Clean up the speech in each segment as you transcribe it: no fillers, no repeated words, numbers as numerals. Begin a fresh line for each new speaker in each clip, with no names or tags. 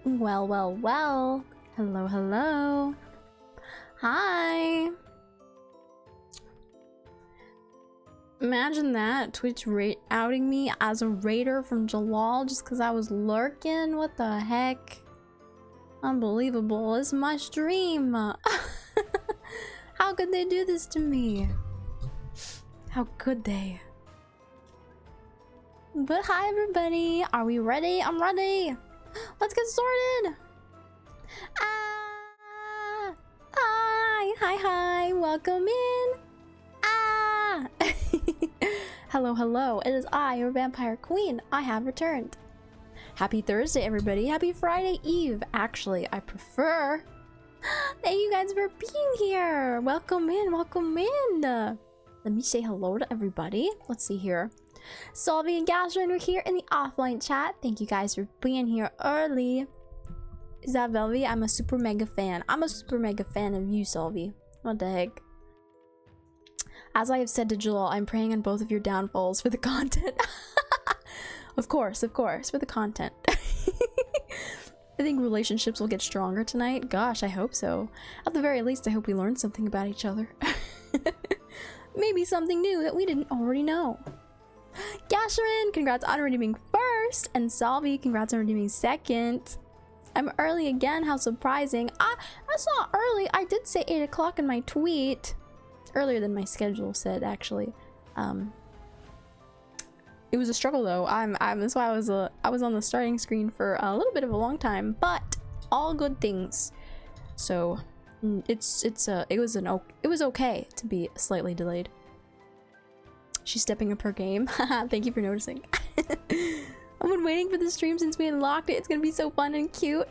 Well, well, well. Hello, hello. Hi. Imagine that. Twitch outing me as a raider from Jellal just because I was lurking. What the heck? Unbelievable. It's my stream. How could they do this to me? How could they? But hi, everybody. Are we ready? I'm ready. Let's get started. Hi. Welcome in. Hello, hello. It is I, your vampire queen. I have returned. Happy Thursday, everybody. Happy Friday Eve. Actually, I prefer. Thank you guys for being here. Welcome in. Let me say hello to everybody. Let's see here. Solvi and Gastrin are here in the offline chat. Thank you guys for being here early. Is that Velvy? I'm a super mega fan. I'm a super mega fan of you, Solvi. What the heck? As I have said to Jellal, I'm praying on both of your downfalls for the content. Of course, for the content. I think relationships will get stronger tonight. Gosh, I hope so. At the very least, I hope we learned something about each other. Maybe something new that we didn't already know. Gasharin, congrats on redeeming first. And Salvi, congrats on redeeming second. I'm early again, how surprising. That's not early. I did say 8 o'clock in my tweet. Earlier than my schedule said, actually. It was a struggle though. That's why I was on the starting screen for a little bit of a long time, but all good things. So it was okay to be slightly delayed. She's stepping up her game. Thank you for noticing. I've been waiting for the stream since we unlocked it. It's gonna be so fun and cute.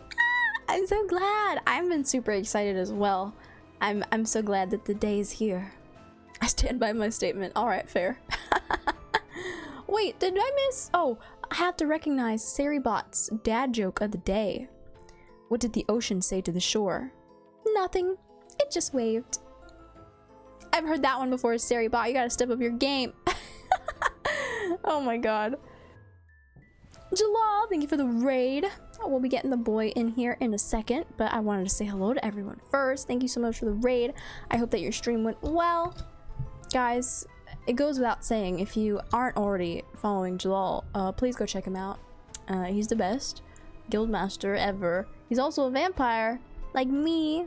I'm so glad. I've been super excited as well. I'm so glad that the day is here. I stand by my statement. All right, fair. Wait, did I miss? Oh, I have to recognize Saribot's dad joke of the day. What did the ocean say to the shore? Nothing. It just waved. I've heard that one before, Saribot. You gotta step up your game. Oh my god. Jellal, thank you for the raid. We'll be getting the boy in here in a second, but I wanted to say hello to everyone first. Thank you so much for the raid. I hope that your stream went well. Guys, it goes without saying, if you aren't already following Jellal, please go check him out. He's the best guildmaster ever. He's also a vampire, like me.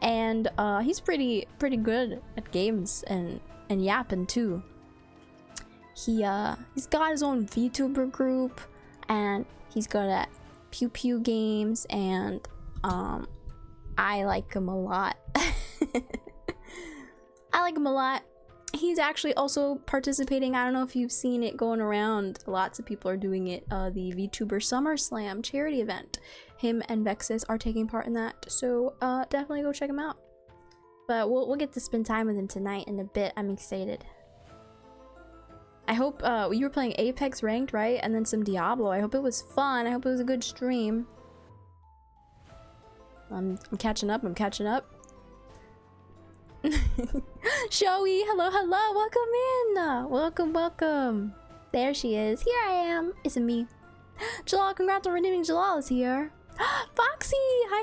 And he's pretty good at games and yapping too. He's got his own VTuber group, and he's good at pew pew games, and I like him a lot. I like him a lot. He's actually also participating. I don't know if you've seen it going around. Lots of people are doing it. The VTuber SummerSlam charity event. Him and Vexus are taking part in that. So definitely go check him out. But we'll get to spend time with him tonight in a bit. I'm excited. I hope you were playing Apex Ranked, right? And then some Diablo. I hope it was fun. I hope it was a good stream. I'm catching up. Showy, hello, welcome in. Welcome. There she is. Here I am. It's me. Jellal, congrats on redeeming. Jellal is here. Foxy,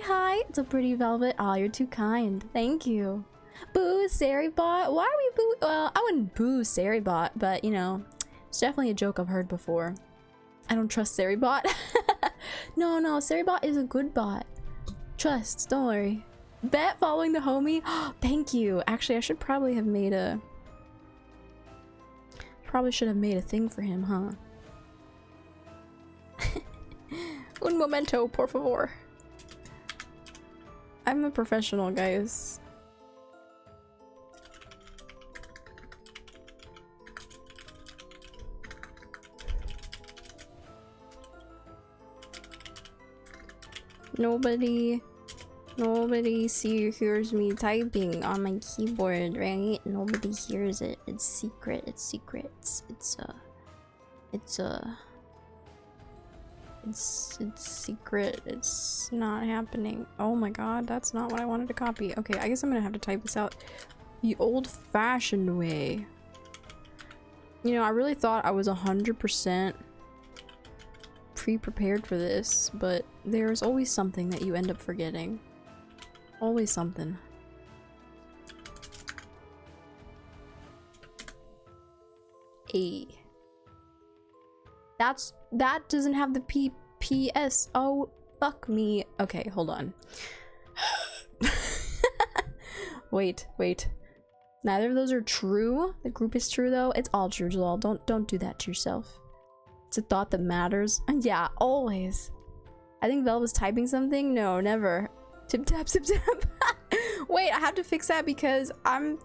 hi. It's a pretty velvet. Oh, you're too kind. Thank you. Boo, Saribot. Why are we boo? Well, I wouldn't boo Saribot, but you know, it's definitely a joke I've heard before. I don't trust Saribot. No, Saribot is a good bot. Trust, don't worry. Bet following the homie. Thank you. Actually, I should probably have made a. Probably should have made a thing for him, huh? Un momento, por favor. I'm a professional, guys. Nobody hears me typing on my keyboard, right? Nobody hears it. It's secret. It's secret. It's secret. It's not happening. Oh my god, that's not what I wanted to copy. Okay, I guess I'm gonna have to type this out the old-fashioned way. You know, I really thought I was 100% pre-prepared for this, but there's always something that you end up forgetting. Always something. A. That doesn't have the PPS. Oh, fuck me. Okay, hold on. Wait. Neither of those are true. The group is true though. It's all true, Jellal. Don't do that to yourself. It's a thought that matters. Yeah, always. I think Vel was typing something. No, never. Tip tap, tip tap. Wait, I have to fix that because I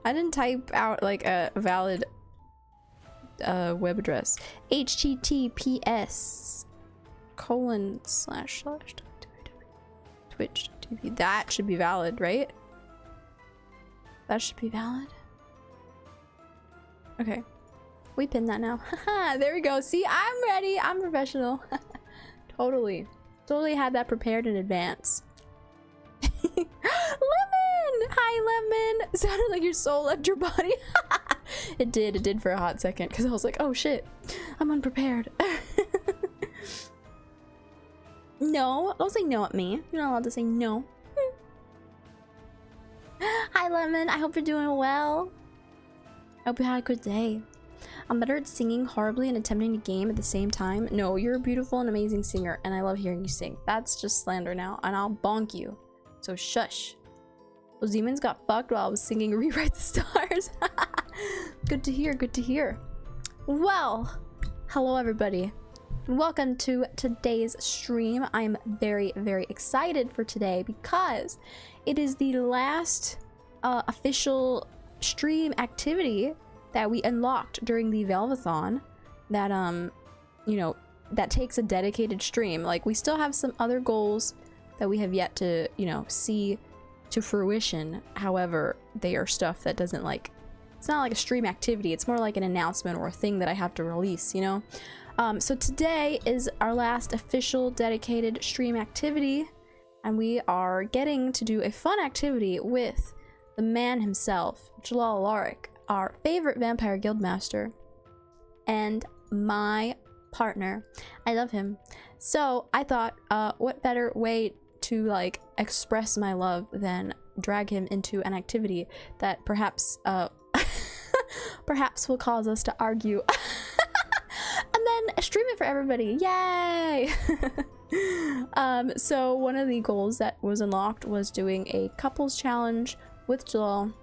didn't type out like a valid web address. https://twitch.tv. That should be valid, right? That should be valid. Okay. We pinned that now. Haha, there we go. See, I'm ready. I'm professional. Totally had that prepared in advance. Lemon! Hi, Lemon! It sounded like your soul left your body. It did for a hot second because I was like, oh shit, I'm unprepared. No, don't say no at me. You're not allowed to say no. Hi, Lemon. I hope you're doing well. I hope you had a good day. I'm better at singing horribly and attempting to game at the same time. No, you're a beautiful and amazing singer, and I love hearing you sing. That's just slander now, and I'll bonk you. So shush. Those demons got fucked while I was singing Rewrite the Stars. Good to hear, good to hear. Well, hello everybody. Welcome to today's stream. I'm very, very excited for today because it is the last official stream activity that we unlocked during the Velvathon that you know, that takes a dedicated stream. Like, we still have some other goals that we have yet to, you know, see to fruition. However, they are stuff that doesn't, like, it's not like a stream activity, it's more like an announcement or a thing that I have to release, you know. So today is our last official dedicated stream activity, and we are getting to do a fun activity with the man himself, Jellal, our favorite vampire guildmaster and my partner. I love him. So I thought, what better way to like express my love than drag him into an activity that perhaps perhaps will cause us to argue. And then stream it for everybody. Yay! So one of the goals that was unlocked was doing a couples challenge with Jellal.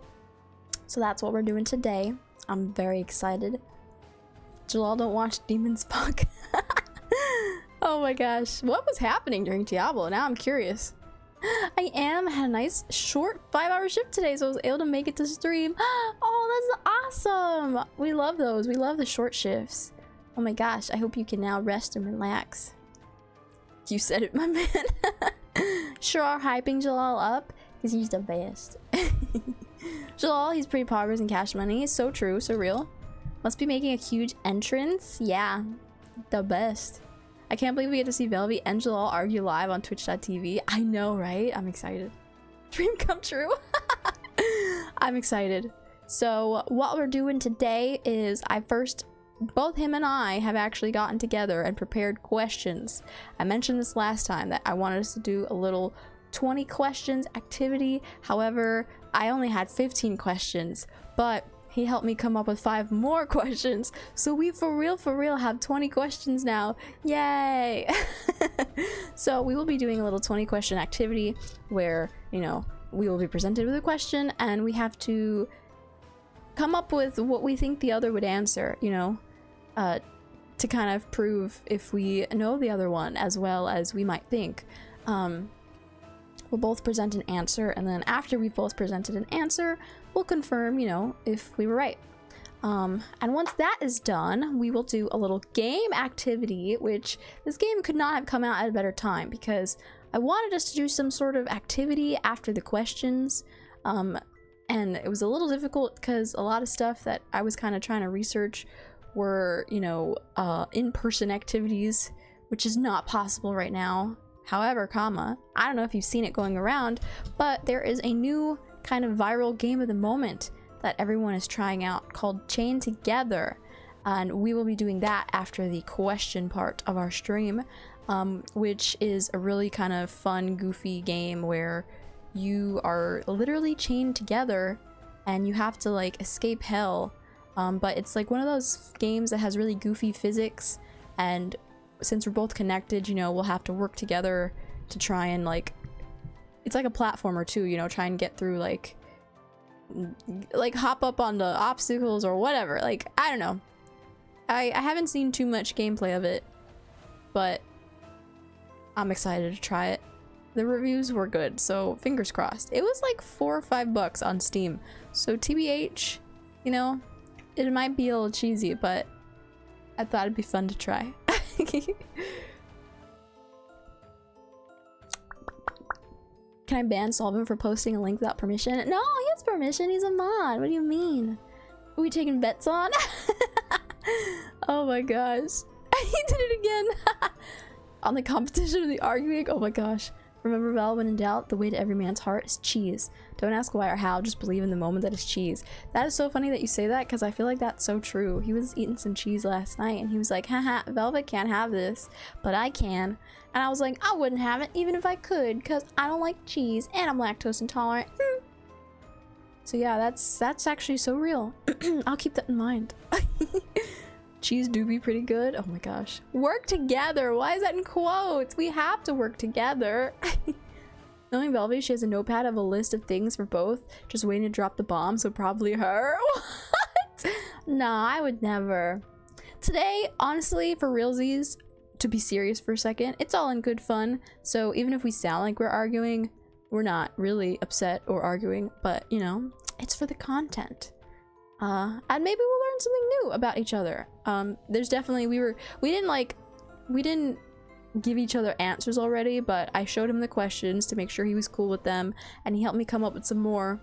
So that's what we're doing today. I'm very excited. Jellal, don't watch Demons Fuck. Oh my gosh. What was happening during Diablo? Now I'm curious. I had a nice short 5-hour shift today, so I was able to make it to stream. Oh, that's awesome. We love those. We love the short shifts. Oh my gosh. I hope you can now rest and relax. You said it, my man. Sure are hyping Jellal up because he's the best. Jellal, he's pretty poggers and cash money. So true, so real. Must be making a huge entrance. Yeah, the best. I can't believe we get to see Velvy and Jellal argue live on twitch.tv. I know, right? I'm excited. Dream come true. I'm excited. So what we're doing today is both him and I have actually gotten together and prepared questions. I mentioned this last time that I wanted us to do a little 20 questions activity. However, I only had 15 questions, but he helped me come up with 5 more questions. So we for real have 20 questions now. Yay! So we will be doing a little 20 question activity where, you know, we will be presented with a question and we have to come up with what we think the other would answer, you know, to kind of prove if we know the other one as well as we might think. We'll both present an answer, and then after we've both presented an answer, we'll confirm, you know, if we were right. And once that is done, we will do a little game activity, which this game could not have come out at a better time because I wanted us to do some sort of activity after the questions. And it was a little difficult because a lot of stuff that I was kind of trying to research were, you know, in-person activities, which is not possible right now. However, I don't know if you've seen it going around, but there is a new kind of viral game of the moment that everyone is trying out called Chain Together. and we will be doing that after the question part of our stream, which is a really kind of fun, goofy game where you are literally chained together and you have to like escape hell. But it's like one of those games that has really goofy physics, and since we're both connected, you know, we'll have to work together to try and like, it's like a platformer too, you know, try and get through like hop up on the obstacles or whatever. Like, I don't know. I haven't seen too much gameplay of it, but I'm excited to try it. The reviews were good, so fingers crossed. It was like $4 or $5 on Steam, so TBH, you know, it might be a little cheesy, but I thought it'd be fun to try. Can I ban Solvent for posting a link without permission? No, he has permission. He's a mod. What do you mean? Are we taking bets on? Oh my gosh. He did it again. On the competition of the arguing. Oh my gosh. Remember, Val, when in doubt, the way to every man's heart is cheese. Don't ask why or how, just believe in the moment that it's cheese. That is so funny that you say that, because I feel like that's so true. He was eating some cheese last night and he was like, haha, Velvet can't have this, but I can. And I was like, I wouldn't have it even if I could, because I don't like cheese and I'm lactose intolerant. So yeah, that's actually so real. I'll keep that in mind. Cheese do be pretty good. Oh my gosh. Work together. Why is that in quotes? We have to work together. Knowing Velvet, she has a notepad of a list of things for both, just waiting to drop the bomb, so probably her. What? Nah, I would never. Today, honestly, for realsies, to be serious for a second, it's all in good fun. So even if we sound like we're arguing, we're not really upset or arguing, but you know, it's for the content. And maybe we'll learn something new about each other. There's definitely, we didn't give each other answers already, but I showed him the questions to make sure he was cool with them, and he helped me come up with some more.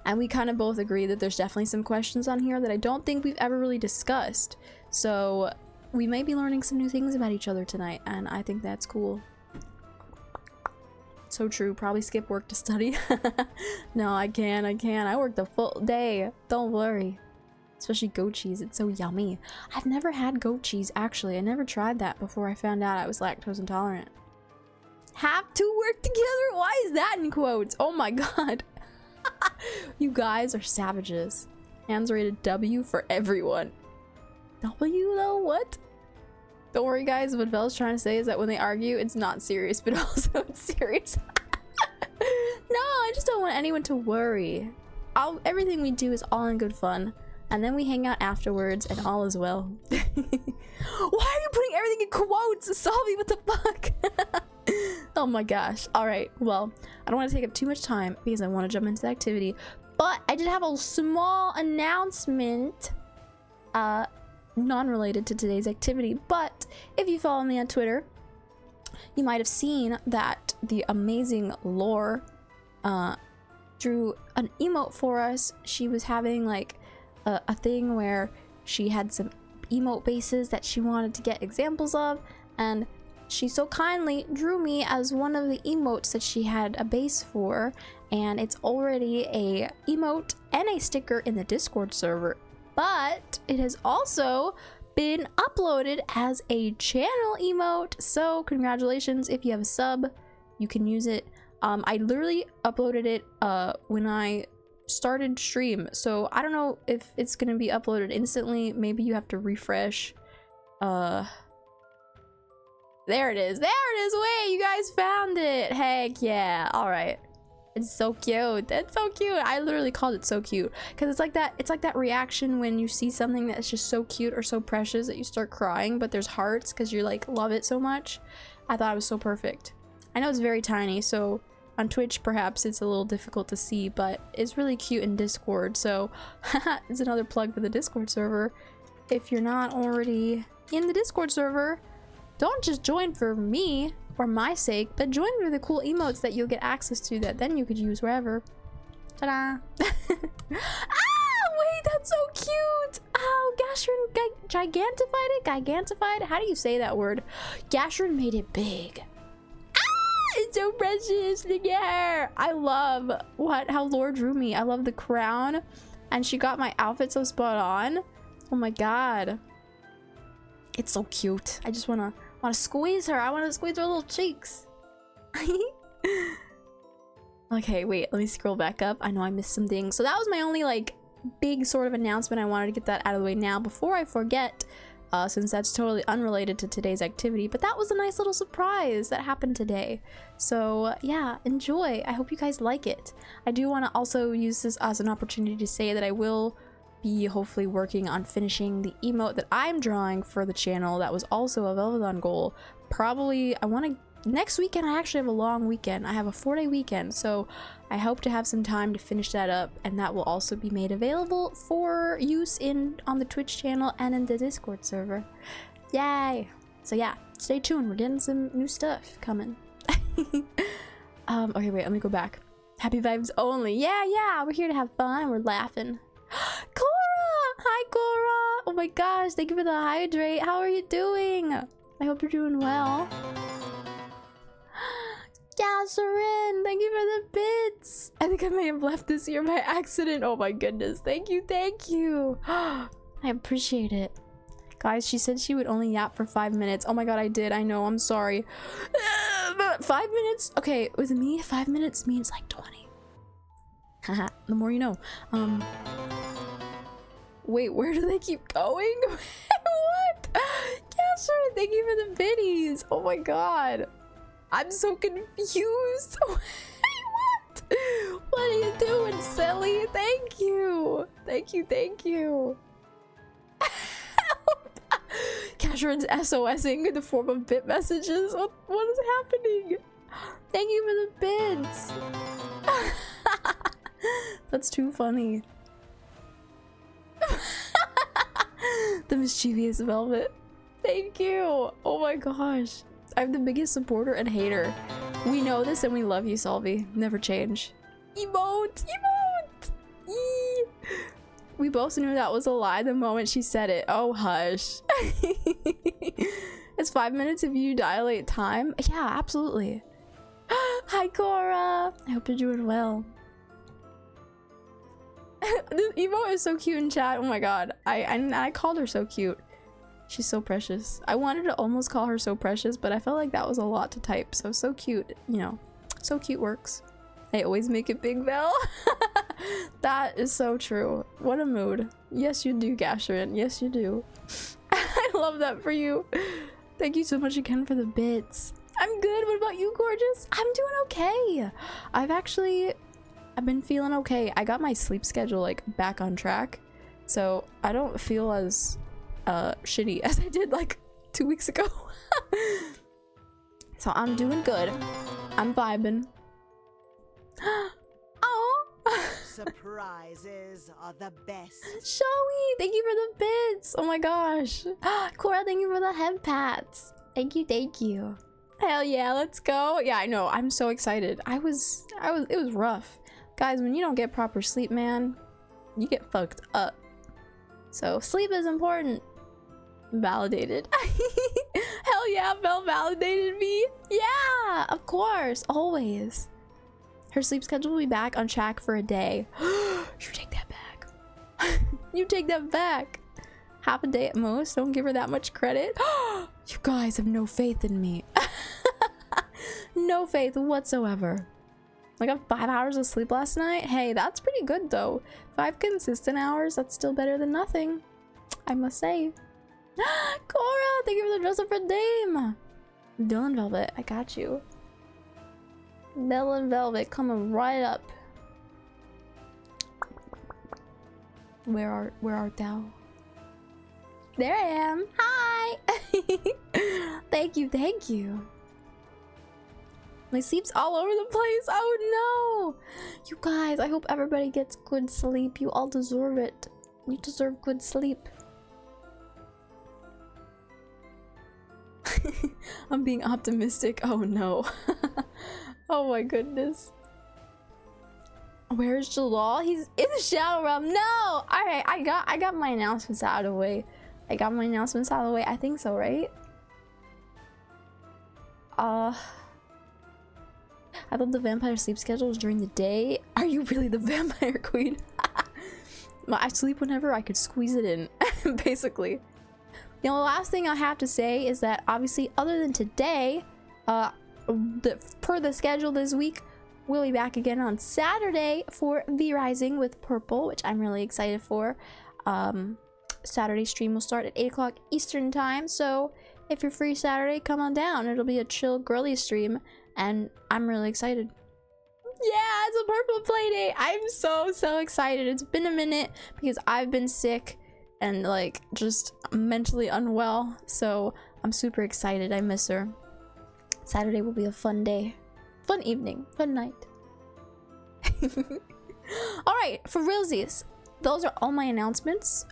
And we kind of both agree that there's definitely some questions on here that I don't think we've ever really discussed. So we might be learning some new things about each other tonight, and I think that's cool. So true. Probably skip work to study. No, I can. I worked a full day. Don't worry. Especially goat cheese. It's so yummy. I've never had goat cheese, actually. I never tried that before I found out I was lactose intolerant. Have to work together? Why is that in quotes? Oh my god. You guys are savages. Hands rated W for everyone. W though? What? Don't worry guys, what Belle's trying to say is that when they argue, it's not serious, but also it's serious. No, I just don't want anyone to worry. Everything we do is all in good fun, and then we hang out afterwards, and all is well. Why are you putting everything in quotes? Salvi, what the fuck? Oh my gosh. Alright, well, I don't want to take up too much time because I want to jump into the activity, but I did have a small announcement. Non-related to today's activity, but if you follow me on Twitter, you might have seen that the amazing Lore drew an emote for us. She was having like a thing where she had some emote bases that she wanted to get examples of, and she so kindly drew me as one of the emotes that she had a base for, and it's already a emote and a sticker in the Discord server. But it has also been uploaded as a channel emote, so congratulations. If you have a sub, you can use it. I literally uploaded it when I started stream, so I don't know if it's gonna be uploaded instantly. Maybe you have to refresh. There it is. Wait, you guys found it. Heck yeah. All right. It's so cute. That's so cute. I literally called it so cute because it's like that reaction when you see something that's just so cute or so precious that you start crying, but there's hearts because you like love it so much. I thought it was so perfect. I know it's very tiny, so on Twitch perhaps it's a little difficult to see, but it's really cute in Discord. So it's another plug for the Discord server. If you're not already in the Discord server, don't just join for me or my sake, but join for the cool emotes that you'll get access to that then you could use wherever. Ta-da! Ah, wait, that's so cute! Oh, Gashrin gigantified it? Gigantified? How do you say that word? Gashrin made it big. Ah, it's so precious! Look at her! I love how Lore drew me. I love the crown, and she got my outfit so spot on. Oh my god. It's so cute. I just wanna squeeze her. I wanna squeeze her little cheeks. Okay, wait, let me scroll back up. I know I missed some things. So that was my only like big sort of announcement. I wanted to get that out of the way now before I forget, since that's totally unrelated to today's activity. But that was a nice little surprise that happened today. So yeah, enjoy. I hope you guys like it. I do want to also use this as an opportunity to say that I will be hopefully working on finishing the emote that I'm drawing for the channel. That was also a Velveton goal. Probably I want to next weekend. I actually have a long weekend. I have a 4-day weekend, so I hope to have some time to finish that up, and that will also be made available for use on the Twitch channel and in the Discord server. Yay! So yeah, stay tuned. We're getting some new stuff coming. Okay, wait, let me go back. Happy vibes only. Yeah, we're here to have fun. We're laughing. Cora! Hi, Cora! Oh my gosh, thank you for the hydrate. How are you doing? I hope you're doing well. Catherine, thank you for the bits. I think I may have left this year by accident. Oh my goodness, thank you. I appreciate it. Guys, she said she would only yap for 5 minutes. Oh my god, I did. I know, I'm sorry. But 5 minutes? Okay, with me, 5 minutes means like 20. Haha, the more you know. Wait, where do they keep going? What? Catherine, thank you for the biddies. Oh my god. I'm so confused. What? What are you doing, silly? Thank you. Thank you. Catherine's SOSing in the form of bit messages. What is happening? Thank you for the bits. That's too funny. The mischievous Velvet. Thank you. Oh my gosh. I'm the biggest supporter and hater. We know this and we love you, Solvi. Never change. Emote! Yee. We both knew that was a lie the moment she said it. Oh, hush. It's 5 minutes if you dilate time. Yeah, absolutely. Hi, Cora. I hope you're doing well. This emote is so cute in chat. Oh my god. I called her so cute. She's so precious. I wanted to almost call her so precious, but I felt like that was a lot to type. So cute, you know. So cute works. I always make it big, Vel. That is so true. What a mood. Yes, you do, Gasherin. Yes, you do. I love that for you. Thank you so much again for the bits. I'm good. What about you, gorgeous? I'm doing okay. I've been feeling okay. I got my sleep schedule like back on track, so I don't feel as shitty as I did like 2 weeks ago. So I'm doing good. I'm vibing. Oh.
Surprises are the best.
Showy, thank you for the bits. Oh my gosh. Cora, thank you for the head pats. Thank you. Hell yeah, let's go. Yeah, I know. I'm so excited. It was rough. Guys, when you don't get proper sleep, man, you get fucked up. So sleep is important. Validated. Hell yeah, Belle validated me. Yeah, of course, always. Her sleep schedule will be back on track for a day. You take that back. You take that back. Half a day at most. Don't give her that much credit. You guys have no faith in me. No faith whatsoever. I got 5 hours of sleep last night. Hey, that's pretty good though. 5 consistent hours, that's still better than nothing, I must say. Cora, thank you for the dress up for Dame. Dylan Velvet, I got you. Dylan Velvet coming right up. Where art thou? There I am. Hi. Thank you. My sleep's all over the place. Oh no. You guys, I hope everybody gets good sleep. You all deserve it. You deserve good sleep. I'm being optimistic. Oh no. Oh my goodness. Where's Jellal? He's in the shadow realm. No! Alright, I got my announcements out of the way. I think so, right? I thought the vampire sleep schedule was during the day. Are you really the vampire queen? I sleep whenever I could squeeze it in. basically. The last thing I have to say is that obviously, other than today, per the schedule this week, we'll be back again on Saturday for V Rising with Purple, which I'm really excited for. Saturday stream will start at 8 o'clock Eastern time, so if you're free Saturday, come on down. It'll be a chill, girly stream, and I'm really excited. Yeah, it's a Purple playdate. I'm so excited. It's been a minute because I've been sick and like just mentally unwell, so I'm super excited. I miss her. Saturday will be a fun day, fun evening, fun night. All right, for realsies, those are all my announcements.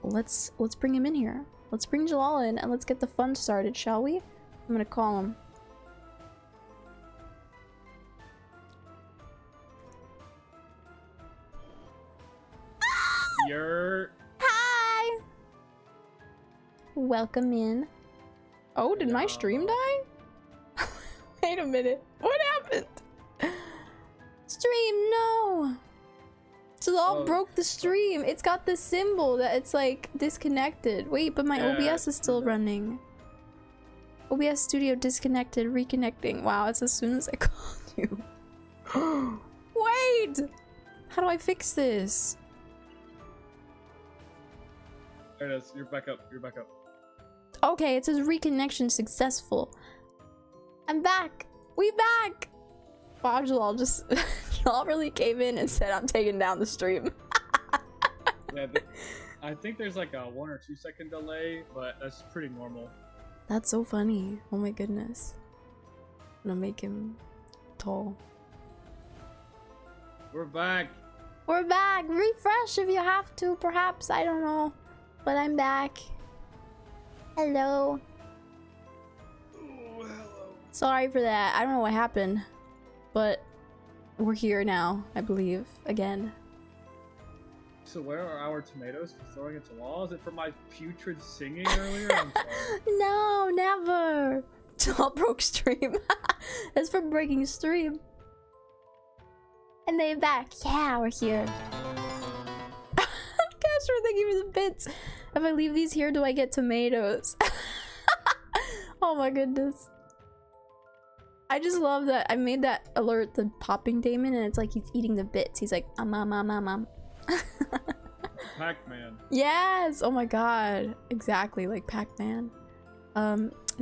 Let's bring him in here. Let's bring Jellal in and let's get the fun started, shall we? I'm gonna call him. Hi. Welcome in. Oh, did my stream die? Wait a minute. What happened? Stream, no. Jellal broke the stream. It's got this symbol that it's like disconnected. Wait, but my OBS is still running. OBS Studio disconnected, reconnecting. Wow, it's as soon as I called you. Wait! How do I fix this?
There it is. You're back up. You're back up.
Okay, it says reconnection successful. I'm back. We back. Wow, Jellal just Jellal really came in and said I'm taking down the stream.
Yeah, I think there's like a 1 or 2 second delay, but that's pretty normal.
That's so funny. Oh my goodness. I'm gonna make him tall.
We're back.
We're back. Refresh if you have to, perhaps. I don't know. But I'm back. Hello.
Oh, hello.
Sorry for that. I don't know what happened. But we're here now, I believe. Again.
So where are our tomatoes for throwing into wall? Is it for my putrid singing earlier? I'm sorry.
No, never. Jellal broke stream. That's for breaking stream. And they're back. Yeah, we're here. Castro, thank you for the bits. If I leave these here, do I get tomatoes? Oh my goodness. I just love that I made that alert the popping Damon and it's like he's eating the bits. He's like,
Pac-Man.
Yes! Oh my god. Exactly, like Pac-Man.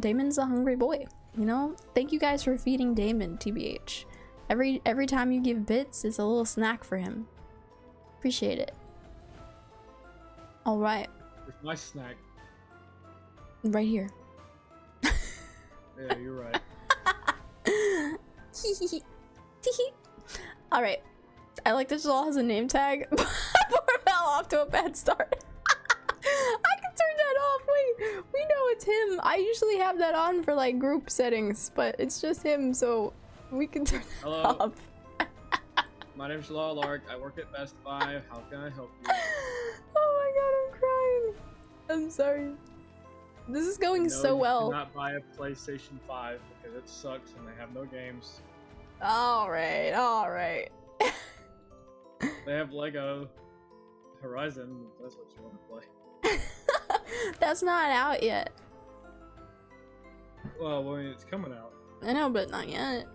Damon's a hungry boy, you know? Thank you guys for feeding Damon, TBH. Every time you give bits, it's a little snack for him. Appreciate it. Alright.
Where's my snack?
Right here.
Yeah, you're right.
Alright. I like that Jellal has a name tag. Poor fell off to a bad start. I can turn that off. Wait, we know it's him. I usually have that on for like group settings, but it's just him, so we can turn that off.
My name's Jellal. I work at Best Buy. How can I help you?
Oh my god, I'm crying. I'm sorry. This is going so well.
You cannot buy a PlayStation 5 because it sucks and they have no games.
Alright, alright.
They have Lego Horizon, if that's what you want to play.
That's not out yet.
Well, I mean, it's coming out.
I know, but not yet.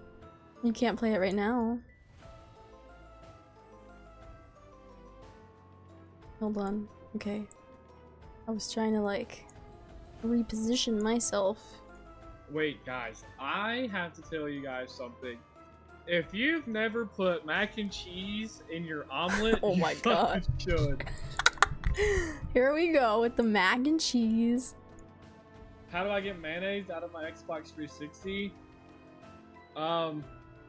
You can't play it right now. Hold on. Okay. I was trying to, like, reposition myself.
Wait, guys. I have to tell you guys something. If you've never put mac and cheese in your omelet,
oh my god,
should.
Here we go with the mac and cheese.
How do I get mayonnaise out of my Xbox 360?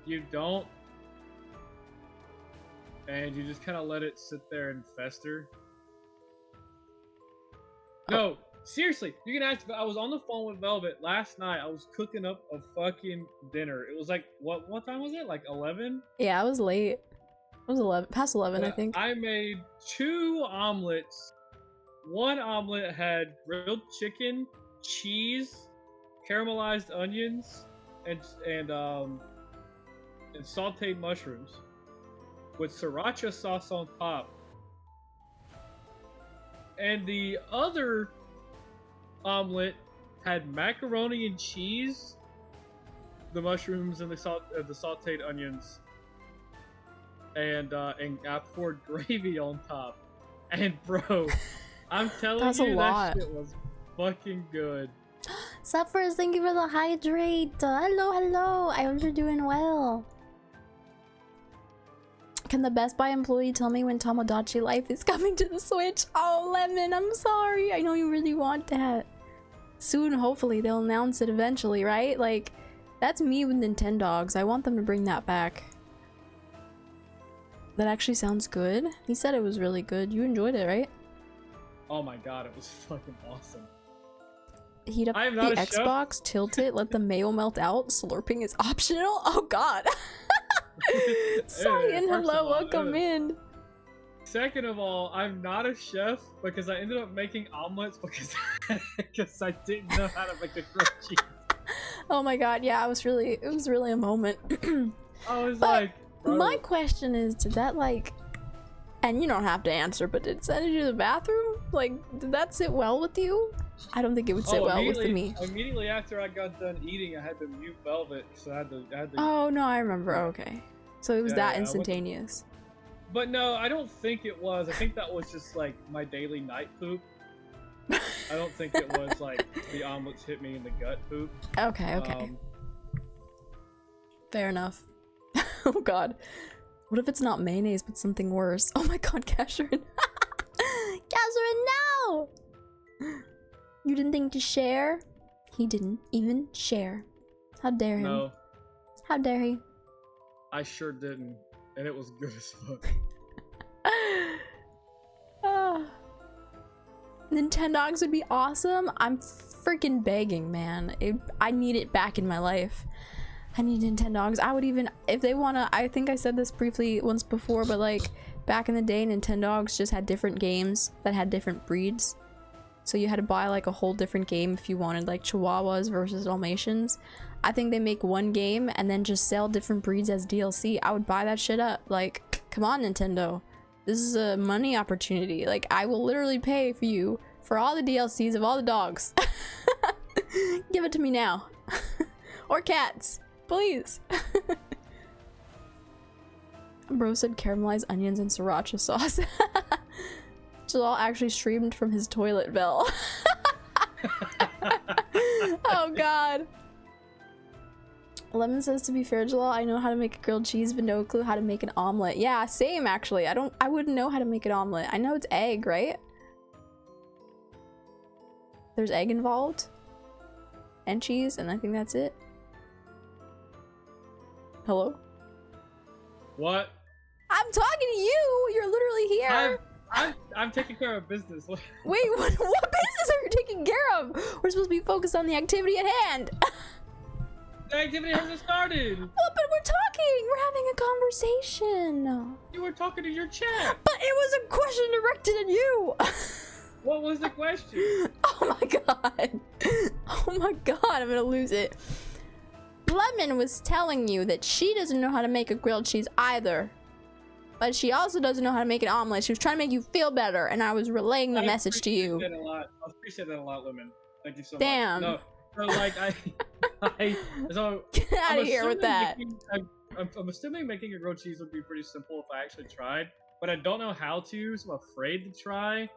You don't. And you just kind of let it sit there and fester. No, seriously, you can ask. I was on the phone with Velvet last night. I was cooking up a fucking dinner. It was like, what time was it? Like 11?
Yeah, I was late. It was 11, past 11, I think.
I made 2 omelets. One omelet had grilled chicken, cheese, caramelized onions, and sauteed mushrooms with sriracha sauce on top. And the other omelet had macaroni and cheese, the mushrooms, and the sautéed onions, and I poured gravy on top. And bro, I'm telling
That's a
you,
lot.
that shit was fucking good.
Suffers, thank you for the hydrate. Hello, hello. I hope you're doing well. Can the Best Buy employee tell me when Tomodachi Life is coming to the Switch? Oh, Lemon, I'm sorry. I know you really want that. Soon, hopefully, they'll announce it eventually, right? Like, that's me with Nintendogs. I want them to bring that back. That actually sounds good. He said it was really good. You enjoyed it, right?
Oh my god, it was fucking awesome.
Heat up the Xbox, tilt it, let the mayo melt out. Slurping is optional. Oh god. Cyan, hello, welcome in.
Second of all, I'm not a chef because I ended up making omelets because I didn't know how to make a grilled cheese.
Oh my god, yeah, it was really a moment.
I was like, bro.
My question is, did that like, and you don't have to answer, but did it send you to the bathroom? Like, did that sit well with you? I don't think it would sit well with me.
Immediately after I got done eating, I had to mute Velvet, so I had to.
Oh no, I remember. Okay, so it was that instantaneous.
But no, I don't think it was. I think that was just like my daily night poop. I don't think it was like the omelets hit me in the gut poop.
Okay. Fair enough. Oh god. What if it's not mayonnaise but something worse? Oh my god, Casherin. Casherin, no! You didn't think to share? He didn't even share. How dare him?
No.
How dare he?
I sure didn't. And it was good as fuck.
Nintendogs would be awesome. I'm freaking begging, man. I need it back in my life. I need Nintendogs. I would even, if they wanna, I think I said this briefly once before, but like back in the day, Nintendogs just had different games that had different breeds. So you had to buy like a whole different game if you wanted like Chihuahuas versus Dalmatians. I think they make one game and then just sell different breeds as DLC. I would buy that shit up. Like, come on, Nintendo. This is a money opportunity. Like, I will literally pay for you for all the DLCs of all the dogs. Give it to me now. Or cats. Please. Bro said caramelized onions and sriracha sauce. Jellal actually streamed from his toilet bell. Oh god. Lemon says, to be fair, Jellal, I know how to make a grilled cheese, but no clue how to make an omelet. Yeah, same actually. I wouldn't know how to make an omelet. I know it's egg, right? There's egg involved. And cheese, and I think that's it. Hello?
What?
I'm talking to you! You're literally here!
I'm taking care of business.
Wait, what business are you taking care of? We're supposed to be focused on the activity at hand.
The activity hasn't started.
Well, but we're talking. We're having a conversation.
You were talking to your chat.
But it was a question directed at you.
What was the question?
Oh my god. Oh my god, I'm gonna lose it. Lemon was telling you that she doesn't know how to make a grilled cheese either. But she also doesn't know how to make an omelet. She was trying to make you feel better, and I was relaying the message to you.
I appreciate that a lot, Lemon. Thank you so much.
Damn.
No, so like so
get out of here with that.
I'm assuming making a grilled cheese would be pretty simple if I actually tried, but I don't know how to, so I'm afraid to try.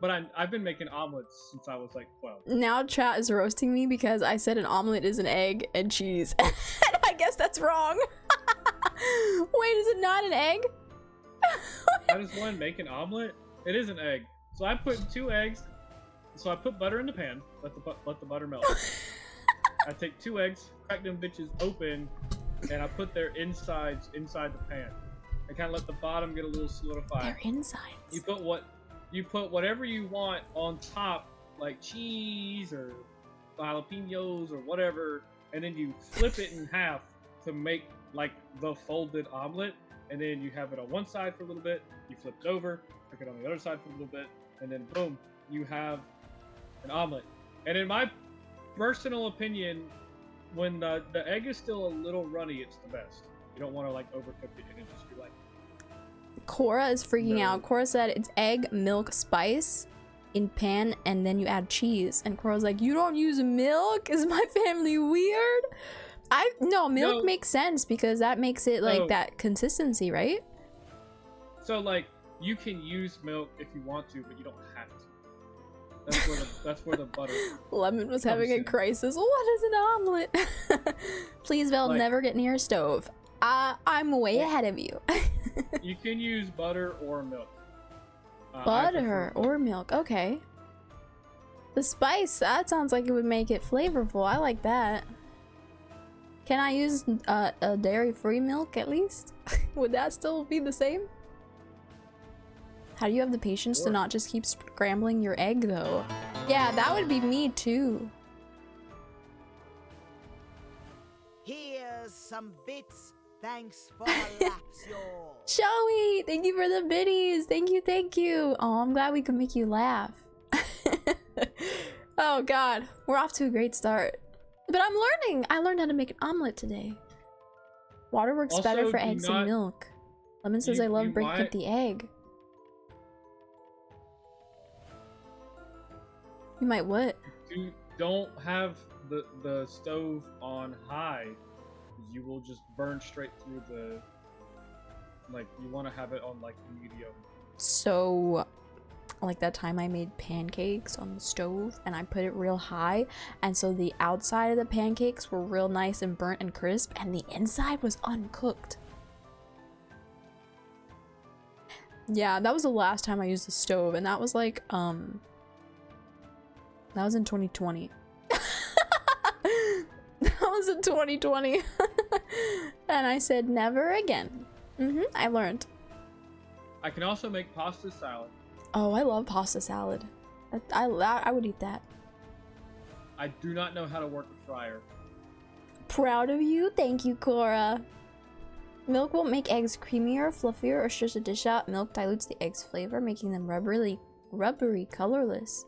But I've been making omelets since I was like 12.
Now chat is roasting me because I said an omelet is an egg and cheese. And I guess that's wrong. Wait, is it not an egg?
How does one make an omelet? It is an egg. So I put 2 eggs. So I put butter in the pan. Let the butter melt. I take 2 eggs, crack them bitches open, and I put their insides inside the pan. I kind of let the bottom get a little solidified.
Their insides.
You put whatever you want on top, like cheese or jalapenos or whatever, and then you flip it in half to make like the folded omelet. And then you have it on one side for a little bit, you flip it over, cook it on the other side for a little bit, and then boom, you have an omelet. And in my personal opinion, when the egg is still a little runny, it's the best. You don't want to like overcook it and it just be like...
Cora is freaking out. Cora said it's egg, milk, spice. in pan and then you add cheese. And Cora's like, you don't use milk? Is my family weird? No, milk makes sense because that makes it like that consistency, right?
So like you can use milk if you want to, but you don't have to. That's where the butter.
Lemon was having a crisis. What is an omelet? Please, Vel, like, never get near a stove. I'm way ahead of you.
You can use butter or milk.
Butter or milk. Okay. The spice, that sounds like it would make it flavorful. I like that. Can I use a dairy-free milk at least? Would that still be the same? How do you have the patience to not just keep scrambling your egg though? Yeah, that would be me too.
Here's some bits. Thanks for the laps, y'all.
Showy, thank you for the biddies. Thank you. Oh, I'm glad we could make you laugh. Oh god, we're off to a great start. But I'm learning. I learned how to make an omelet today. Water works better for eggs and milk. Lemon says I love breaking up the egg. You might what?
Don't have the stove on high. You will just burn straight through the... Like, you want to have it on, like, medium.
So, like that time I made pancakes on the stove and I put it real high. And so the outside of the pancakes were real nice and burnt and crisp. And the inside was uncooked. Yeah, that was the last time I used the stove. And that was like, that was in 2020. That was in 2020. And I said never again. I learned.
I can also make pasta salad.
Oh, I love pasta salad. I would eat that.
I do not know how to work a fryer.
Proud of you. Thank you, Cora. Milk won't make eggs creamier, fluffier, or stretch the dish out. Milk dilutes the egg's flavor, making them rubbery, colorless.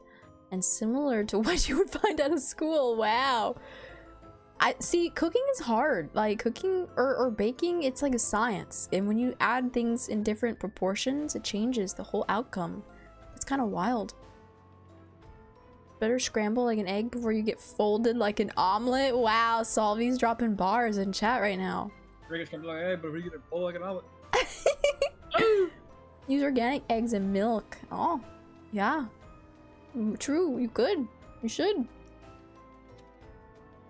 And similar to what you would find out of school. Wow. I see, cooking is hard. Like cooking or baking, it's like a science. And when you add things in different proportions, it changes the whole outcome. It's kind of wild. Better scramble like an egg before you get folded like an omelet. Wow, Solvy's dropping bars in chat right now.
Scramble like an egg, but we get it fold like an omelet.
Use organic eggs and milk. Oh, yeah. True, you could. You should.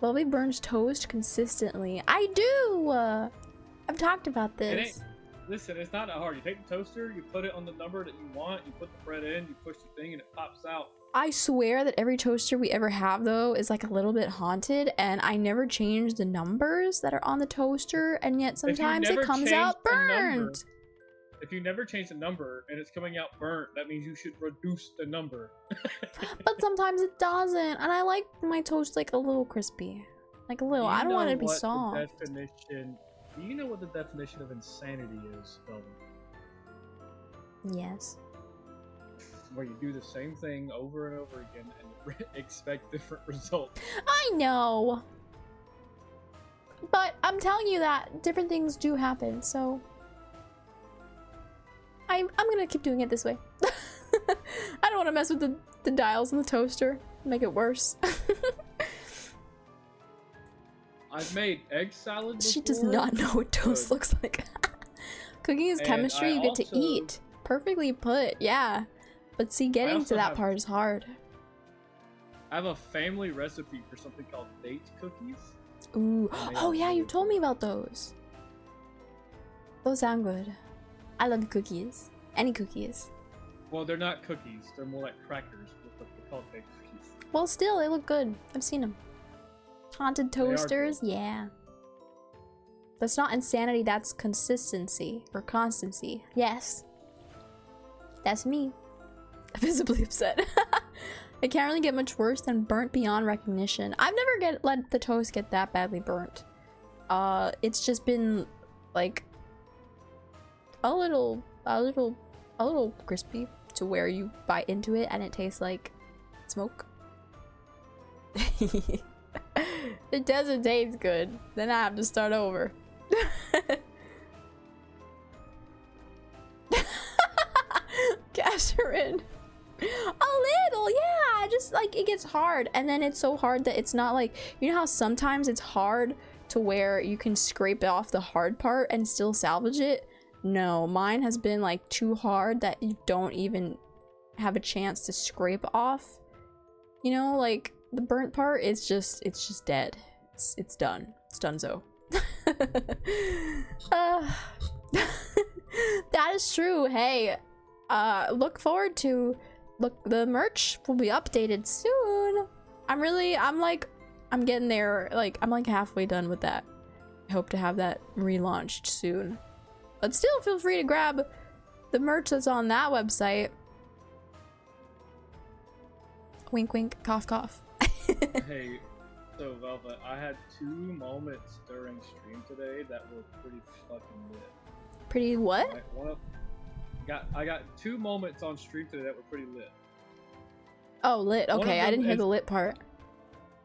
Bobby burns toast consistently. I do! I've talked about this.
Listen, it's not that hard. You take the toaster, you put it on the number that you want, you put the bread in, you push the thing, and it pops out.
I swear that every toaster we ever have, though, is like a little bit haunted, and I never change the numbers that are on the toaster, and yet sometimes it comes out burnt.
If you never change the number and it's coming out burnt, that means you should reduce the number.
But sometimes it doesn't, and I like my toast like a little crispy. Like a little. I don't want it to be soft.
Do you know what the definition of insanity is, Velvet?
Yes.
Where you do the same thing over and over again and expect different results.
I know! But I'm telling you that different things do happen, so... I'm gonna keep doing it this way. I don't want to mess with the dials in the toaster. Make it worse.
I've made egg salad before.
She does not know what toast looks like. Cooking is chemistry you get to eat. Perfectly put, yeah. But see, getting to that part is hard.
I have a family recipe for something called date cookies.
Ooh. Oh yeah, you told me about those. Those sound good. I love cookies. Any cookies.
Well, they're not cookies. They're more like crackers. But they're called baked cookies.
Well, still, they look good. I've seen them. Haunted toasters, yeah. That's not insanity, that's consistency. Or constancy. Yes. That's me. Visibly upset. It can't really get much worse than burnt beyond recognition. I've never let the toast get that badly burnt. It's just been, like... a little crispy to where you bite into it and it tastes like smoke. It doesn't taste good. Then I have to start over. Cash her in. A it's hard, and then it's so hard that it's not like, you know how sometimes it's hard to where you can scrape off the hard part and still salvage it? No, mine has been like too hard that you don't even have a chance to scrape off. You know, like the burnt part, it's just dead. It's done. It's donezo. That is true. Hey, look forward to the merch will be updated soon. I'm getting there. Like, I'm like halfway done with that. I hope to have that relaunched soon. But still, feel free to grab the merch that's on that website. Wink, wink, cough, cough.
Hey, so Velvet, I had 2 moments during stream today that were pretty fucking lit.
Pretty what?
Like I got 2 moments on stream today that were pretty lit.
Oh, lit. Okay, I didn't hear the lit part.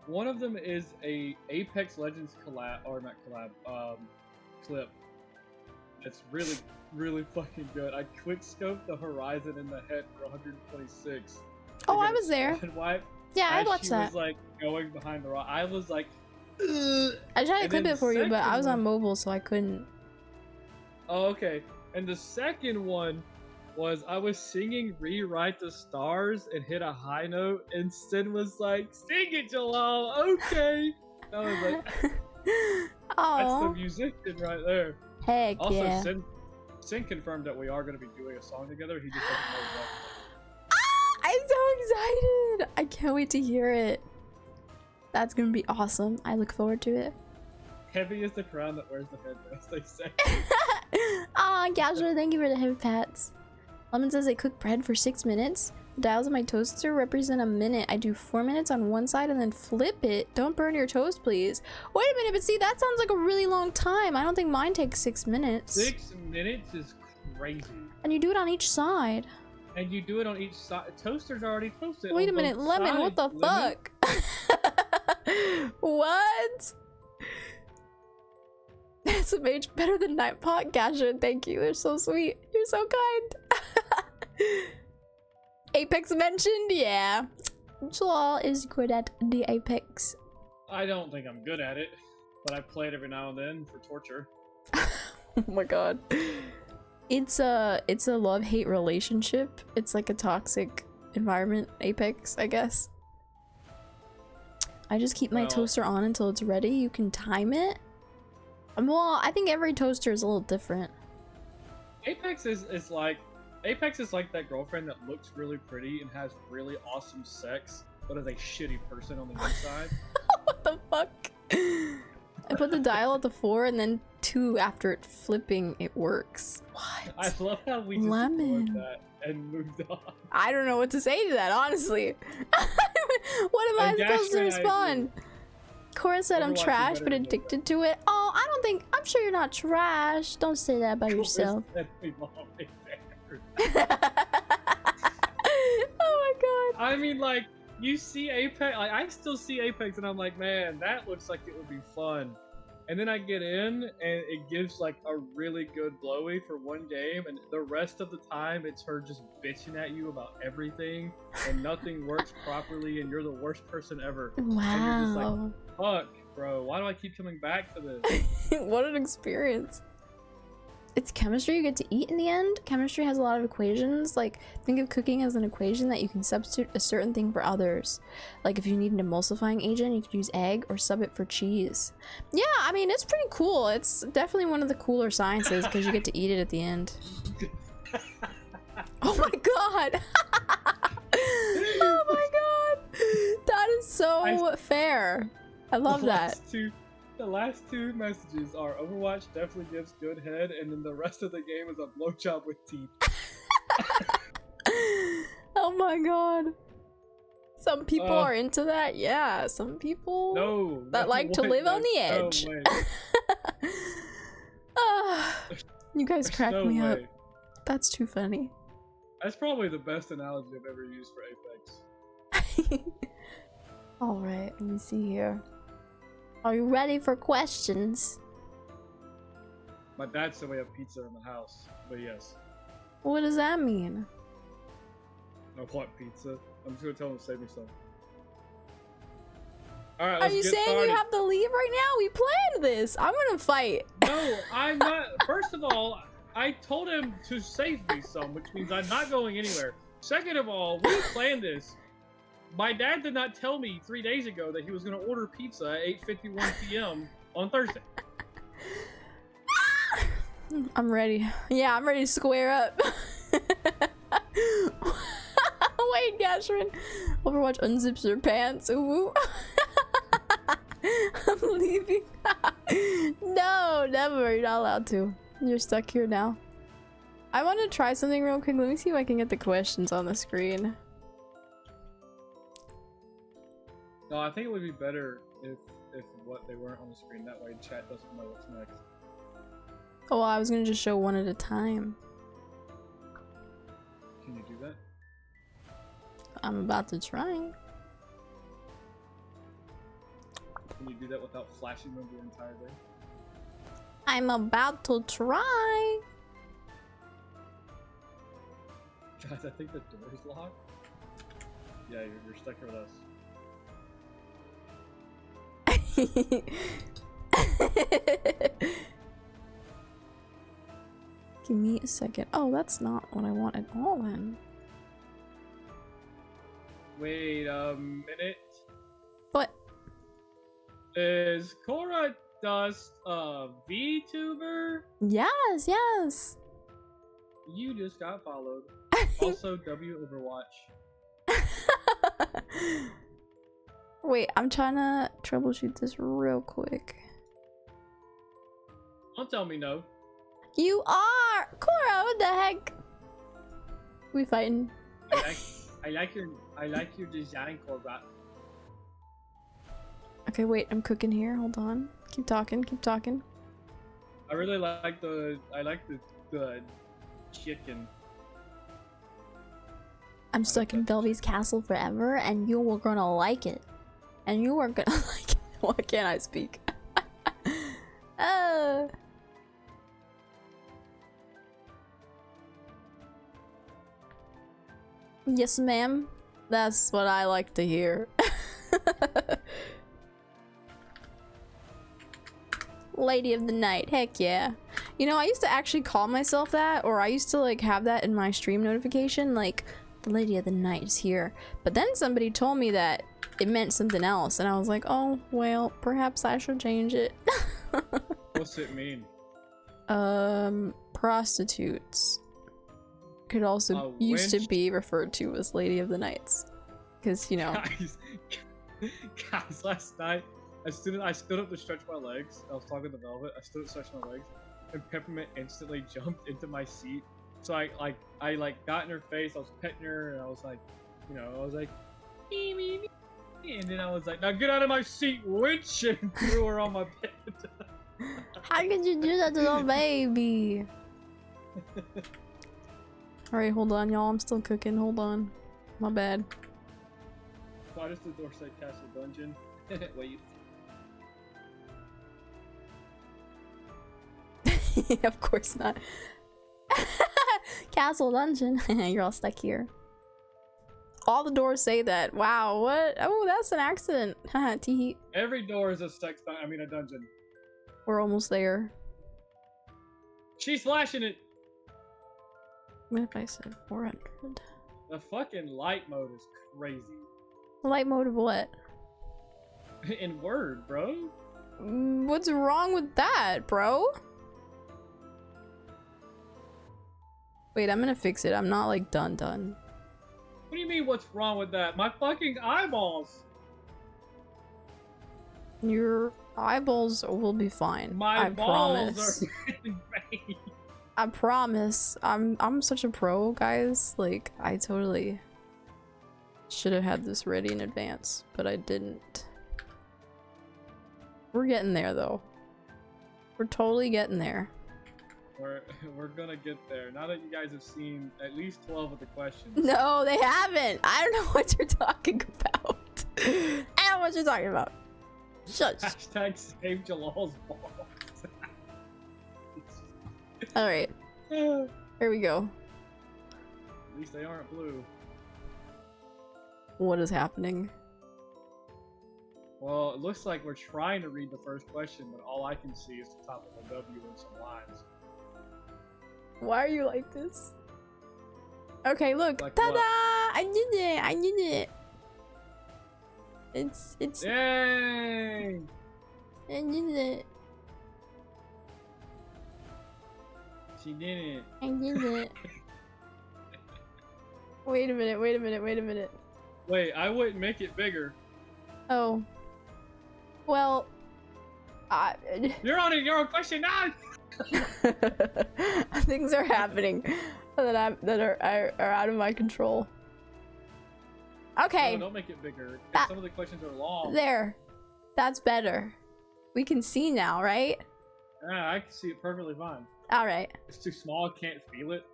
One of them is a Apex Legends clip. It's really, really fucking good. I quick scoped the horizon in the head for 126.
Oh, I was there. Yeah, I watched that.
She was like going behind the rock. I was like,
ugh. I tried to clip it for you, but I was on mobile, so I couldn't.
Oh, okay. And the second one was I was singing Rewrite the Stars and hit a high note, and Sin was like, sing it, Jellal, okay. And I was like, that's the musician right there.
Heck
also,
yeah.
Sin confirmed that we are going to be doing a song together. He just doesn't know what.
I'm so excited! I can't wait to hear it. That's gonna be awesome. I look forward to it.
Heavy is the crown that wears the headdress, they say.
Aw, Gazra, thank you for the heavy pats. Lemon says I cook bread for 6 minutes. The dials on my toaster represent a minute. I do 4 minutes on one side and then flip it. Don't burn your toast, please. Wait a minute, but see, that sounds like a really long time. I don't think mine takes 6 minutes.
6 minutes is crazy.
And you do it on each side.
And you do it on each side. Toaster's already toasted.
Wait a minute, Lemon, what the fuck? What? That's a mage better than Nightpot. Gasher, thank you. They're so sweet. You're so kind. Apex mentioned? Yeah. Jellal is good at the Apex.
I don't think I'm good at it, but I play it every now and then for torture.
Oh my god. It's a love-hate relationship. It's like a toxic environment, Apex, I guess. I just keep my toaster on until it's ready. You can time it. Well, I think every toaster is a little different.
Apex is like that girlfriend that looks really pretty and has really awesome sex, but is a shitty person on the inside.
What the fuck? I put the dial at the 4 and then 2 after it flipping, it works. What?
I love how we just ignored that and moved on. I
don't know what to say to that, honestly. What am I supposed to respond? Cora said I'm trash, but addicted to it. Oh, I'm sure you're not trash. Don't say that about yourself. Oh my god.
I mean, like, you see Apex, like, I still see Apex and I'm like, man, that looks like it would be fun. And then I get in and it gives like a really good blowy for one game, and the rest of the time it's her just bitching at you about everything and nothing works properly and you're the worst person ever.
Wow.
And you're just like, fuck, bro, why do I keep coming back to this?
What an experience. It's chemistry you get to eat in the end. Chemistry has a lot of equations. Like, think of cooking as an equation that you can substitute a certain thing for others. Like, if you need an emulsifying agent, you could use egg or sub it for cheese. Yeah, I mean, it's pretty cool. It's definitely one of the cooler sciences because you get to eat it at the end. Oh my god! Oh my god! That is so fair. I love that.
The last 2 messages are Overwatch definitely gives good head, and then the rest of the game is a blowjob with teeth.
Oh my god. Some people are into that. Yeah, some people that like to live on the edge. You guys crack me up. That's too funny.
That's probably the best analogy I've ever used for Apex.
Alright, let me see here. Are you ready for questions?
My dad said we have pizza in the house, but yes.
What does that mean?
I want pizza. I'm just gonna tell him to save me some. All right,
Are
let's
you
get
saying
started.
you have to leave right now? We planned this. I'm gonna fight.
No, I'm not. First of all, I told him to save me some, which means I'm not going anywhere. Second of all, we planned this. My dad did not tell me 3 days ago that he was going to order pizza at 8:51 p.m. on Thursday.
I'm ready. Yeah, I'm ready to square up. Wait, Gashrin. Overwatch unzips her pants. Ooh. I'm leaving. No, never. You're not allowed to. You're stuck here now. I want to try something real quick. Let me see if I can get the questions on the screen.
No, I think it would be better if what they weren't on the screen. That way, chat doesn't know what's next.
Oh, I was gonna just show one at a time.
Can you do that?
I'm about to try.
Can you do that without flashing them the entire day?
I'm about to try.
Guys, I think the door is locked. Yeah, you're stuck here with us.
Give me a second. Oh, that's not what I want at all then.
Wait a minute.
What?
Is Cora Dust a VTuber?
Yes, yes.
You just got followed. Also, W Overwatch.
Wait, I'm trying to troubleshoot this real quick.
Don't tell me no.
You are! Cora, what the heck? We fighting?
I like your design, Cora.
Okay, wait, I'm cooking here. Hold on. Keep talking, keep talking.
I really like the chicken.
I'm stuck in Belvy's castle forever, and you were gonna like it. And you are gonna like it. Why can't I speak? Yes, ma'am. That's what I like to hear. Lady of the Night, heck yeah. You know, I used to actually call myself that, or I used to like have that in my stream notification, like, the Lady of the Night is here. But then somebody told me that it meant something else, and I was like, oh, well, perhaps I should change it.
What's it mean?
Prostitutes could also used to be referred to as Lady of the Nights. Because, you know.
Guys, last night, I stood up to stretch my legs. I was talking to Velvet. I stood up to stretch my legs, and Peppermint instantly jumped into my seat. So I got in her face. I was petting her, and I was like, you know, I was like, me, me, me. And then I was like, now get out of my seat, witch, and threw her on my bed.
How could you do that to the baby? Alright, hold on, y'all. I'm still cooking. Hold on. My bad.
Why does the door say Castle Dungeon? Wait.
Of course not. Castle Dungeon. You're all stuck here. All the doors say that. Wow, what? Oh, that's an accident. Haha, tee.
Every door is a a dungeon.
We're almost there.
She's flashing it.
What if I said 400?
The fucking light mode is crazy.
Light mode of what?
In Word, bro.
What's wrong with that, bro? Wait, I'm gonna fix it. I'm not like done.
What do you mean what's wrong with that? My fucking eyeballs.
Your eyeballs will be fine.
My balls
promise.
are in vain.
I promise. I'm such a pro, guys. Like, I totally should have had this ready in advance, but I didn't. We're getting there though. We're totally getting there.
We're gonna get there. Now that you guys have seen at least 12 of the questions.
No, they haven't. I don't know what you're talking about. I don't know what you're talking about. Shush.
Hashtag save Jallal's balls.
Alright. Here we go.
At least they aren't blue.
What is happening?
Well, it looks like we're trying to read the first question, but all I can see is the top of a W and some lines.
Why are you like this? Okay, look.
Like
Ta-da!
what?
I did it! I did it! It's...
Yay!
I did it.
She did it.
I did it. Wait a minute, wait a minute, wait a minute.
Wait, I wouldn't make it bigger.
Oh. Well...
You're on your own question now!
Things are happening that are out of my control. Okay.
No, don't make it bigger. 'Cause some of the questions are long.
There. That's better. We can see now, right?
Yeah, I can see it perfectly fine.
Alright.
It's too small, I can't feel it.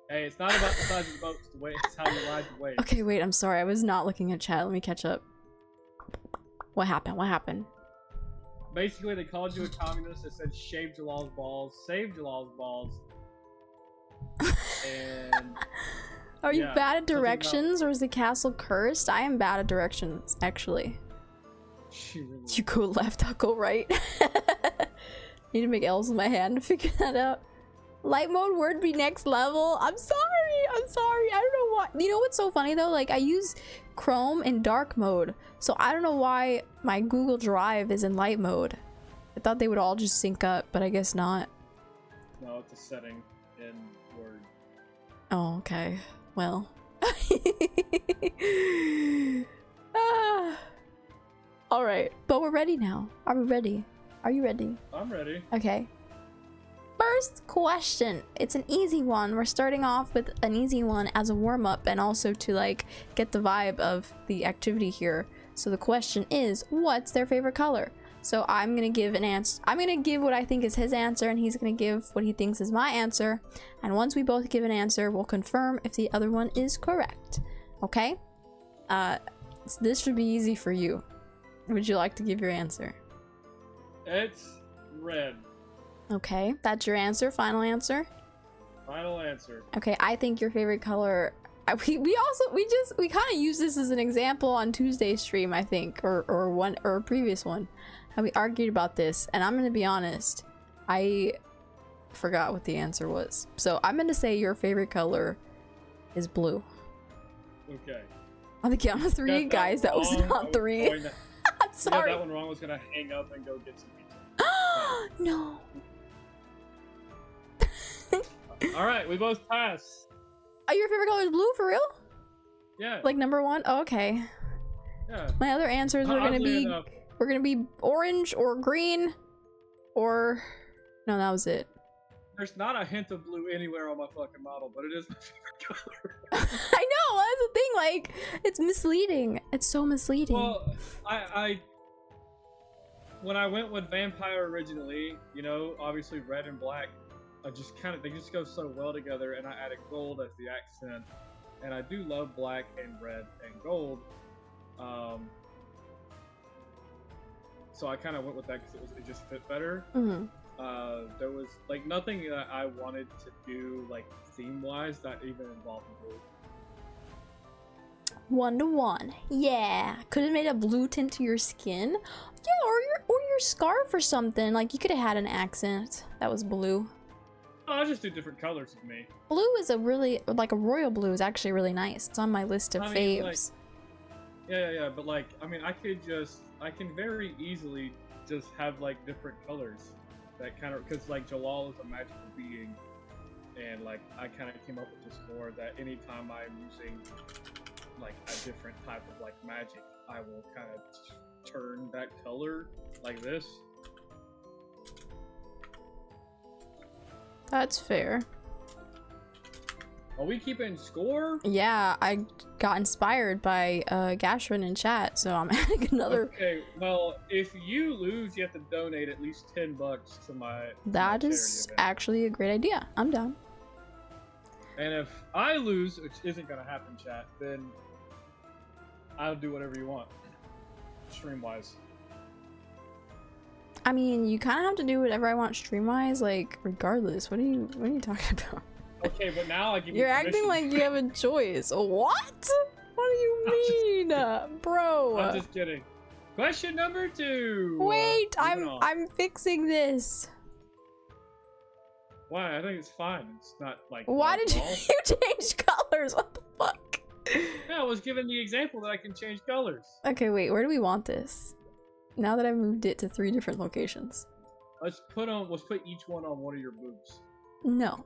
Hey, it's not about the size of the boat, it's the way it's how you ride the wave.
Okay, wait, I'm sorry. I was not looking at chat. Let me catch up. What happened? What happened?
Basically, they called you a communist. They said shave Jallal's balls, save Jallal's balls. And
Are you
yeah,
bad at
something about-
directions or is the castle cursed? I am bad at directions, actually.
she really
You go left, I'll go right. Need to make L's with my hand to figure that out. Light mode word be next level. I'm sorry. I don't know why. You know what's so funny though? Like I use Chrome in dark mode. So I don't know why my Google Drive is in light mode. I thought they would all just sync up, but I guess not.
No, it's a setting in Word.
Oh, okay. Well. Ah. All right, but we're ready now. Are we ready? Are you ready?
I'm ready.
Okay. First question. It's an easy one. We're starting off with an easy one as a warm-up and also to like get the vibe of the activity here. So the question is, what's their favorite color? So I'm gonna give an answer. I'm gonna give what I think is his answer and he's gonna give what he thinks is my answer. And once we both give an answer, we'll confirm if the other one is correct. Okay? This should be easy for you. Would you like to give your answer?
It's red.
Okay, that's your answer. Final answer.
Final answer.
Okay, I think your favorite color. We kind of used this as an example on Tuesday's stream, I think, or a previous one. How we argued about this, and I'm gonna be honest, I forgot what the answer was. So I'm gonna say your favorite color is blue.
Okay.
On the count of three, guys, that was not three. I'm sorry.
Yeah, that one wrong. I was gonna hang up and go get some pizza.
No.
All right, we both pass.
Oh, your favorite color is blue for real?
Yeah.
Like number one? Oh, okay.
Yeah.
My other answers were gonna
Oddly
be
enough,
orange or green, or no, that was it.
there's not a hint of blue anywhere on my fucking model, but it is my favorite color.
I know, that's the thing. Like, it's misleading. It's so misleading.
Well, I when I went with vampire originally, you know, obviously red and black, they just go so well together, and I added gold as the accent, and I do love black and red and gold, so I kind of went with that because it just fit better.
Mm-hmm.
There was like nothing that I wanted to do like theme wise that even involved blue.
1-to-1. Yeah. Could have made a blue tint to your skin. Yeah, or your scarf or something. Like you could have had an accent that was blue.
I'll just do different colors with me.
Blue is a royal blue is actually really nice. It's on my list of faves.
Like, yeah, but like, I mean, I can very easily just have like different colors that kind of, because like Jellal is a magical being, and like I kind of came up with this lore that anytime I'm using like a different type of like magic, I will kind of turn that color like this.
That's fair.
Are we keeping score?
Yeah, I got inspired by Gashrin in chat, so I'm adding another.
Okay, well, if you lose, you have to donate at least $10 to my.
That
to my
is
charity event.
actually a great idea. I'm down.
And if I lose, which isn't gonna happen, chat, then I'll do whatever you want, stream wise.
I mean, you kind of have to do whatever I want stream-wise, like, regardless. What are you talking about?
Okay, but now I give you.
You're acting like you have a choice. What? What do you mean, bro?
I'm just kidding. Question number 2.
Wait,
Moving on.
I'm fixing this.
Why? I think it's fine. It's not like.
Why
like
did
all.
you change colors? What the fuck?
Yeah, I was given the example that I can change colors.
Okay, wait, where do we want this? Now that I've moved it to 3 different locations.
Let's put each one on one of your boobs.
No.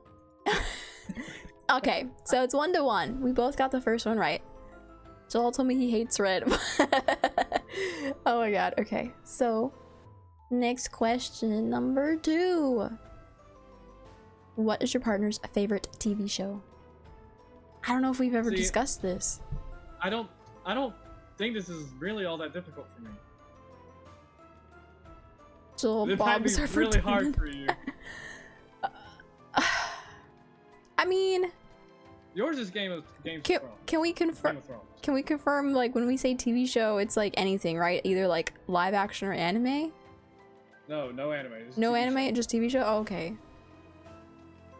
Okay, so it's 1-1. We both got the first one right. Jellal told me he hates red. Oh my god, okay. So, next question, number 2. What is your partner's favorite TV show? I don't know if we've ever discussed this.
I don't think this is really all that difficult for me.
Jellal,
It might be
Bob's are for
really
Damon.
hard for you.
I mean,
Yours is Game of Thrones.
can we confirm?
Game of Thrones.
Can we confirm, like, when we say TV show, it's like anything, right? Either like live action or anime?
No anime. This is
No
TV
anime,
show.
just TV show? Oh, okay.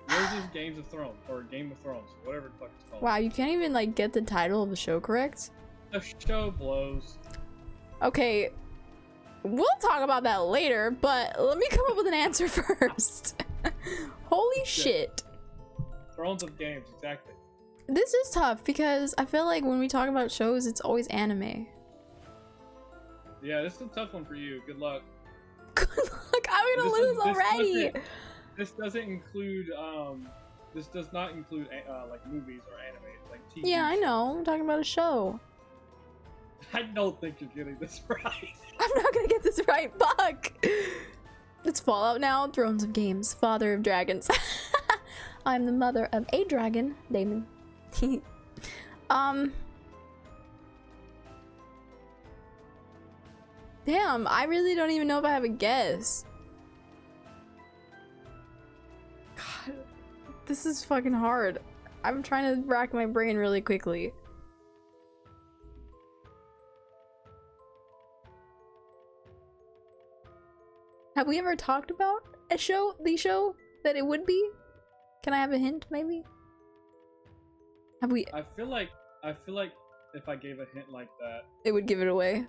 Yours is Games of Thrones or Game of Thrones, whatever the fuck it's called.
Wow, you can't even like get the title of the show correct?
The show blows.
Okay, we'll talk about that later, but let me come up with an answer first. Holy shit.
Thrones of Games, exactly.
This is tough because I feel like when we talk about shows, it's always anime.
Yeah, this is a tough one for you. Good luck.
Good luck, I'm gonna lose already.
This doesn't include this does not include like movies or anime, like TV.
Yeah, I know. I'm talking about a show.
I don't think you're getting this right.
I'm not gonna get this right. Fuck. It's Fallout now. Thrones of Games. Father of Dragons. I'm the mother of a dragon, Damon. Damn, I really don't even know if I have a guess. God, this is fucking hard. I'm trying to rack my brain really quickly. Have we ever talked about the show that it would be? Can I have a hint, maybe? Have we?
I feel like if I gave a hint like that,
It would give it away.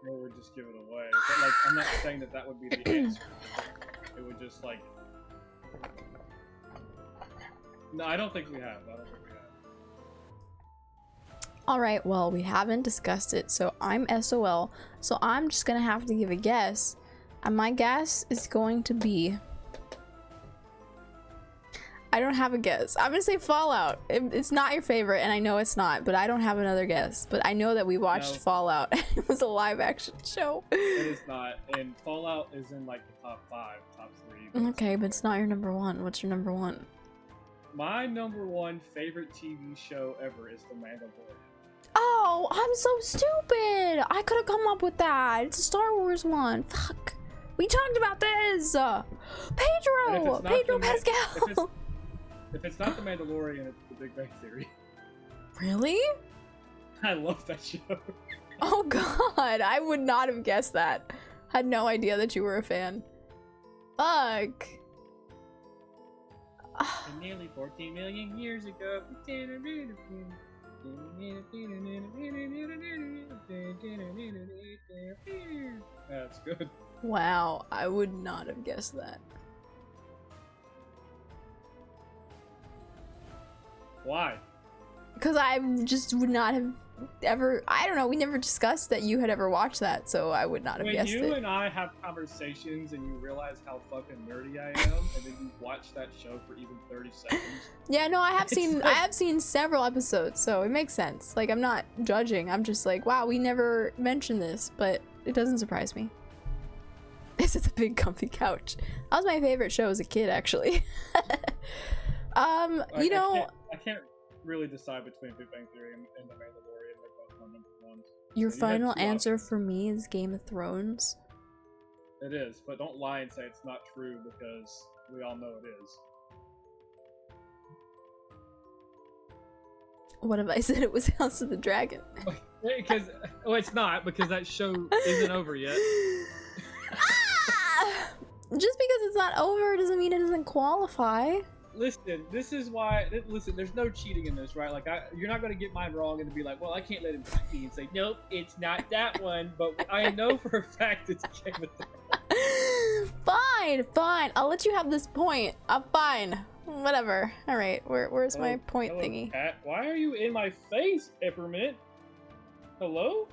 it would just give it away. But like, I'm not saying that would be the answer. It would just like. No, I don't think we have.
Alright, well, we haven't discussed it, so I'm SOL. So I'm just gonna have to give a guess. And my guess is going to be... I don't have a guess. I'm gonna say Fallout. It's not your favorite, and I know it's not, but I don't have another guess. But I know that we watched Fallout. It was a live action show.
It is not, and Fallout is in like the top 5, top 3.
Okay, but it's not your number 1. What's your number 1?
My number 1 favorite TV show ever is The Mandalorian.
Oh, I'm so stupid! I could have come up with that. It's a Star Wars one. Fuck. We talked about this! Pedro! Pedro Pascal!
If it's not The Mandalorian, it's The Big Bang Theory.
Really?
I love that show.
Oh god, I would not have guessed that. Had no idea that you were a fan. Fuck.
And nearly 14 million years ago. That's good.
Wow, I would not have guessed that.
Why?
Because I just would not have ever, I don't know, we never discussed that you had ever watched that, so I would not have guessed it.
When you and I have conversations and you realize how fucking nerdy I am, and then you watch that show for even 30 seconds.
Yeah, no, I have seen
like...
I have seen several episodes, so it makes sense. Like, I'm not judging. I'm just like, wow, we never mentioned this, but it doesn't surprise me. This is a big comfy couch. That was my favorite show as a kid, actually. You know,
I can't really decide between Big Bang Theory and The Mandalorian. They're both my number 1s.
Your
So
final answer for me is Game of Thrones.
It is, but don't lie and say it's not true because we all know it is.
What if I said it was House of the Dragon?
Because it's not, because that show isn't over yet.
Just because it's not over doesn't mean it doesn't qualify.
listen, this is why. Listen, there's no cheating in this, right? Like, you're not gonna get mine wrong and be like, well, I can't let him cheat me and say, nope, it's not that one. But I know for a fact it's Game of Thrones.
Fine, fine. I'll let you have this point. I'm fine. Whatever. All right. Where's my point
hello,
thingy?
Cat. Why are you in my face, Peppermint? Hello?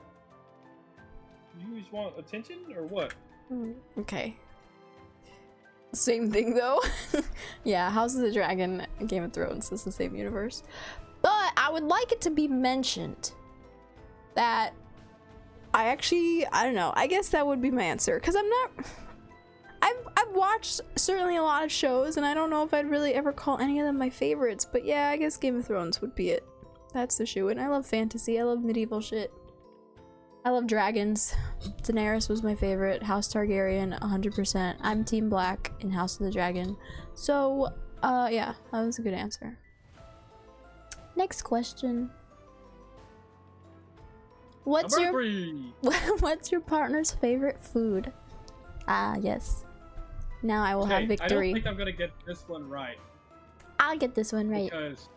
You just want attention or what?
Okay. Same thing though. Yeah, House of the Dragon and Game of Thrones is the same universe. But I would like it to be mentioned that I don't know. I guess that would be my answer because I've watched certainly a lot of shows and I don't know if I'd really ever call any of them my favorites, but yeah, I guess Game of Thrones would be it. That's the shoe. And I love fantasy. I love medieval shit. I love dragons. Daenerys was my favorite. House Targaryen, 100%. I'm Team Black in House of the Dragon. So, yeah, that was a good answer. Next question. What's your partner's favorite food? Ah, yes. Now I will have victory.
I don't think I'm gonna get this one right.
I'll get this one right.
Because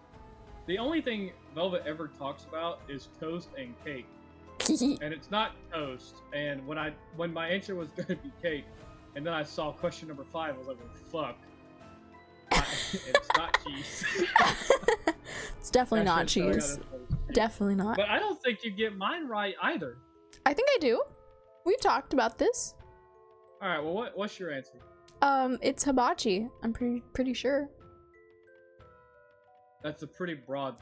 the only thing Velvet ever talks about is toast and cake. And it's not toast. And when my answer was gonna be cake, and then I saw question number 5, I was like, well, fuck. It's not cheese.
It's definitely not cheese. Definitely not.
But I don't think you get mine right either.
I think I do. We've talked about this.
All right. Well, what's your answer?
It's hibachi. I'm pretty sure.
That's a pretty broad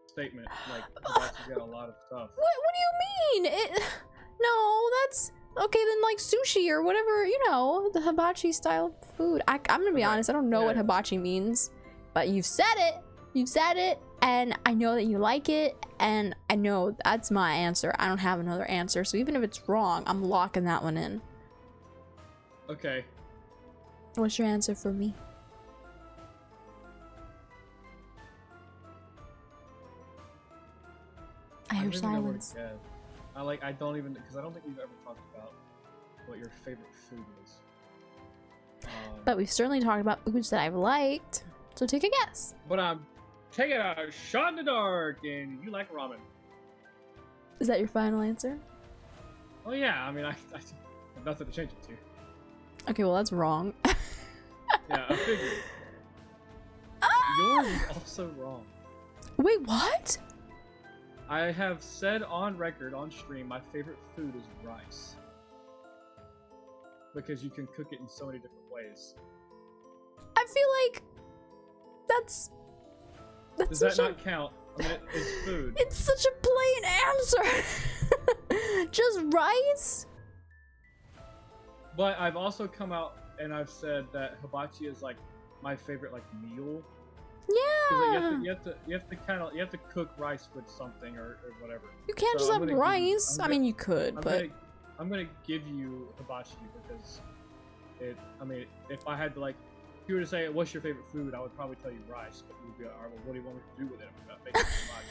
statement. Like, hibachi's got a lot of stuff.
What do you mean? No, that's okay. Then like sushi or whatever, you know, the hibachi style food. I'm gonna be honest. I don't know what hibachi means, but you've said it. You've said it, and I know that you like it, and I know that's my answer. I don't have another answer. So even if it's wrong, I'm locking that one in.
Okay.
What's your answer for me? I hear silence.
I don't even, because I don't think we've ever talked about what your favorite food is.
But we've certainly talked about foods that I've liked. So take a guess.
But I'm taking a shot in the dark, and you like ramen.
Is that your final answer?
Oh yeah, I mean, I have nothing to change it to.
Okay, well that's wrong.
Yeah, I figured. Yours is also wrong.
Wait, what?
I have said on record, on stream, my favorite food is rice. Because you can cook it in so many different ways.
I feel like that's
Does that not count? I mean, it's food.
It's such a plain answer. Just rice?
But I've also come out and I've said that hibachi is like my favorite like meal.
Yeah.
Like, you have to cook rice with something or whatever.
You can't just have rice. I mean, you could, but
I'm gonna give you hibachi because I mean, if I had to like, if you were to say what's your favorite food, I would probably tell you rice. But you'd be like, all right, well, what do you want me to do with it? I'm gonna make hibachi.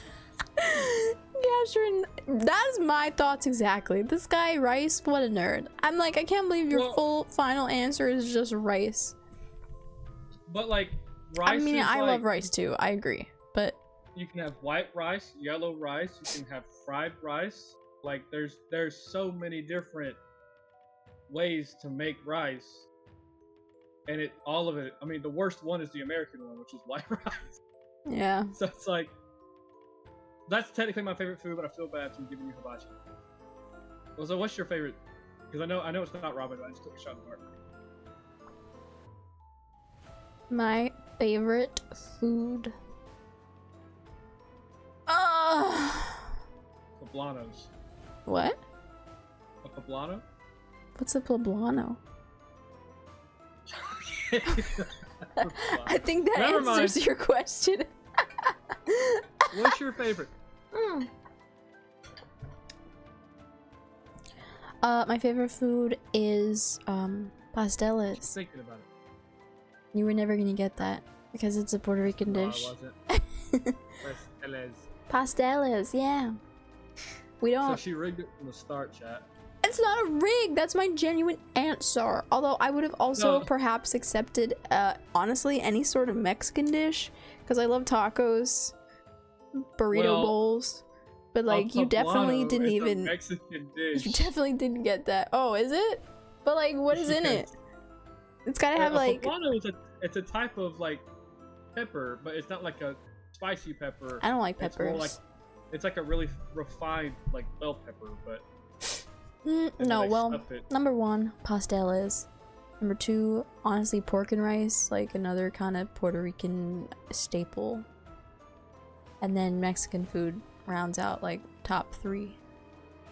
Yeah, sure. That's my thoughts exactly. This guy, rice, what a nerd. I'm like, I can't believe your full final answer is just rice.
But like, rice.
I mean, I
like,
love rice too. I agree, but
you can have white rice, yellow rice. You can have fried rice. Like, there's so many different ways to make rice, and all of it. I mean, the worst one is the American one, which is white rice.
Yeah.
So it's like, that's technically my favorite food, but I feel bad for giving you hibachi. Well, so what's your favorite? Because I know it's not ramen, but I just took a shot in the dark.
My favorite food.
Poblanos.
What?
A poblano?
What's a poblano? I think that answers your question.
What's your favorite?
My favorite food is pasteles.
Thinking about it.
You were never gonna get that because it's a Puerto Rican dish.
No, I wasn't. Pasteles.
Pasteles, yeah. We don't.
So she rigged it from the start, chat.
It's not a rig. That's my genuine answer. Although I would have also
No.
perhaps accepted, honestly, any sort of Mexican dish because I love tacos, burrito
Well,
bowls. But like, you definitely
poblano
didn't
is a
even.
Mexican
You
dish.
definitely didn't get that. Oh, is it? But like, what is in it? It's gotta have like.
Poblano is it's a type of like pepper, but it's not like a spicy pepper.
I don't like
It's
peppers.
more like it's like a really refined like bell pepper, but and then
No,
they
well,
stuff it.
number one, pasteles. Number two, honestly, pork and rice, like another kind of Puerto Rican staple. And then Mexican food rounds out like top three.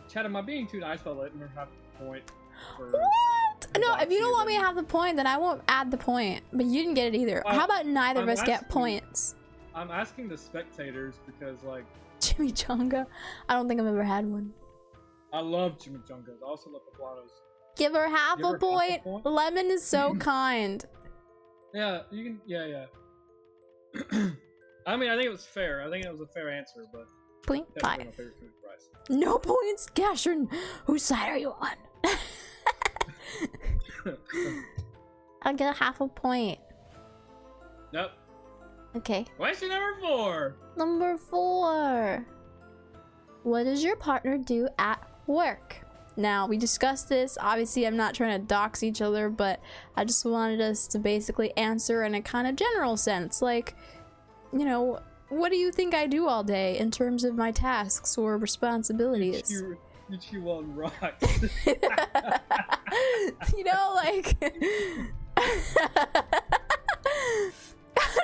Chad, am I being too nice by letting her have the point? For
What? No, if you don't want me to
then-
have the point, then I won't add the point. But you didn't get it either.
Well,
How about neither of
I'm
us get
asking-
points?
I'm asking the spectators because like
Chimichanga? I don't think I've ever had one.
I love chimichangas. I also love poblanos.
Give her half
Give
a
her half a
point.
point?
Lemon is so kind.
Yeah, you can. Yeah. I mean, I think it was fair. I think it was a fair answer, but
Point
definitely my
5.
favorite food fries.
No points? Gashern, whose side are you on? I'll get half a point.
Nope.
Okay.
Question number 4.
Number 4. What does your partner do at work? Now, we discussed this. Obviously, I'm not trying to dox each other, but I just wanted us to basically answer in a kind of general sense. Like, you know, what do you think I do all day in terms of my tasks or responsibilities?
You chew on rocks.
You know, like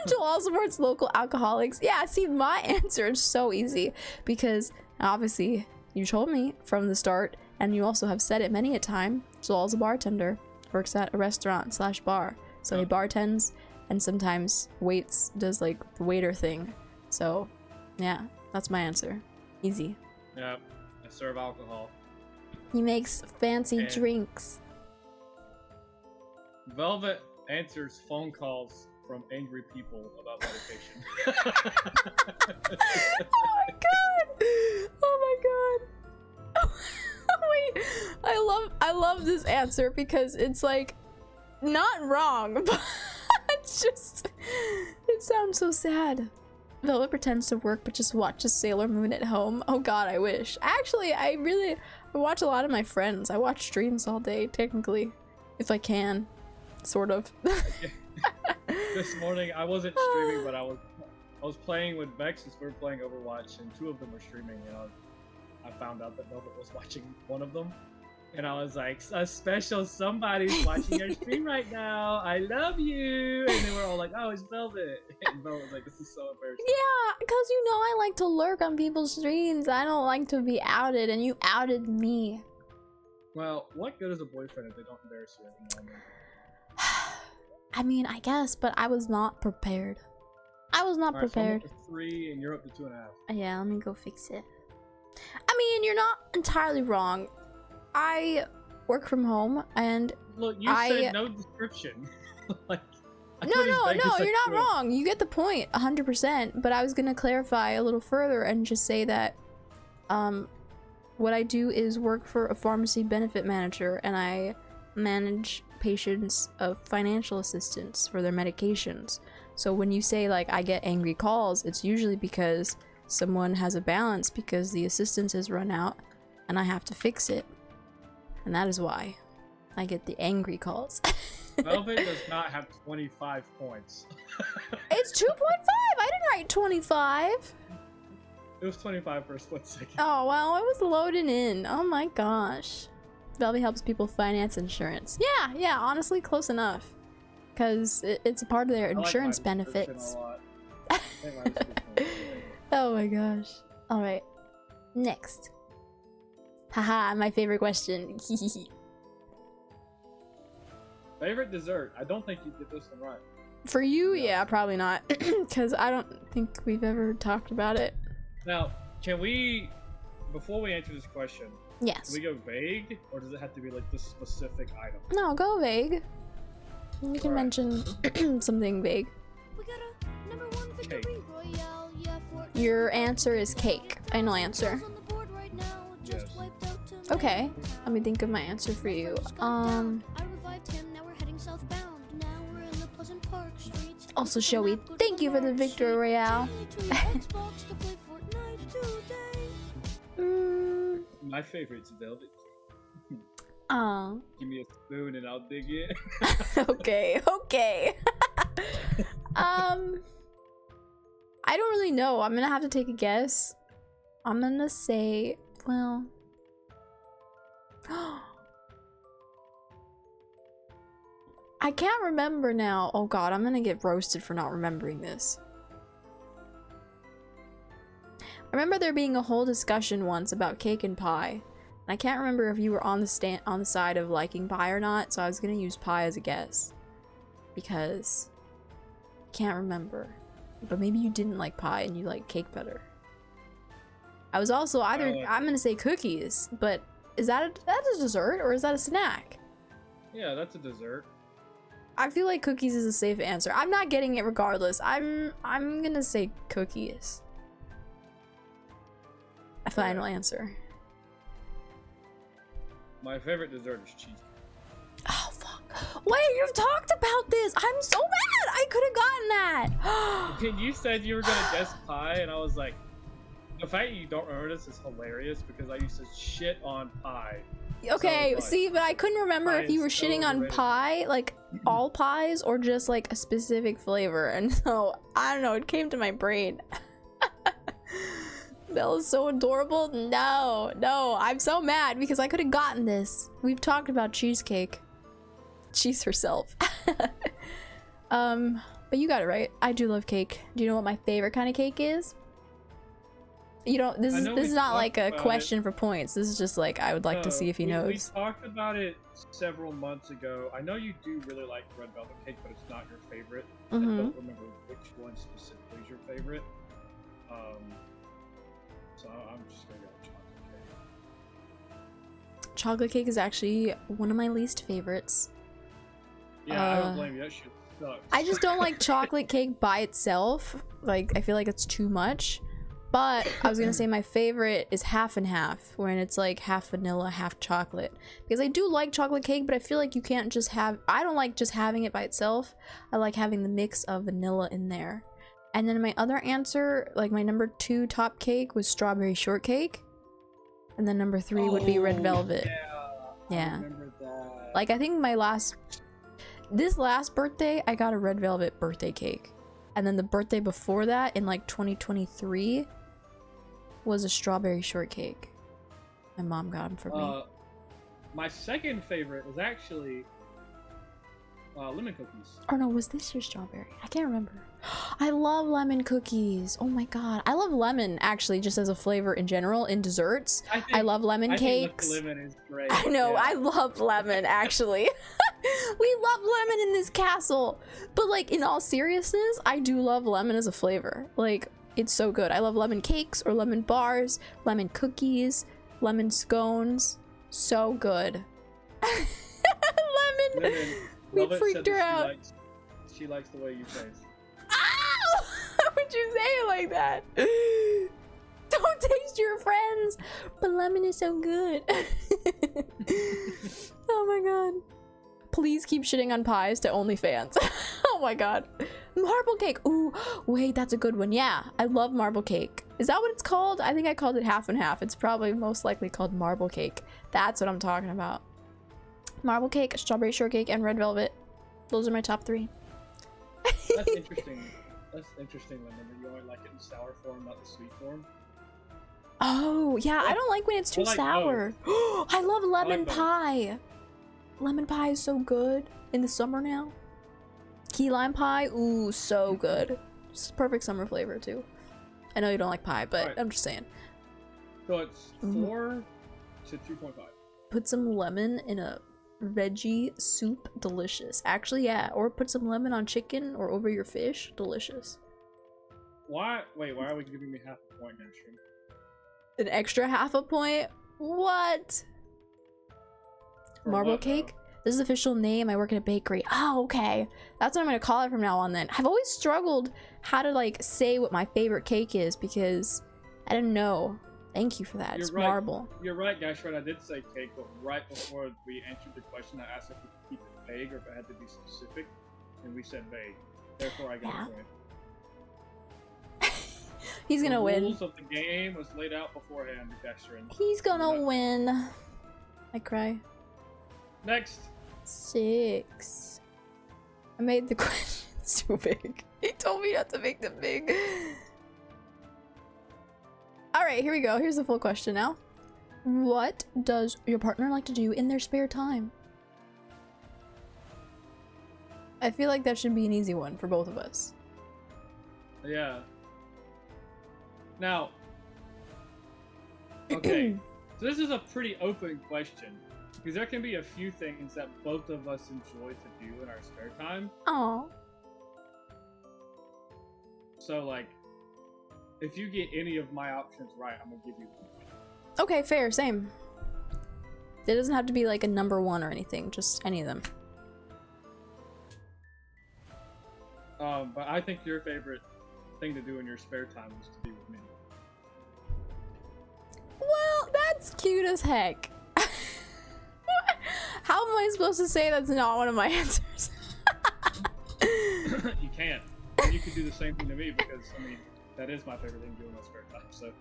Jellal supports local alcoholics. Yeah, see, my answer is so easy because obviously you told me from the start, and you also have said it many a time. Jellal's a bartender, works at a restaurant / bar, so he bartends and sometimes waits, does like the waiter thing. So yeah, that's my answer. Easy.
Yeah, I serve alcohol.
He makes fancy
And-
drinks.
Velvet answers phone calls from angry people about medication.
Oh my god! Oh my god! Wait, I love this answer because it's like not wrong, but it's just it sounds so sad. Velvet pretends to work but just watches Sailor Moon at home. Oh god, I wish. Actually, I watch a lot of my friends. I watch streams all day, technically, if I can, sort of.
This morning I wasn't streaming, but I was playing with Vex as we were playing Overwatch, and 2 of them were streaming, and I found out that Velvet was watching one of them, and I was like, a special somebody's watching your stream right now. I love you. And they were all like, oh, it's Velvet. And Velvet was like, this is so embarrassing.
Yeah, because you know I like to lurk on people's streams. I don't like to be outed, and you outed me.
Well, what good is a boyfriend if they don't embarrass you every now and then?
I mean, I guess, but I was not prepared. I was not
All right, so I'm
prepared.
up to 3 and you're up to 2.5.
Yeah, let me go fix it. I mean, you're not entirely wrong. I work from home, and
Look, you said no description. Like, I
no,
put his bag just like
you're not
you.
wrong. You get the point, 100%. But I was gonna clarify a little further and just say that, what I do is work for a pharmacy benefit manager, and I manage patients of financial assistance for their medications. So when you say like I get angry calls, it's usually because someone has a balance because the assistance has run out and I have to fix it. And that is why I get the angry calls.
Velvet does not have 25 points.
It's 2.5. I didn't write 25.
It was 25 for a split second.
Oh, well, it was loading in. Oh my gosh. Velvet helps people finance insurance. Yeah, honestly, close enough. Because it's a part of their
I like
insurance
my description
benefits.
a lot. I think my description was good.
Oh my gosh. Alright. Next. Haha, my favorite question.
Favorite dessert? I don't think you get this one right.
For you, yeah, probably not. Because I don't think we've ever talked about it.
Now, can we, before we answer this question,
Yes.
can we go vague, or does it have to be like the specific item?
No, go vague. You can
Alright.
mention something vague.
We got a number 1 victory
Cake.
royale, yeah, for
Your answer is cake. Final answer.
on the board right now, just
Yes.
wiped out to
Okay, let me think of my answer for you.
I revived him, now we're heading southbound. Now we're in the Pleasant Park streets.
Also, Shoei, thank you for the victory royale.
Xbox to play Fortnite today.
My favorite's Velvet.
Oh.
Give me a spoon and I'll dig it.
Okay, okay. I don't really know. I'm gonna have to take a guess. I'm gonna say, well, I can't remember now. Oh god, I'm gonna get roasted for not remembering this. I remember there being a whole discussion once about cake and pie. I can't remember if you were on the side of liking pie or not, so I was gonna use pie as a guess. Because I can't remember. But maybe you didn't like pie and you like cake better. I was also either I'm gonna say cookies, but is that a dessert or is that a snack?
Yeah, that's a dessert.
I feel like cookies is a safe answer. I'm not getting it regardless. I'm gonna say cookies. A final answer.
My favorite dessert is cheese.
Oh fuck. Wait, you've talked about this! I'm so mad! I could have gotten that!
You said you were gonna guess pie, and I was like, the fact that you don't remember this is hilarious because I used to shit on pie.
Okay,
So,
see, but I couldn't remember
pie
if you
is
were
so
shitting on
overrated.
pie, like all pies, or just like a specific flavor, and so, I don't know, it came to my brain. Bella's so adorable. No, I'm so mad because I could have gotten this. We've talked about cheesecake. She's herself. But you got it right. I do love cake. Do you know what my favorite kind of cake is? You don't. This is not like a question for points. This is just like I would like to see if he knows.
We talked about it several months ago. I know you do really like red velvet cake, but it's not your favorite. I don't remember which one specifically is your favorite. So I'm just gonna go with chocolate cake.
Chocolate cake is actually one of my least favorites.
Yeah, I don't blame you. That shit sucks.
I just don't like chocolate cake by itself. Like, I feel like it's too much. But I was gonna say my favorite is half and half, when it's like half vanilla, half chocolate. Because I do like chocolate cake, but I feel like you can't just have... I don't like just having it by itself. I like having the mix of vanilla in there. And then my other answer, like my number 2 top cake was strawberry shortcake. And then number 3 would be red velvet.
Yeah. I remember that.
Like, I think this last birthday, I got a red velvet birthday cake. And then the birthday before that, in like 2023, was a strawberry shortcake. My mom got them for me.
My second favorite was actually lemon cookies.
Oh no, was this your strawberry? I can't remember. I love lemon cookies. Oh my god. I love lemon, actually, just as a flavor in general, in desserts. I love lemon cakes.
I think lemon is great.
I know,
yeah.
I love lemon, actually. We love lemon in this castle. But like, in all seriousness, I do love lemon as a flavor. Like, it's so good. I love lemon cakes or lemon bars, lemon cookies, lemon scones. So good. Lemon. We freaked her out.
She likes the way you taste.
Ow! How would you say it like that? Don't taste your friends. But lemon is so good. Oh my god. Please keep shitting on pies to OnlyFans. Oh my god. Marble cake. Ooh, wait, that's a good one. Yeah, I love marble cake. Is that what it's called? I think I called it half and half. It's probably most likely called marble cake. That's what I'm talking about. Marble cake, strawberry shortcake, and red velvet. Those are my top 3.
That's interesting. That's interesting, Lemon, that you only like it in sour form, not the sweet form.
Oh, yeah, I don't like when it's too
like
sour. I love lemon
like both.
pie. Lemon pie is so good in the summer now. Key lime pie, ooh, so good. It's perfect summer flavor too. I know you don't like pie, but
Right.
I'm just saying.
So it's 4 to 2.5.
Put some lemon in a veggie soup, delicious. Actually, yeah, or put some lemon on chicken or over your fish, delicious.
Why? Wait, why are we giving me half a point next stream?
An extra half a point? What?
For
Marble
what, though?
cake? This is the official name. I work at a bakery. Oh, okay. That's what I'm gonna call it from now on then. I've always struggled how to like say what my favorite cake is because I didn't know. Thank you for that.
You're
It's
right.
marble.
You're right, guys. Right, I did say cake, but right before we answered the question, I asked if we could keep it vague or if it had to be specific, and we said vague. Therefore, I got
Yeah.
a point.
He's gonna
The
win.
rules of the game was laid out beforehand, Dextrin.
He's gonna
Yeah.
win. I cry.
Next.
6. I made the questions too big. He told me not to make them big. Alright, here we go. Here's the full question now. What does your partner like to do in their spare time? I feel like that should be an easy one for both of us.
Yeah. Now. Okay. So this is a pretty open question. Because there can be a few things that both of us enjoy to do in our spare time.
Aw.
So, like, if you get any of my options right, I'm gonna give you one.
Okay, fair, same. It doesn't have to be like a number 1 or anything, just any of them.
But I think your favorite thing to do in your spare time is to be with me.
Well, that's cute as heck. How am I supposed to say that's not one of my answers?
You can't. And you can do the same thing to me because, I mean, that is my favorite thing to do in my spare time, so.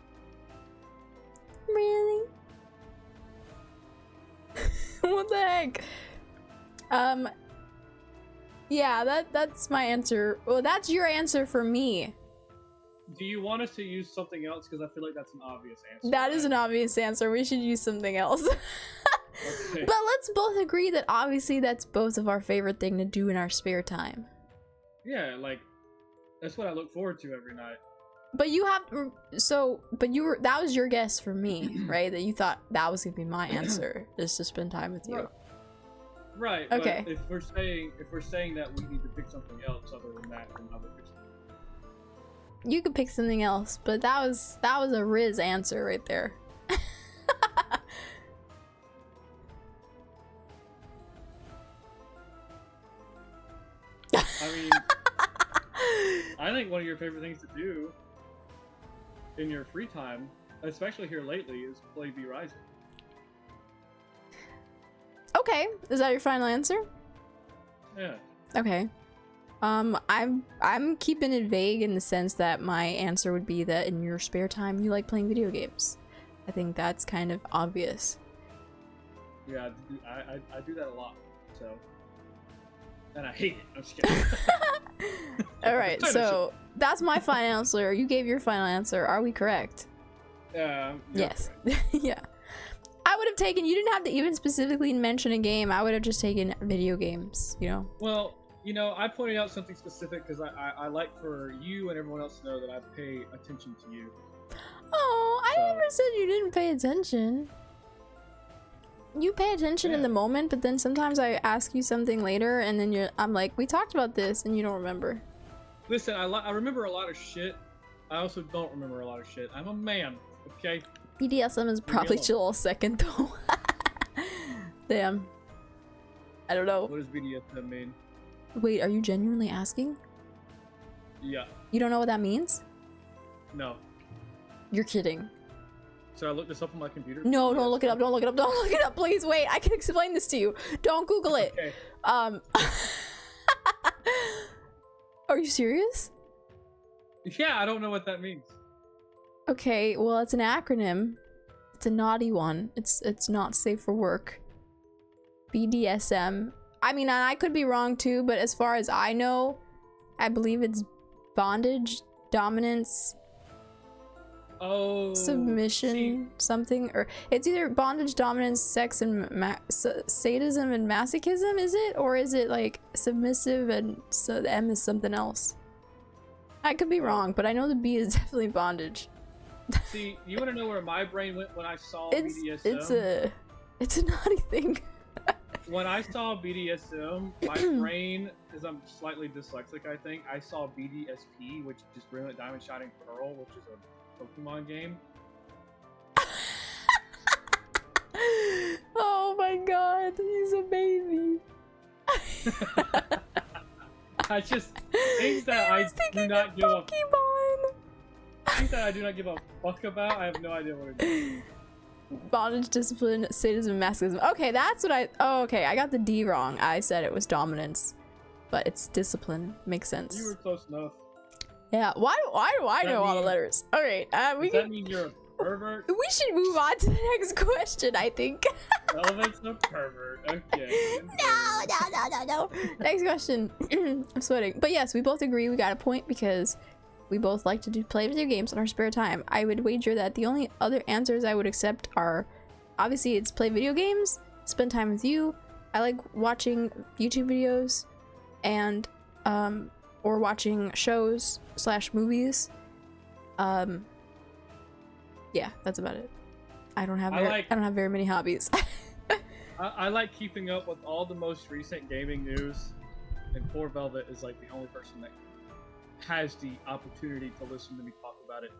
Really? What the heck? Yeah, that's my answer. Well, that's your answer for me.
Do you want us to use something else? Because I feel like that's an obvious answer.
That is an obvious answer. We should use something else.
Okay.
But let's both agree that obviously that's both of our favorite thing to do in our spare time.
Yeah, like, that's what I look forward to every night.
But you have that was your guess for me, right? That you thought that was gonna be my answer, is to spend time with you.
Right.
Okay.
But if we're saying that we need to pick something else other than that, then I would pick something else.
You could pick something else, but that was a Riz answer right there.
I mean, I think one of your favorite things to do in your free time, especially here lately, is play V Rising.
Okay, is that your final answer?
Yeah.
Okay. I'm keeping it vague in the sense that my answer would be that in your spare time you like playing video games. I think that's kind of obvious.
Yeah, I do that a lot, so. And I hate it. I'm just kidding.
All right, so that's my final answer. You gave your final answer. Are we correct?
Yeah.
Yes. Yeah. I would have taken, you didn't have to even specifically mention a game. I would have just taken video games, you know?
Well, you know, I pointed out something specific because I like for you and everyone else to know that I pay attention to you.
Oh, I
So-
never said you didn't pay attention. You pay attention in
Yeah.
the moment, but then sometimes I ask you something later, and then I'm like, we talked about this, and you don't remember.
Listen, I remember a lot of shit. I also don't remember a lot of shit. I'm a man, okay?
BDSM is probably
alone.
Jellal second, though. Damn. I don't know.
What does BDSM mean?
Wait, are you genuinely asking?
Yeah.
You don't know what that means?
No.
You're kidding.
So I looked this up on my computer?
No, don't look it up. Don't look it up. Don't look it up, please. Wait, I can explain this to you. Don't Google it.
Okay.
Are you serious?
Yeah, I don't know what that means.
Okay, well, it's an acronym. It's a naughty one. It's not safe for work. BDSM. I mean, and I could be wrong too, but as far as I know, I believe it's bondage, dominance,
Oh.
submission,
see,
something, or it's either bondage, dominance, sex, and sadism and masochism. Is it, or is it like submissive and so the M is something else? I could be wrong, but I know the B is definitely bondage.
see, you want to know where my brain went when I saw
It's
BDSM?
it's a naughty thing.
When I saw BDSM, my brain, because I'm slightly dyslexic, I think, I saw BDSP, which is Brilliant Diamond Shining Pearl, which is a Pokemon game.
Oh my god, he's a baby.
I just things that
I
I
was
do
thinking
not
of
give up.
Pokemon.
think that I do not give a fuck about. I have no idea what it is.
Bondage, discipline, sadism, masochism. Okay, that's what I. Oh, okay. I got the D wrong. I said it was dominance, but it's discipline. Makes sense.
You were close enough.
Yeah. Why do I know all the
mean-
letters? All right.
Does that mean you're a pervert?
We should move on to the next question. I think.
Elephant's a pervert. Okay.
No. Next question. I'm sweating. But yes, we both agree we got a point because we both like to play video games in our spare time. I would wager that the only other answers I would accept are obviously it's play video games, spend time with you. I like watching YouTube videos and or watching shows / movies. Yeah, that's about it. I don't have I don't have very many hobbies.
I like keeping up with all the most recent gaming news, and Poor Velvet is like the only person that has the opportunity to listen to me talk about it.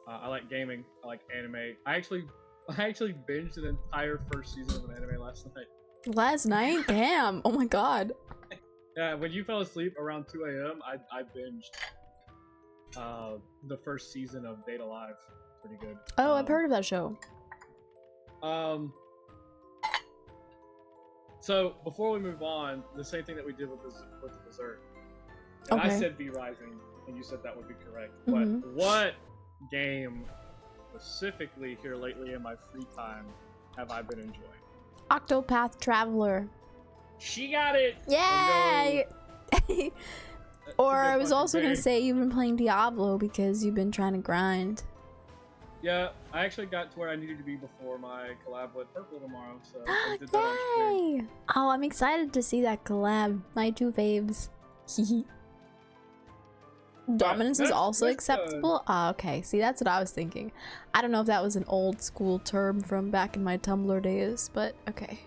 I like gaming. I like anime. I actually binged an entire first season of an anime last night.
Last night? Damn. Oh my god.
Yeah, when you fell asleep around 2 a.m., I binged the first season of Date Alive. Pretty good.
Oh, I've heard of that show.
So before we move on, the same thing that we did with the dessert. And
Okay.
I said V Rising, and you said that would be correct. But what game specifically here lately in my free time have I been enjoying?
Octopath Traveler.
She got it!
Yay! Or I was also gonna
game.
say you've been playing Diablo because you've been trying to grind.
Yeah, I actually got to where I needed to be before my collab with Purple tomorrow, so I did that on stream.
Yay! Oh, I'm excited to see that collab. My two faves. Dominance is also acceptable? Ah, okay. See, that's what I was thinking. I don't know if that was an old school term from back in my Tumblr days, but okay.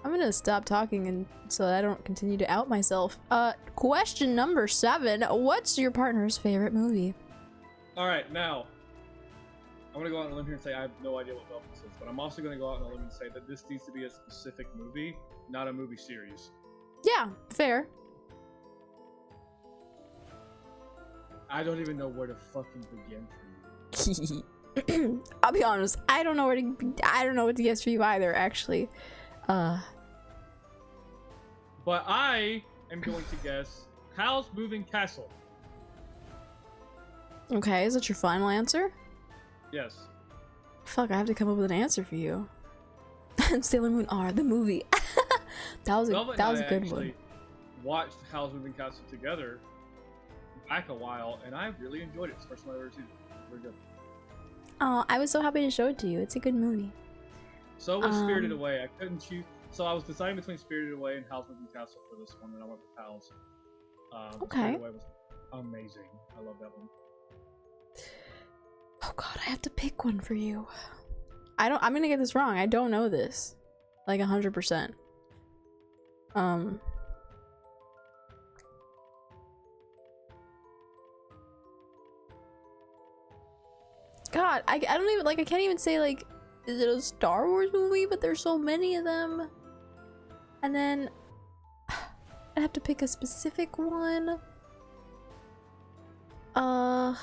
I'm gonna stop talking and so that I don't continue to out myself. Question number 7. What's your partner's favorite movie?
Alright, now, I'm gonna go out on a limb here and say I have no idea what Velvet is, but I'm also gonna go out on a limb and say that this needs to be a specific movie, not a movie series.
Yeah, fair.
I don't even know where to fucking begin for you.
I'll be honest, I don't know what to guess for you either, actually.
But I am going to guess Howl's Moving Castle.
Okay, is that your final answer?
Yes.
Fuck, I have to come up with an answer for you. Sailor Moon R, the movie. that was a
Velvet
that was a
and I
good one.
actually watched Howl's Moving Castle together back a while, and I really enjoyed it. It's the first time I've ever seen it. Very good.
Oh, I was so happy to show it to you. It's a good movie.
So was Spirited Away. I couldn't choose. So I was deciding between Spirited Away and Howl's Moving Castle for this one, and I went with Howl's.
Okay.
Spirited Away was amazing. I love that one.
Oh god, I have to pick one for you. I'm gonna get this wrong. I don't know this. Like 100%. God, I don't even, like, I can't even say, like, is it a Star Wars movie? But there's so many of them. And then I have to pick a specific one. An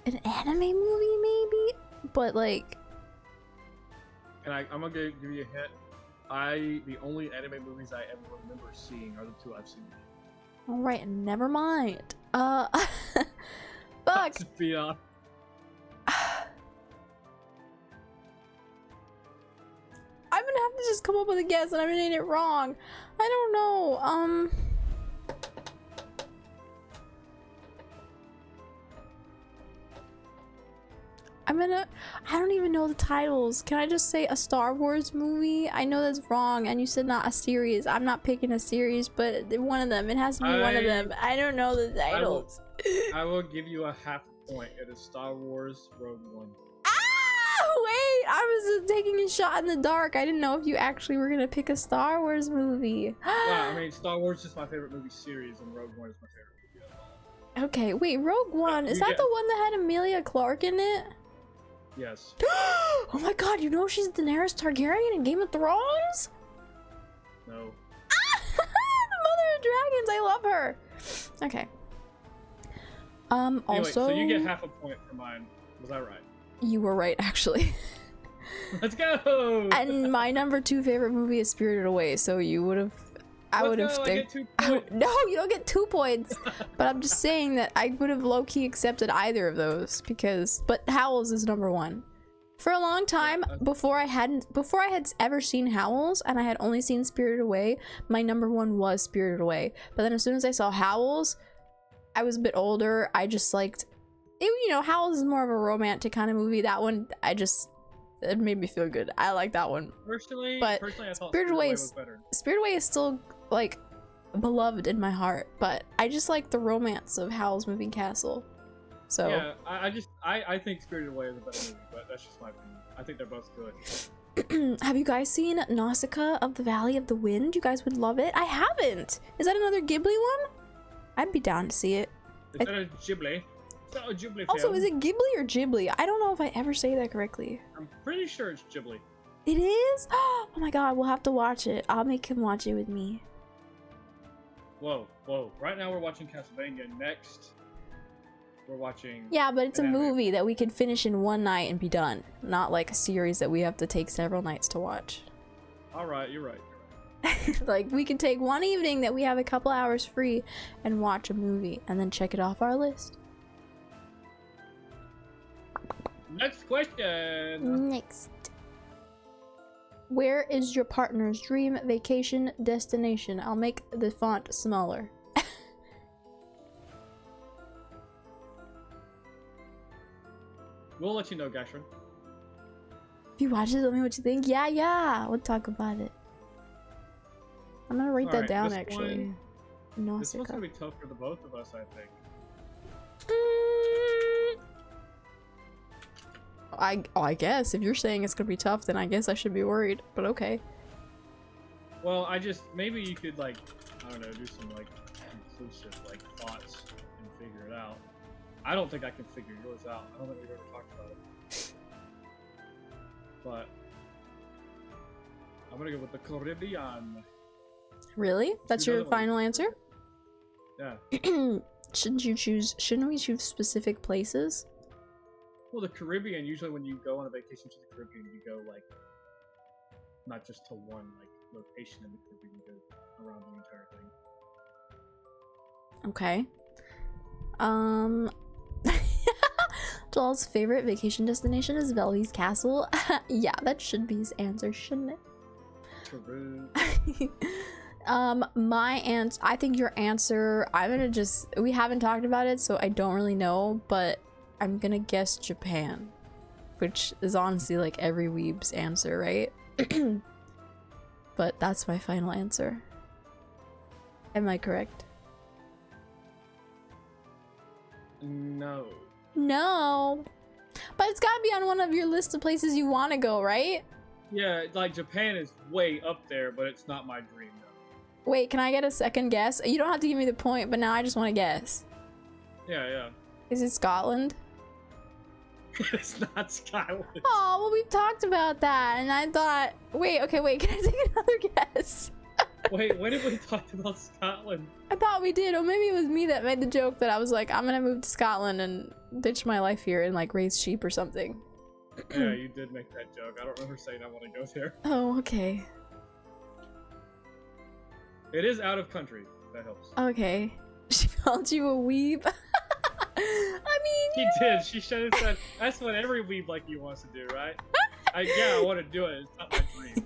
anime movie, maybe? But, like...
And I'm gonna give you a hint. The only anime movies I ever remember seeing are the 2 I've seen.
Alright, never mind. Fuck!
To be honest.
I'm gonna have to just come up with a guess and I'm gonna get it wrong. I don't know. I don't even know the titles. Can I just say a Star Wars movie? I know that's wrong, and you said not a series. I'm not picking a series, but one of them. It has to be one of them. I don't know the titles.
I will give you a half point. It is Star Wars Rogue One.
Wait, I was taking a shot in the dark. I didn't know if you actually were gonna pick a Star Wars movie.
Yeah, I mean, Star Wars is my favorite movie series, and Rogue One is my favorite movie of all.
Okay, wait, Rogue One, is that the one that had Emilia Clarke in it?
Yes.
Oh my god, you know she's Daenerys Targaryen in Game of Thrones?
No.
The Mother of Dragons, I love her. Okay.
Anyway,
Also,
so you get half a point for mine. Was that right?
you were right, actually.
Let's go!
And my number 2 favorite movie is Spirited Away, so you would have. I would have.
Let's go, I get 2 points.
No, you don't get 2 points. But I'm just saying that I would have low key accepted either of those because. But Howls is number 1. For a long time, before I had ever seen Howls, and I had only seen Spirited Away, my number 1 was Spirited Away. But then as soon as I saw Howls, I was a bit older. I just liked it. You know, Howls is more of a romantic kind of movie. That one, it made me feel good. I like that one.
Personally,
But
I thought
Spirited Away
was better.
Spirited Away is still like beloved in my heart, but I just like the romance of Howl's Moving Castle. So
Yeah, I think Spirited Away is a better movie, but that's just my opinion. I think they're both good.
have you guys seen Nausicaa of the Valley of the Wind? You guys would love it. I haven't. Is that another Ghibli one? I'd be down to see it.
Is that a Ghibli? It's not a Ghibli
Also,
film.
is it Ghibli or Ghibli? I don't know if I ever say that correctly.
I'm pretty sure it's Ghibli.
It is? Oh my god, we'll have to watch it. I'll make him watch it with me.
Whoa, whoa. Right now we're watching Castlevania. Next, we're watching...
Yeah, but it's a
an anime.
movie that we can finish in one night and be done. Not like a series that we have to take several nights to watch.
Alright, you're right.
Like, we can take one evening that we have a couple hours free and watch a movie and then check it off our list.
Next question.
Next. Where is your partner's dream vacation destination? I'll make the font smaller.
We'll let you know, Gashrin.
If you watch it, let me know what you think. Yeah, we'll talk about it. I'm gonna write that
Alright,
down
this
actually.
This one's
Nausicaa.
gonna be tough for the both of us, I think.
I guess if you're saying it's gonna be tough, then I guess I should be worried. But okay.
Well, maybe you could, like, I don't know, do some, like, inclusive, like, thoughts and figure it out. I don't think I can figure yours out. I don't think we've ever talked about it. But I'm gonna go with the Caribbean.
Really? That's your
another one.
final answer?
Yeah.
Shouldn't we choose specific places?
Well, the Caribbean, usually when you go on a vacation to the Caribbean, you go, like, not just to one, like, location in the Caribbean, you go around the entire thing.
Okay. Joel's favorite vacation destination is Velvy's Castle. Yeah, that should be his answer, shouldn't it?
True.
I think your answer, we haven't talked about it, so I don't really know, but I'm gonna guess Japan, which is honestly like every weeb's answer, right? But that's my final answer. Am I correct?
No.
No. But it's gotta be on one of your list of places you want to go, right?
Yeah, like, Japan is way up there, but it's not my dream, though.
Wait, can I get a second guess? You don't have to give me the point, but now I just want to guess.
Yeah.
Is it Scotland?
It's not Scotland.
Oh, well, we've talked about that, and I thought, wait, can I take another guess?
Wait, when did we talk about Scotland?
I thought we did, or maybe it was me that made the joke that I was like, I'm gonna move to Scotland and ditch my life here and like raise sheep or something.
Yeah, you did make that joke. I don't remember saying I want to go there.
Oh, okay.
It is out of country. That helps.
Okay. She called you a weeb? I mean,
She did. She should have said, that's what every weeb like you wants to do, right? I want to do it. It's not my dream.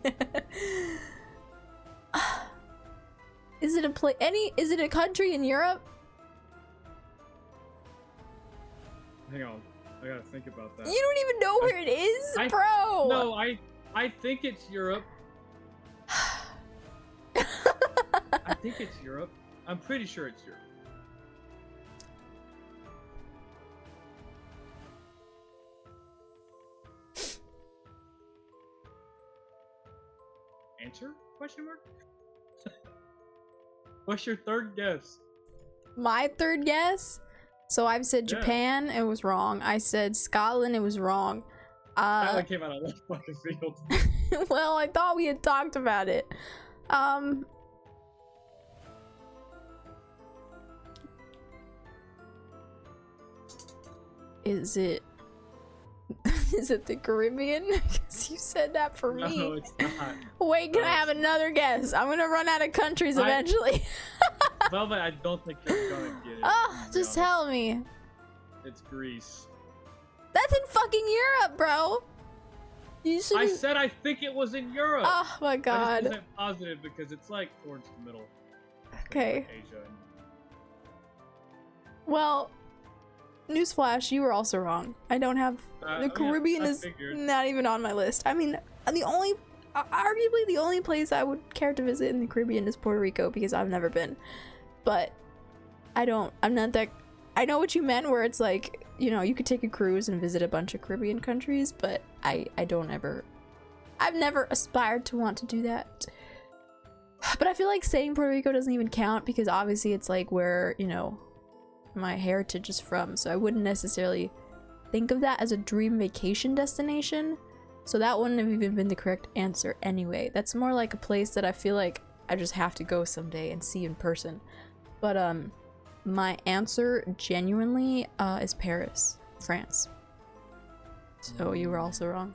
Is it a country in Europe?
Hang on. I gotta think about that.
You don't even know where it is, bro.
No, I think it's Europe. I think it's Europe. I'm pretty sure it's Europe. Answer? Question mark? What's your third guess?
My third guess? So I've said
Yeah.
Japan, it was wrong. I said Scotland, it was wrong.
That one came out of left fucking field.
Well, I thought we had talked about it. Is it is it the Caribbean? Because you said that for me.
No, it's not.
Wait, can I have another guess? I'm gonna run out of countries eventually.
Velvet, I don't think you're gonna get it.
Oh,
to be
just
honest.
tell me.
It's Greece.
That's in fucking Europe, bro. You should.
I said I think it was in Europe.
Oh my
I just
god.
wasn't positive because it's like towards the middle.
Okay.
Like Asia.
Well, newsflash, you were also wrong. I don't have the Caribbean
I
is
figured.
not even on my list. I mean, arguably the only place I would care to visit in the Caribbean is Puerto Rico because I've never been. But I'm not that. I know what you meant, where it's like, you know, you could take a cruise and visit a bunch of Caribbean countries, but I've never aspired to want to do that. But I feel like saying Puerto Rico doesn't even count because obviously it's like where, you know, my heritage is from, so I wouldn't necessarily think of that as a dream vacation destination. So that wouldn't have even been the correct answer anyway. That's more like a place that I feel like I just have to go someday and see in person. But my answer genuinely is Paris, France. So you were also wrong.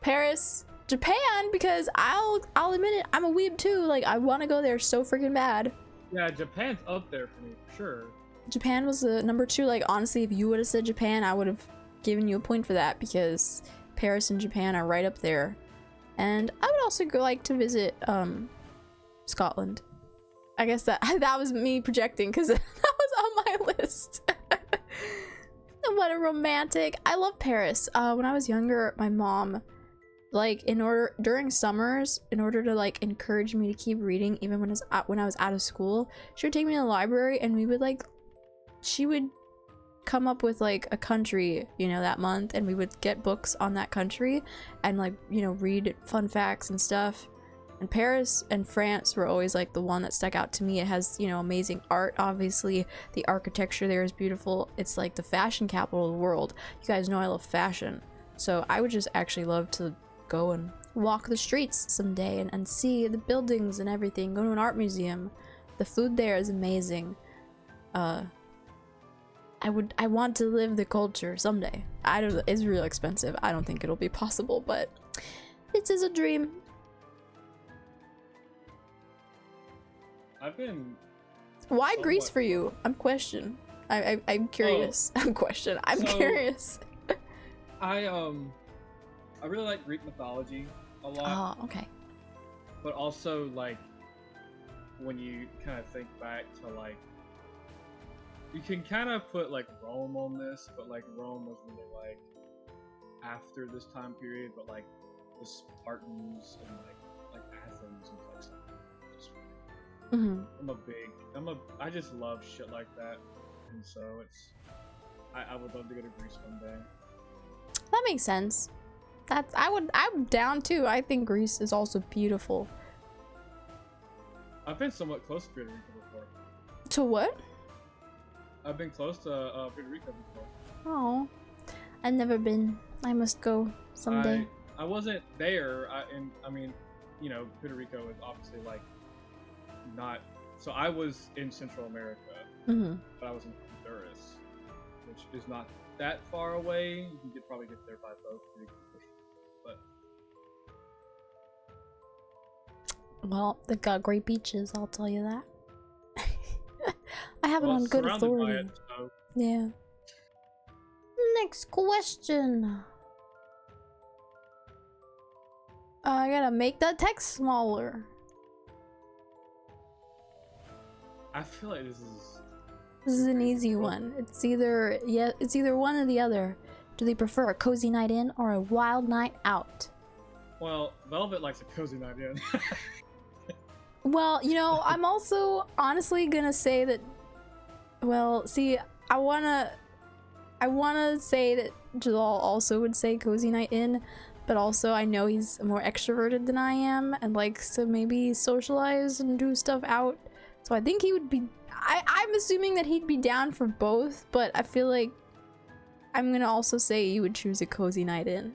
Paris, Japan, because I'll admit it, I'm a weeb too. Like, I want to go there so freaking bad.
Yeah, Japan's up there for me for sure.
Japan was the number 2. Like, honestly, if you would have said Japan, I would have given you a point for that because Paris and Japan are right up there. And I would also like to visit Scotland. I guess that was me projecting because that was on my list. What a romantic. I love Paris. When I was younger, my mom, like, during summers, in order to like encourage me to keep reading even when I was out of school, she would take me to the library and she would come up with like a country, you know, that month, and we would get books on that country and, like, you know, read fun facts and stuff. And Paris and France were always like the one that stuck out to me. It has, you know, amazing art. Obviously the architecture there is beautiful. It's like the fashion capital of the world. You guys know I love fashion, so I would just actually love to go and walk the streets someday and see the buildings and everything. Go to an art museum. The food there is amazing. I want to live the culture someday. It's real expensive. I don't think it'll be possible, but it is a dream.
I've been.
Why
somewhat-
Greece for you? I'm curious. I'm
So-
curious.
I really like Greek mythology a lot,
Oh, okay.
but also like when you kind of think back to like, you can kind of put like Rome on this, but like Rome was really like after this time period, but like the Spartans and like Athens and stuff. Just,
Mm-hmm.
I just love shit like that, and so I would love to go to Greece one day.
That makes sense. I'm down too. I think Greece is also beautiful.
I've been somewhat close to Puerto Rico before.
To what?
I've been close to Puerto Rico before.
Oh, I've never been. I must go someday.
I wasn't there, I mean, you know, Puerto Rico is obviously like not. So I was in Central America,
Mm-hmm.
but I was in Honduras, which is not that far away. You can probably get there by boat pretty quickly. But
Well, they've got great beaches. I'll tell you that. I have it
well,
on
it's
good
surrounded by
authority.
it, so
Yeah. Next question. I gotta make the text smaller.
I feel like this is.
This is an easy one. It's either one or the other. Do they prefer a cozy night in or a wild night out?
Well, Velvet likes a cozy night in.
Well, you know, I'm also honestly gonna say that. Well, see, I wanna say that Jellal also would say cozy night in, but also I know he's more extroverted than I am and likes to maybe socialize and do stuff out. So I think he would be. I'm assuming that he'd be down for both, but I feel like I'm gonna also say you would choose a cozy night in.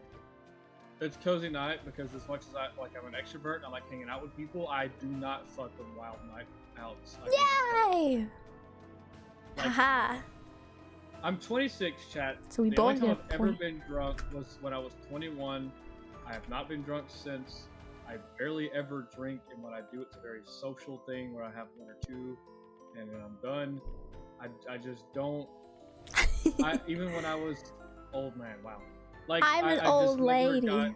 It's cozy night because as much as I'm an extrovert and I like hanging out with people, I do not fuck with wild night outs.
Yay!
Like,
Haha.
I'm 26, chat.
So we
The only
both
time
get
I've
a
ever
point.
been drunk was when I was 21. I have not been drunk since. I barely ever drink, and when I do, it's a very social thing where I have one or two, and then I'm done. I just don't. Even when I was old man, wow. Like
I'm an
I
old
just never
lady.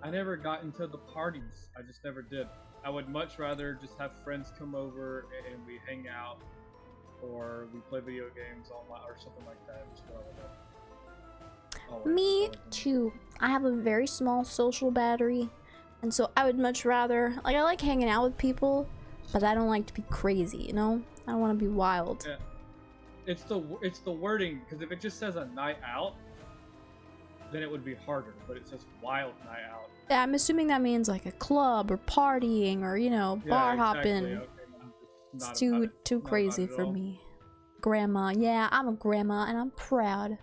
I never got into the parties. I just never did. I would much rather just have friends come over and we hang out, or we play video games online or something like that. Is what I would do. Always,
Me
always.
too. I have a very small social battery, and so I would much rather, like, I like hanging out with people, but I don't like to be crazy, you know? I don't want to be wild.
Yeah. It's the wording, because if it just says a night out, then it would be harder. But it says wild night out.
Yeah, I'm assuming that means like a club or partying or, you know, bar hopping.
Okay, I'm just
It's
not about it.
too
Not about
crazy
it at
for
all.
me. Grandma, yeah, I'm a grandma and I'm proud.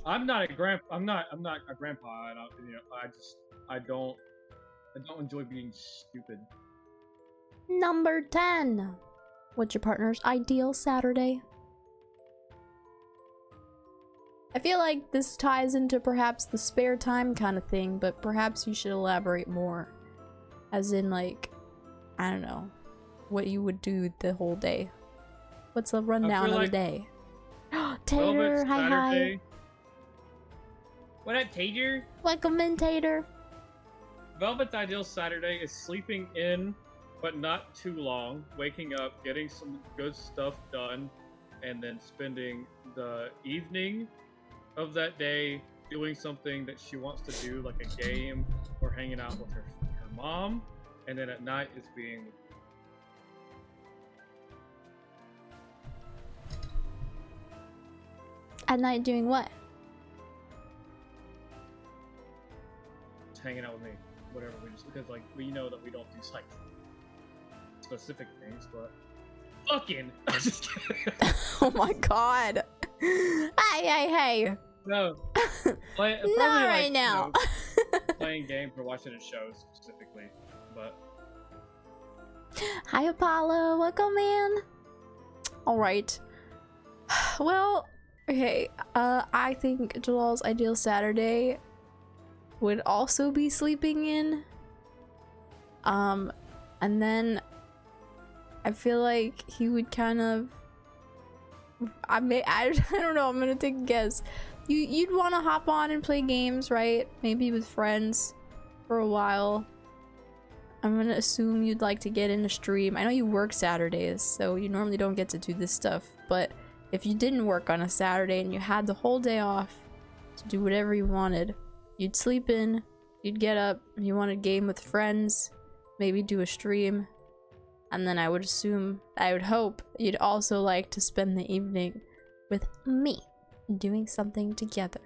I'm not a grandpa. I'm not a grandpa. I don't. You know. I don't enjoy being stupid.
Number 10. What's your partner's ideal Saturday? I feel like this ties into perhaps the spare time kind of thing, but perhaps you should elaborate more. As in, like, I don't know, what you would do the whole day. What's a rundown of
like
the day? Tater,
Velvet
hi
Saturday.
hi.
What up, Tater?
Welcome in, Tater.
Velvet's ideal Saturday is sleeping in, but not too long, waking up, getting some good stuff done, and then spending the evening of that day doing something that she wants to do, like a game or hanging out with her mom, and then at night is being
At night doing what?
hanging out with me, whatever. We just, because like we know that we don't do like specific things, but fucking. I'm just kidding.
Oh my god. Hey.
No. Probably,
Not
like,
right now.
Playing games or watching a show specifically, but
Hi, Apollo. Welcome, man. All right. Well, okay. I think Jallal's ideal Saturday would also be sleeping in. And then I feel like he would kind of. I don't know. I'm gonna take a guess. You'd want to hop on and play games, right? Maybe with friends for a while. I'm gonna assume you'd like to get in a stream. I know you work Saturdays, so you normally don't get to do this stuff, but if you didn't work on a Saturday and you had the whole day off to do whatever you wanted, you'd sleep in, you'd get up, you want to game with friends, maybe do a stream, and then I would hope you'd also like to spend the evening with me, doing something together.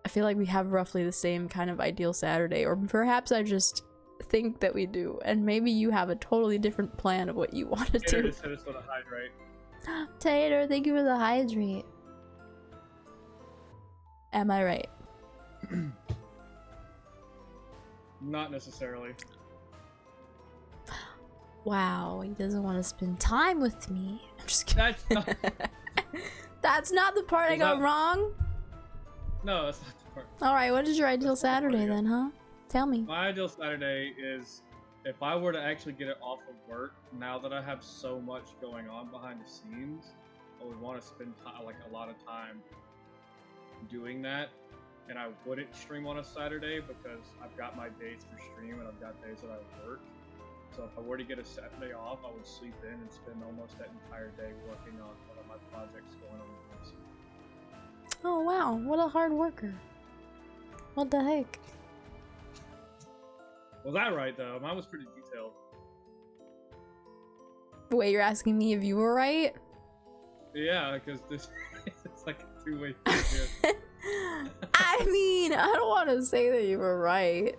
I feel like we have roughly the same kind of ideal Saturday, or perhaps I just think that we do, and maybe you have a totally different plan of what you want to
Tater
do.
just hit us with a hydrate.
Tater, thank you for the hydrate. Am I right?
Not necessarily.
Wow, he doesn't want to spend time with me. I'm just kidding.
That's not.
That's not the part I
Is
got
that-
wrong.
No, that's not the part.
Alright, what is your ideal
That's not the part
Saturday
I got.
then, huh? Tell me.
My ideal Saturday is if I were to actually get it off of work. Now that I have so much going on behind the scenes, I would want to spend like a lot of time doing that. And I wouldn't stream on a Saturday because I've got my days for stream and I've got days that I work. So if I were to get a Saturday off, I would sleep in and spend almost that entire day working on one of my projects going on with this.
Oh wow, what a hard worker. What the heck?
Was that right though? Mine was pretty detailed.
Wait, you're asking me if you were right?
Yeah, because this it's like a two-way thing here.
I mean, I don't want to say that you were right.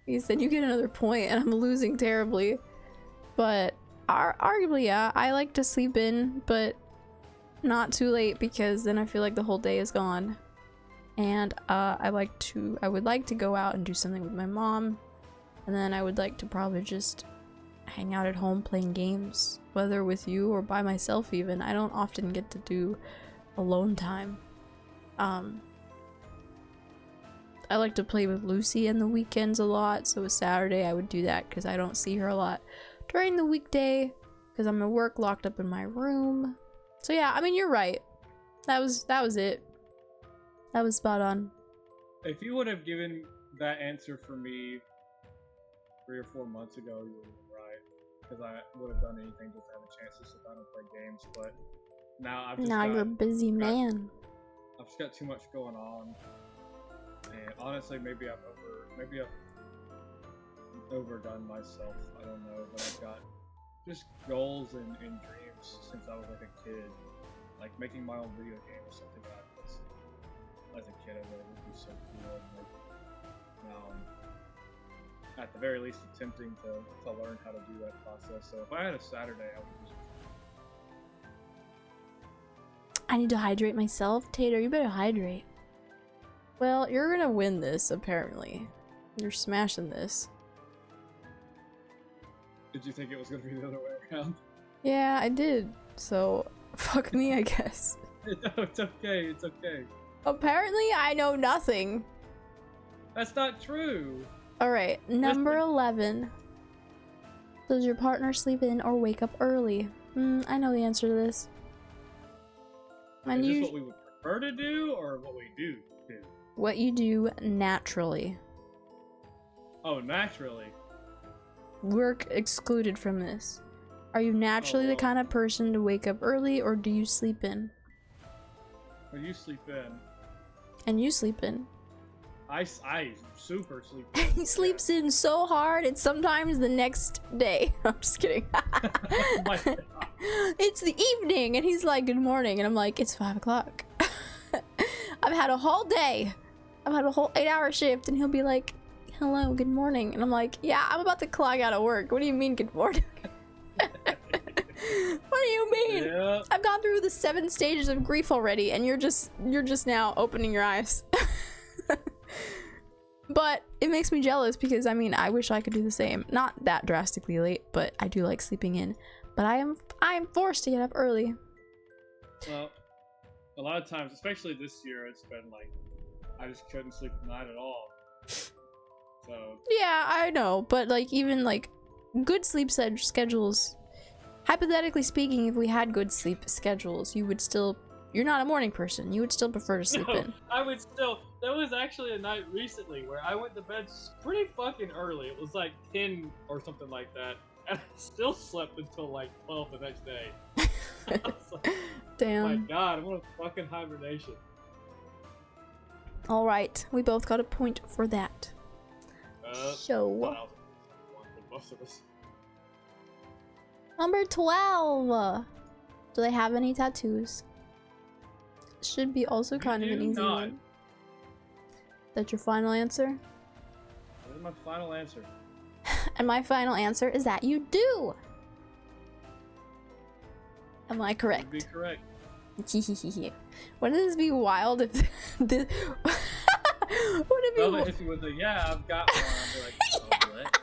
You said you get another point and I'm losing terribly. But arguably, yeah, I like to sleep in, but not too late because then I feel like the whole day is gone. And I would like to go out and do something with my mom. And then I would like to probably just hang out at home playing games whether with you or by myself even. I don't often get to do alone time. I like to play with Lucy in the weekends a lot, so a Saturday I would do that because I don't see her a lot during the weekday because I'm at work locked up in my room. So yeah, I mean, you're right. That was it. That was spot on.
If you would have given that answer for me 3 or 4 months ago, you would have been right. Because I would have done anything just to have a chance to sit down and play games. But now
You're a busy man.
I've just got too much going on. And honestly, maybe I've overdone myself. I don't know, but I've got just goals and dreams since I was like a kid. Like making my own video game or something like that. As a kid, I thought it would be so cool. And like, at the very least, attempting to learn how to do that process. So if I had a Saturday, I would just.
I need to hydrate myself. Tater, you better hydrate. Well, you're gonna win this, apparently. You're smashing this.
Did you think it was gonna be the other way around?
Yeah, I did. So, fuck me, I guess.
No, it's okay. It's okay.
Apparently, I know nothing.
That's not true.
Alright, number 11. Does your partner sleep in or wake up early? I know the answer to this.
Is this what we would prefer to do, or what we do?
What you do naturally.
Oh, naturally.
Work excluded from this. Are you naturally the kind of person to wake up early, or do you sleep in?
Well, you sleep in.
And you sleep in.
I super sleep in.
He sleeps in so hard, it's sometimes the next day. I'm just kidding.
Oh my God.
It's the evening, and he's like, good morning. And I'm like, it's 5 o'clock. I've had a whole day. I've had a whole 8-hour shift, and he'll be like, hello, good morning. And I'm like, yeah, I'm about to clock out of work. What do you mean, good morning? What do you mean?
Yep.
I've gone through the 7 stages of grief already, and you're just now opening your eyes. But it makes me jealous because, I mean, I wish I could do the same. Not that drastically late, but I do like sleeping in. But I am forced to get up early.
Well, a lot of times, especially this year, it's been like I just couldn't sleep at night at all. So
Yeah, I know, but like even like good sleep schedules. Hypothetically speaking, if we had good sleep schedules, you would still. You're not a morning person. You would still prefer to sleep in.
I would still. There was actually a night recently where I went to bed pretty fucking early. It was like 10 or something like that, and I still slept until like 12 the next day. I was like,
Damn.
oh my God, I'm on a fucking hibernation.
All right, we both got a point for that. So
Well, most of us.
number 12. Do they have any tattoos? Should be also kind of an easy one. That's your final answer?
That is my final answer.
And my final answer is that you do. Am I correct?
You'd be correct.
Wouldn't this be wild if this? Wouldn't it be?
Well, if you would say, yeah, I've got one, I'd be like, oh, what?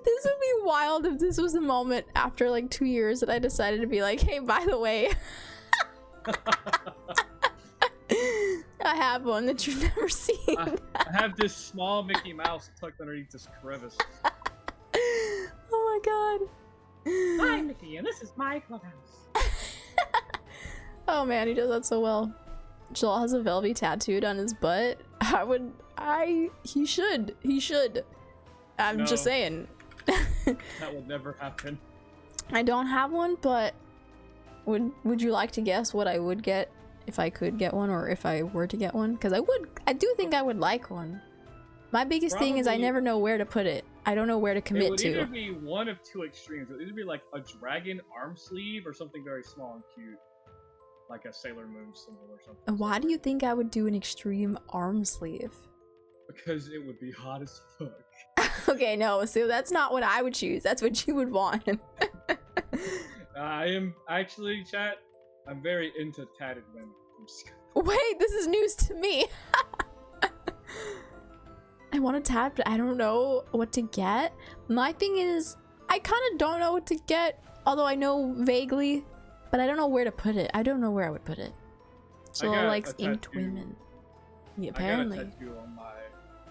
This would be wild if this was the moment after like 2 years that I decided to be like, hey, by the way, I have one that you've never seen.
I have this small Mickey Mouse tucked underneath this crevice.
Oh my God.
Hi, Mickey, and this is my clubhouse.
Oh man, he does that so well. Jellal has a Velvy tattooed on his butt. He should. I'm just saying.
That would never happen.
I don't have one, but would you like to guess what I would get if I could get one, or if I were to get one? Because I do think I would like one. My biggest thing is I never know where to put it. I don't know where to commit to.
It would either be one of two extremes. It would either be like a dragon arm sleeve or something very small and cute. Like a Sailor Moon symbol or something.
And why do you think I would do an extreme arm sleeve?
Because it would be hot as fuck.
Okay, no, so that's not what I would choose. That's what you would want.
I am actually, chat, I'm very into tatted women.
Wait, this is news to me. I want a tat, but I don't know what to get. My thing is, I kind of don't know what to get, although I know vaguely, but I don't know where to put it. I don't know where I would put it. Jellal likes inked women. Yeah, apparently.
I got a tattoo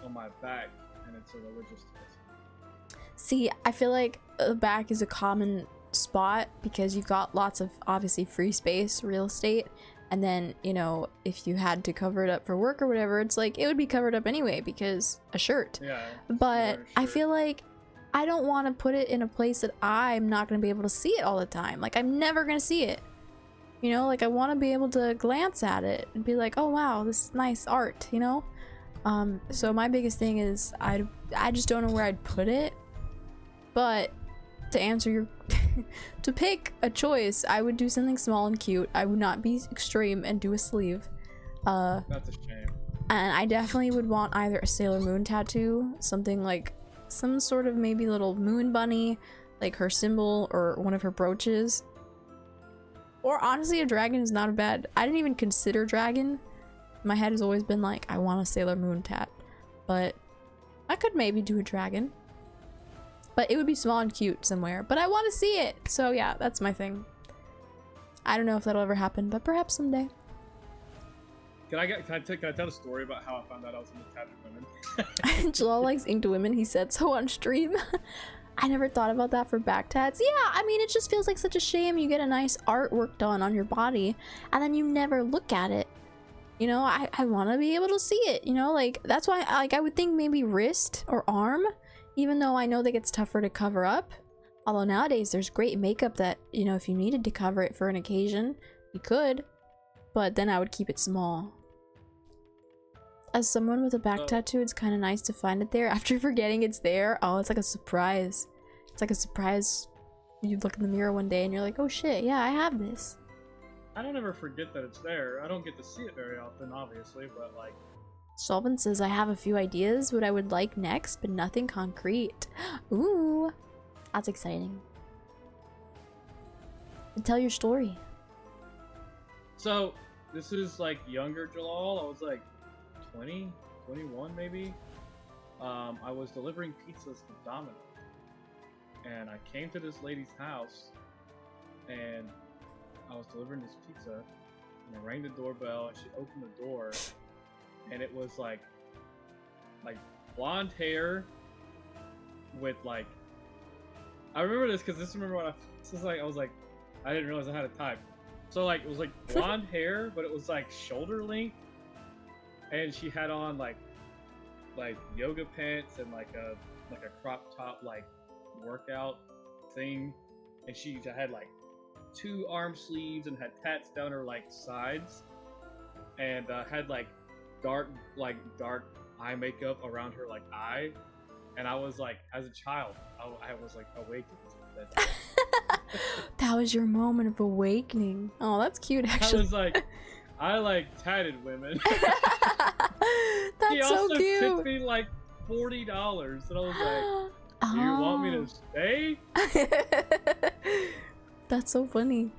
on my back, and it's a religious tattoo.
See, I feel like the back is a common spot because you've got lots of obviously free space, real estate, and then, you know, if you had to cover it up for work or whatever, it's like it would be covered up anyway because a shirt.
Yeah.
But I feel like I don't want to put it in a place that I'm not going to be able to see it all the time. Like, I'm never going to see it. You know, like I want to be able to glance at it and be like, oh wow, this is nice art, you know? So my biggest thing is I just don't know where I'd put it. But to answer your to pick a choice, I would do something small and cute. I would not be extreme and do a sleeve.
That's a shame.
And I definitely would want either a Sailor Moon tattoo, something like some sort of maybe little moon bunny, like her symbol or one of her brooches. Or honestly, a dragon is not a bad. I didn't even consider dragon. My head has always been like, I want a Sailor Moon tat. But I could maybe do a dragon. But it would be small and cute somewhere. But I want to see it. So yeah, that's my thing. I don't know if that'll ever happen, but perhaps someday.
Can I tell a story about how I found out I was into tattooed women?
Jellal likes inked women. He said so on stream. I never thought about that for back tats. Yeah, I mean, it just feels like such a shame you get a nice artwork done on your body and then you never look at it. You know, I want to be able to see it, you know, like that's why I would think maybe wrist or arm, even though I know that gets tougher to cover up. Although nowadays there's great makeup that, you know, if you needed to cover it for an occasion, you could, but then I would keep it small. As someone with a back tattoo, it's kind of nice to find it there after forgetting it's there. Oh, it's like a surprise. It's like a surprise. You look in the mirror one day and you're like, oh shit, yeah, I have this.
I don't ever forget that it's there. I don't get to see it very often, obviously, but like...
Solvent says, I have a few ideas what I would like next, but nothing concrete. Ooh, that's exciting. Tell your story.
So, this is like younger Jellal. I was like 20, 21 maybe. I was delivering pizzas to Domino's. And I came to this lady's house, and I was delivering this pizza, and I rang the doorbell, and she opened the door, and it was like blonde hair with like, I remember this because I was like, I didn't realize I had a type. So like, it was like blonde hair, but it was like shoulder length, and she had on like yoga pants and like a crop top like workout thing, and she had like 2 arm sleeves and had tats down her like sides, and had like dark eye makeup around her like eye, and I was like, as a child, I was like awakened to that.
That was your moment of awakening. Oh, that's cute actually.
I was like, I like tatted women.
That's
he
so
also
cute.
tipped me like $40, and I was like, do you want me to stay?
That's so funny.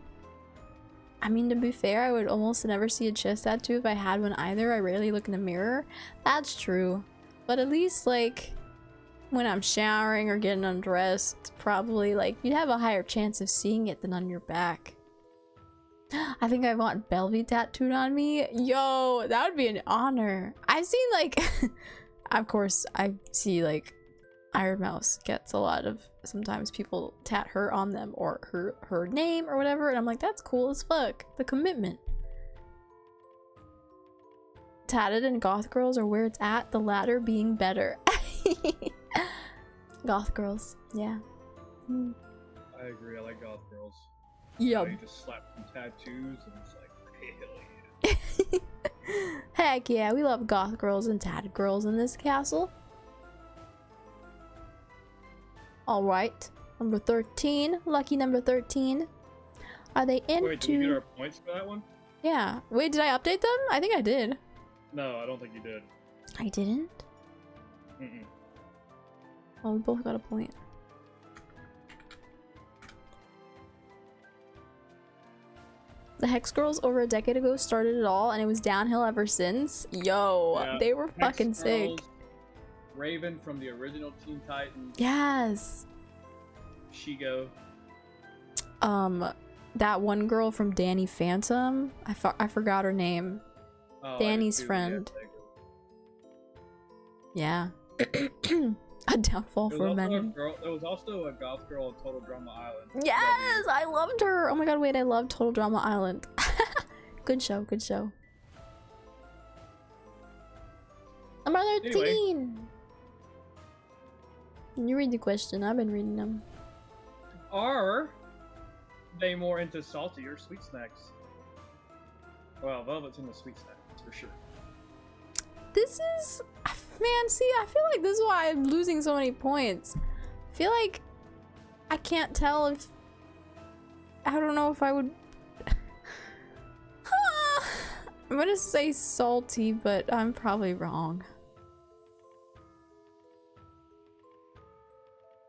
I mean, to be fair, I would almost never see a chest tattoo if I had one either. I rarely look in the mirror. That's true. But at least, like, when I'm showering or getting undressed, it's probably, like, you'd have a higher chance of seeing it than on your back. I think I want Belvy tattooed on me. Yo, that would be an honor. I've seen, like, of course, I see, like, Iron Mouse gets a lot of, sometimes people tat her on them or her name or whatever, and I'm like, that's cool as fuck. The commitment. Tatted and goth girls are where it's at, the latter being better. Goth girls, yeah.
I agree, I like goth girls.
Yup.
You just slap some tattoos and it's like, hell yeah.
Heck yeah, we love goth girls and tatted girls in this castle. Alright, number 13, lucky number 13. Are they into...
Wait, did we get our points for that one?
Yeah. Wait, did I update them? I think I did.
No, I don't think you did.
I didn't?
Mm-mm.
Oh, we both got a point. The Hex Girls over a decade ago started it all, and it was downhill ever since. Yo,
Yeah,
they were
Hex
fucking sick.
Girls, Raven from the original Teen Titans.
Yes.
Shigo?
That one girl from Danny Phantom. I forgot her name.
Oh, I
Danny's
did too,
friend.
yeah,
Yeah. A downfall for men.
There was also a goth girl on Total Drama Island.
Yes, I loved her. Oh my god, wait, I love Total Drama Island. Good show, good show. Number 13.
Anyway.
You read the question. I've been reading them.
Are they more into salty or sweet snacks? Well, Velvet's into sweet snacks for sure.
This is, man, see, I feel like this is why I'm losing so many points. I feel like I can't tell if, I don't know if I would, I'm gonna say salty, but I'm probably wrong.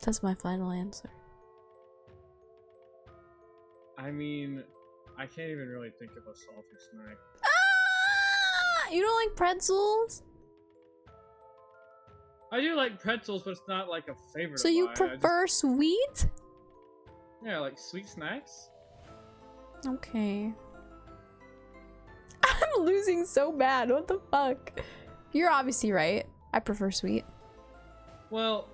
That's my final answer.
I mean, I can't even really think of a salty snack.
Ah! You don't like pretzels?
I do like pretzels, but it's not like a favorite.
So
of
you
mine.
prefer sweet?
Yeah, like sweet snacks.
Okay. I'm losing so bad. What the fuck? You're obviously right. I prefer sweet.
Well,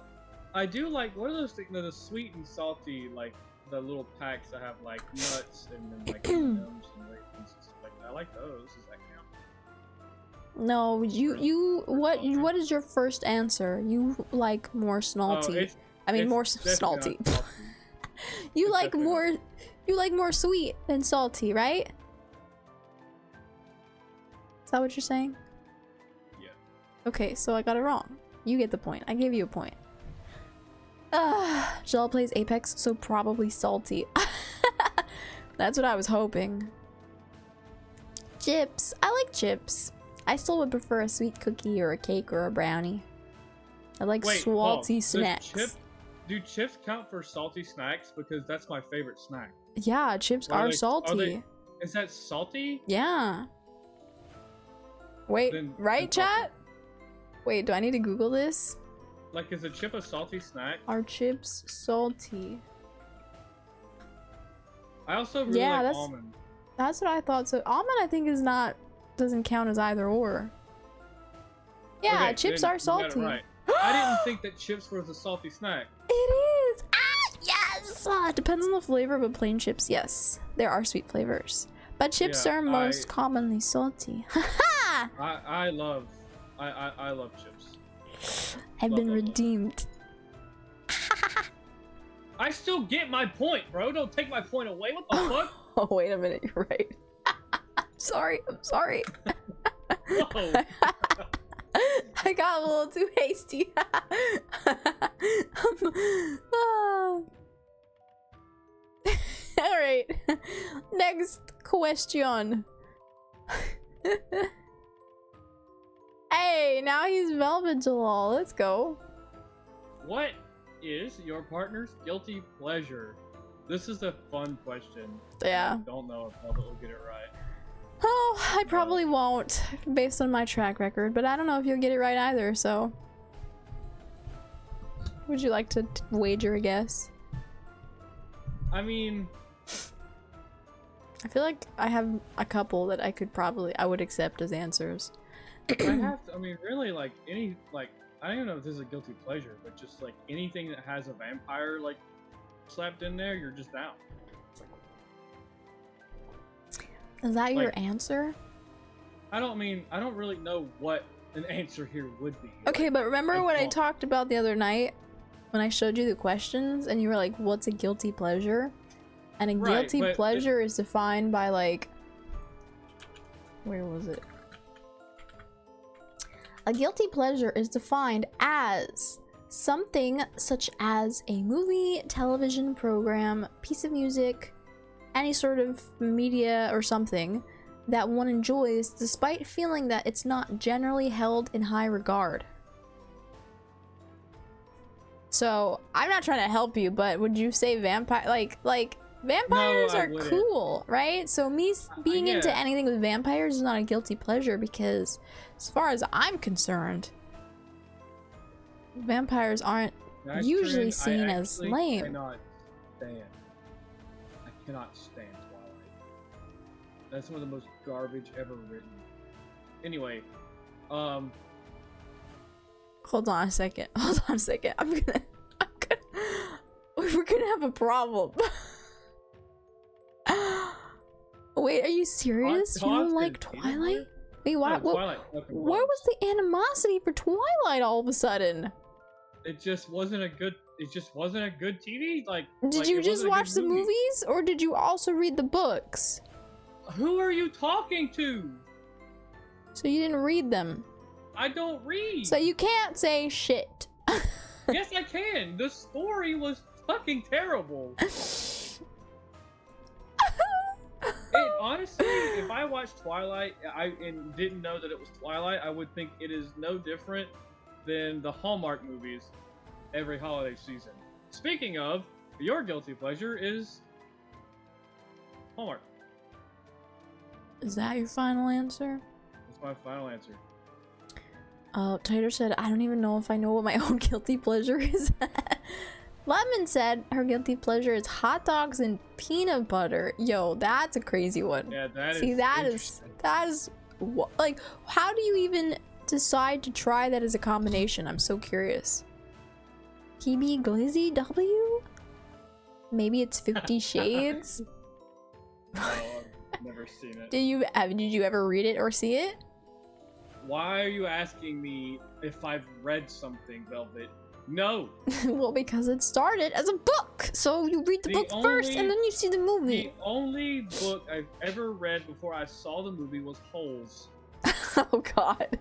I do like, what are those things? The sweet and salty, like the little packs that have like nuts and then like M&Ms and raisins and stuff like that. I like those. Does that count?
No, what is your first answer? You like more snalty. I mean more salty. You like more sweet than salty, right? Is that what you're saying?
Yeah.
Okay, so I got it wrong. You get the point. I gave you a point. Jellal plays Apex, so probably salty. That's what I was hoping. Chips. I like chips. I still would prefer a sweet cookie or a cake or a brownie. I like salty snacks.
Do chips count for salty snacks? Because that's my favorite snack.
Yeah, chips are salty.
Is that salty?
Yeah. Wait, right, chat? Wait, do I need to Google this?
Like, is a chip a salty snack?
Are chips salty?
I also really like almond.
That's what I thought. So almond, I think, doesn't count as either or. Yeah, okay, chips are salty.
Right. I didn't think that chips was a salty snack.
It is. Ah, yes. It depends on the flavor, but plain chips, yes, there are sweet flavors. But chips are most commonly salty.
I love chips.
I've been redeemed.
I still get my point, bro. Don't take my point away. What the fuck?
Oh, wait a minute. You're right. Sorry. I'm sorry.
Whoa.
I got a little too hasty. All right. Next question. Hey, now he's Velvet Jellal. Let's go.
What is your partner's guilty pleasure? This is a fun question.
Yeah.
I don't know if Velvet will get it right.
Oh, I probably won't, based on my track record, but I don't know if you'll get it right either, so. Would you like to wager a guess?
I mean,
I feel like I have a couple that I would accept as answers.
I mean, really, like, I don't even know if this is a guilty pleasure, but just, like, anything that has a vampire, like, slapped in there, you're just down.
Is that your answer?
I don't really know what an answer here would be.
Okay, but remember when I talked about the other night, when I showed you the questions, and you were like, what's a guilty pleasure? And a guilty pleasure is defined by, like, where was it? A guilty pleasure is defined as something such as a movie, television program, piece of music, any sort of media or something that one enjoys despite feeling that it's not generally held in high regard. So, I'm not trying to help you, but would you say vampire, like vampires are cool, right? So me being into anything with vampires is not a guilty pleasure because as far as I'm concerned, vampires aren't usually seen as lame.
I cannot stand. I cannot stand Twilight. That's one of the most garbage ever written. Anyway,
Hold on a second. Hold on a second. We're gonna have a problem. Wait, are you serious? You don't like Twilight? Wait, why?
no, Twilight fucking
Where was the animosity for Twilight all of a sudden?
It just wasn't a good. It just wasn't a good TV.
Did you
it
just
wasn't a
watch
good
the
movie.
movies, or did you also read the books?
Who are you talking to?
So you didn't read them.
I don't read.
So you can't say shit.
Yes, I can. The story was fucking terrible. Honestly, if I watched Twilight and didn't know that it was Twilight, I would think it is no different than the Hallmark movies every holiday season. Speaking of, your guilty pleasure is Hallmark.
Is that your final answer?
That's my final answer.
Tater said, I don't even know if I know what my own guilty pleasure is. Lemon said her guilty pleasure is hot dogs and peanut butter. Yo, that's a crazy one.
Yeah, that
See,
is.
that is like, how do you even decide to try that as a combination? I'm so curious. PB Glizzy W? Maybe it's 50 Shades?
Oh, I've never seen it.
Did you ever read it or see it?
Why are you asking me if I've read something, Velvet? No.
Well, because it started as a book, so you read the book first and then you see the movie.
The only book I've ever read before I saw the movie was Holes.
Oh God.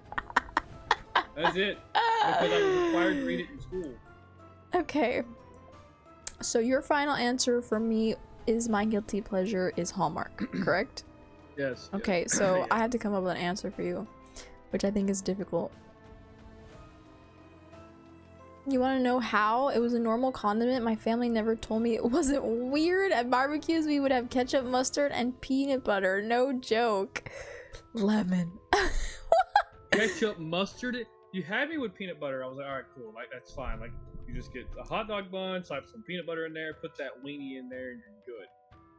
That's it. Because I was required to read it in school.
Okay. So your final answer for me is my guilty pleasure is Hallmark, correct?
Yes.
Okay,
yes.
so
Yeah.
I have to come up with an answer for you, which I think is difficult. You want to know how? It was a normal condiment. My family never told me it wasn't weird. At barbecues, we would have ketchup, mustard, and peanut butter. No joke. Lemon.
Ketchup, mustard. You had me with peanut butter. I was like, all right, cool. Like, that's fine. Like, you just get a hot dog bun, slap some peanut butter in there, put that weenie in there, and you're good.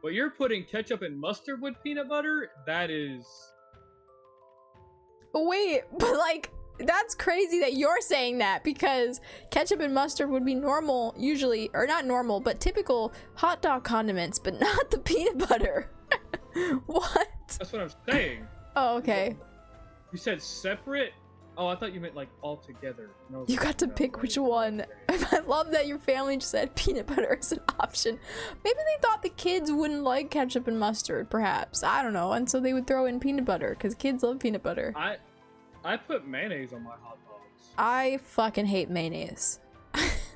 But you're putting ketchup and mustard with peanut butter? That is...
Wait, but like, that's crazy that you're saying that, because ketchup and mustard would be normal usually, or not normal, but typical hot dog condiments, but not the peanut butter. What?
That's what I'm saying.
Oh, okay.
You said separate? Oh, I thought you meant like all together. No,
You got to pick which one. I love that your family just said peanut butter as an option. Maybe they thought the kids wouldn't like ketchup and mustard, perhaps. I don't know. And so they would throw in peanut butter, because kids love peanut butter.
I put mayonnaise on my hot dogs.
I fucking hate mayonnaise.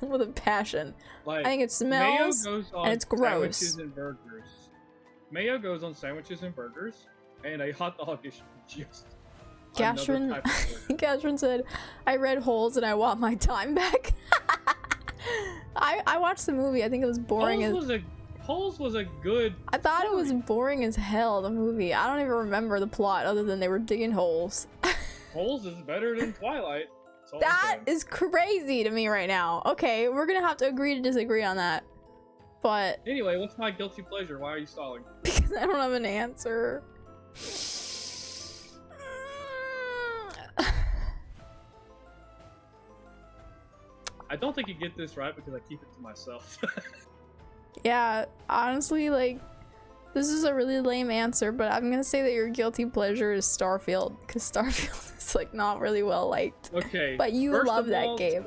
With a passion.
Like,
I think it smells
mayo goes on
and it's gross.
sandwiches and burgers. Mayo goes on sandwiches and burgers, and a hot dog is just
Gastrin,
another type of burger.
Gastrin said, I read Holes and I want my time back. I watched the movie. I think it was boring
Holes was a good
I thought it was
story.
boring as hell, the movie. I don't even remember the plot other than they were digging holes.
Holes is better than Twilight. That's all I'm
That
saying.
is crazy to me right now. Okay, we're gonna have to agree to disagree on that. But
Anyway, what's my guilty pleasure? Why are you stalling?
because I don't have an answer.
I don't think you get this right because I keep it to myself.
Yeah, honestly, like, this is a really lame answer, but I'm gonna say that your guilty pleasure is Starfield, because Starfield is, like, not really well liked.
Okay.
But you
first
love
of
that
all,
game.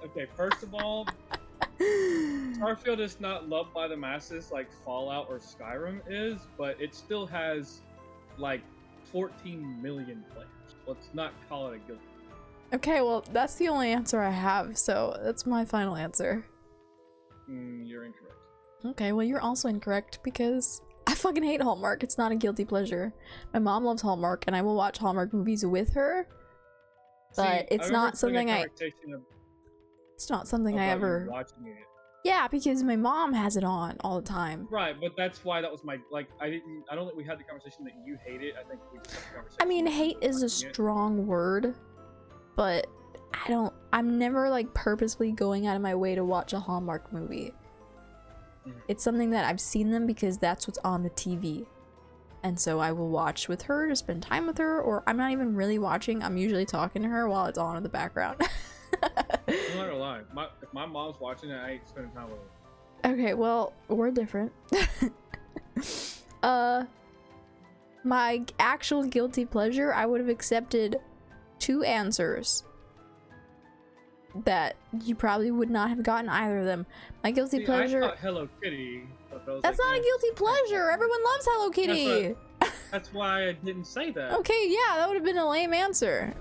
Okay, first of all, Starfield is not loved by the masses like Fallout or Skyrim is, but it still has like 14 million players. Let's not call it a guilty.
Okay, well, that's the only answer I have, so that's my final answer.
You're incorrect.
Okay, well, you're also incorrect, because I fucking hate Hallmark. It's not a guilty pleasure. My mom loves Hallmark, and I will watch Hallmark movies with her, but it's not something It's not something I ever...
watching it.
Yeah, because my mom has it on all the time.
Right, but that's why that was my I don't think we had the conversation that you hate it. I think we just had the conversation.
I mean,
that you
hate is a
liking it.
strong word, but I'm never like purposely going out of my way to watch a Hallmark movie. It's something that I've seen them because that's what's on the TV. And so I will watch with her to spend time with her, or I'm not even really watching. I'm usually talking to her while it's on in the background.
I'm not gonna lie. If my mom's watching it, I ain't spending time with her.
Okay, well, we're different. My actual guilty pleasure, I would have accepted 2 answers that you probably would not have gotten either of them. My guilty
See,
pleasure.
I thought Hello Kitty. But I was
That's
like,
not a guilty pleasure. Everyone loves Hello Kitty.
That's why I didn't say that.
Okay, yeah, that would have been a lame answer.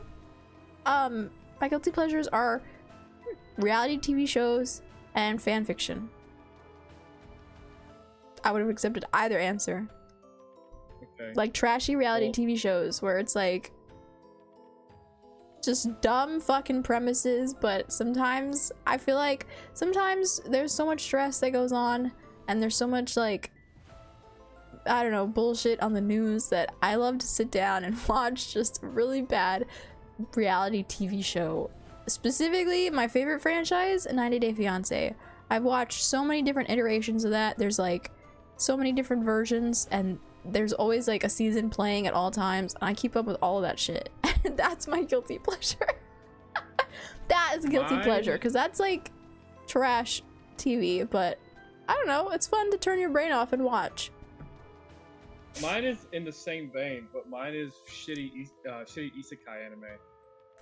My guilty pleasures are reality TV shows and fan fiction. I would have accepted either answer.
Okay.
Like trashy reality
Well-
TV shows where it's like just dumb fucking premises, but sometimes I feel like sometimes there's so much stress that goes on and there's so much like, I don't know, bullshit on the news that I love to sit down and watch just a really bad reality TV show. Specifically, my favorite franchise, 90 Day Fiancé. I've watched so many different iterations of that. There's like so many different versions, and there's always like a season playing at all times, and I keep up with all of that shit. That's my guilty pleasure. That is a guilty pleasure, because that's like trash TV, but I don't know, it's fun to turn your brain off and watch.
Mine is in the same vein, but mine is shitty isekai anime.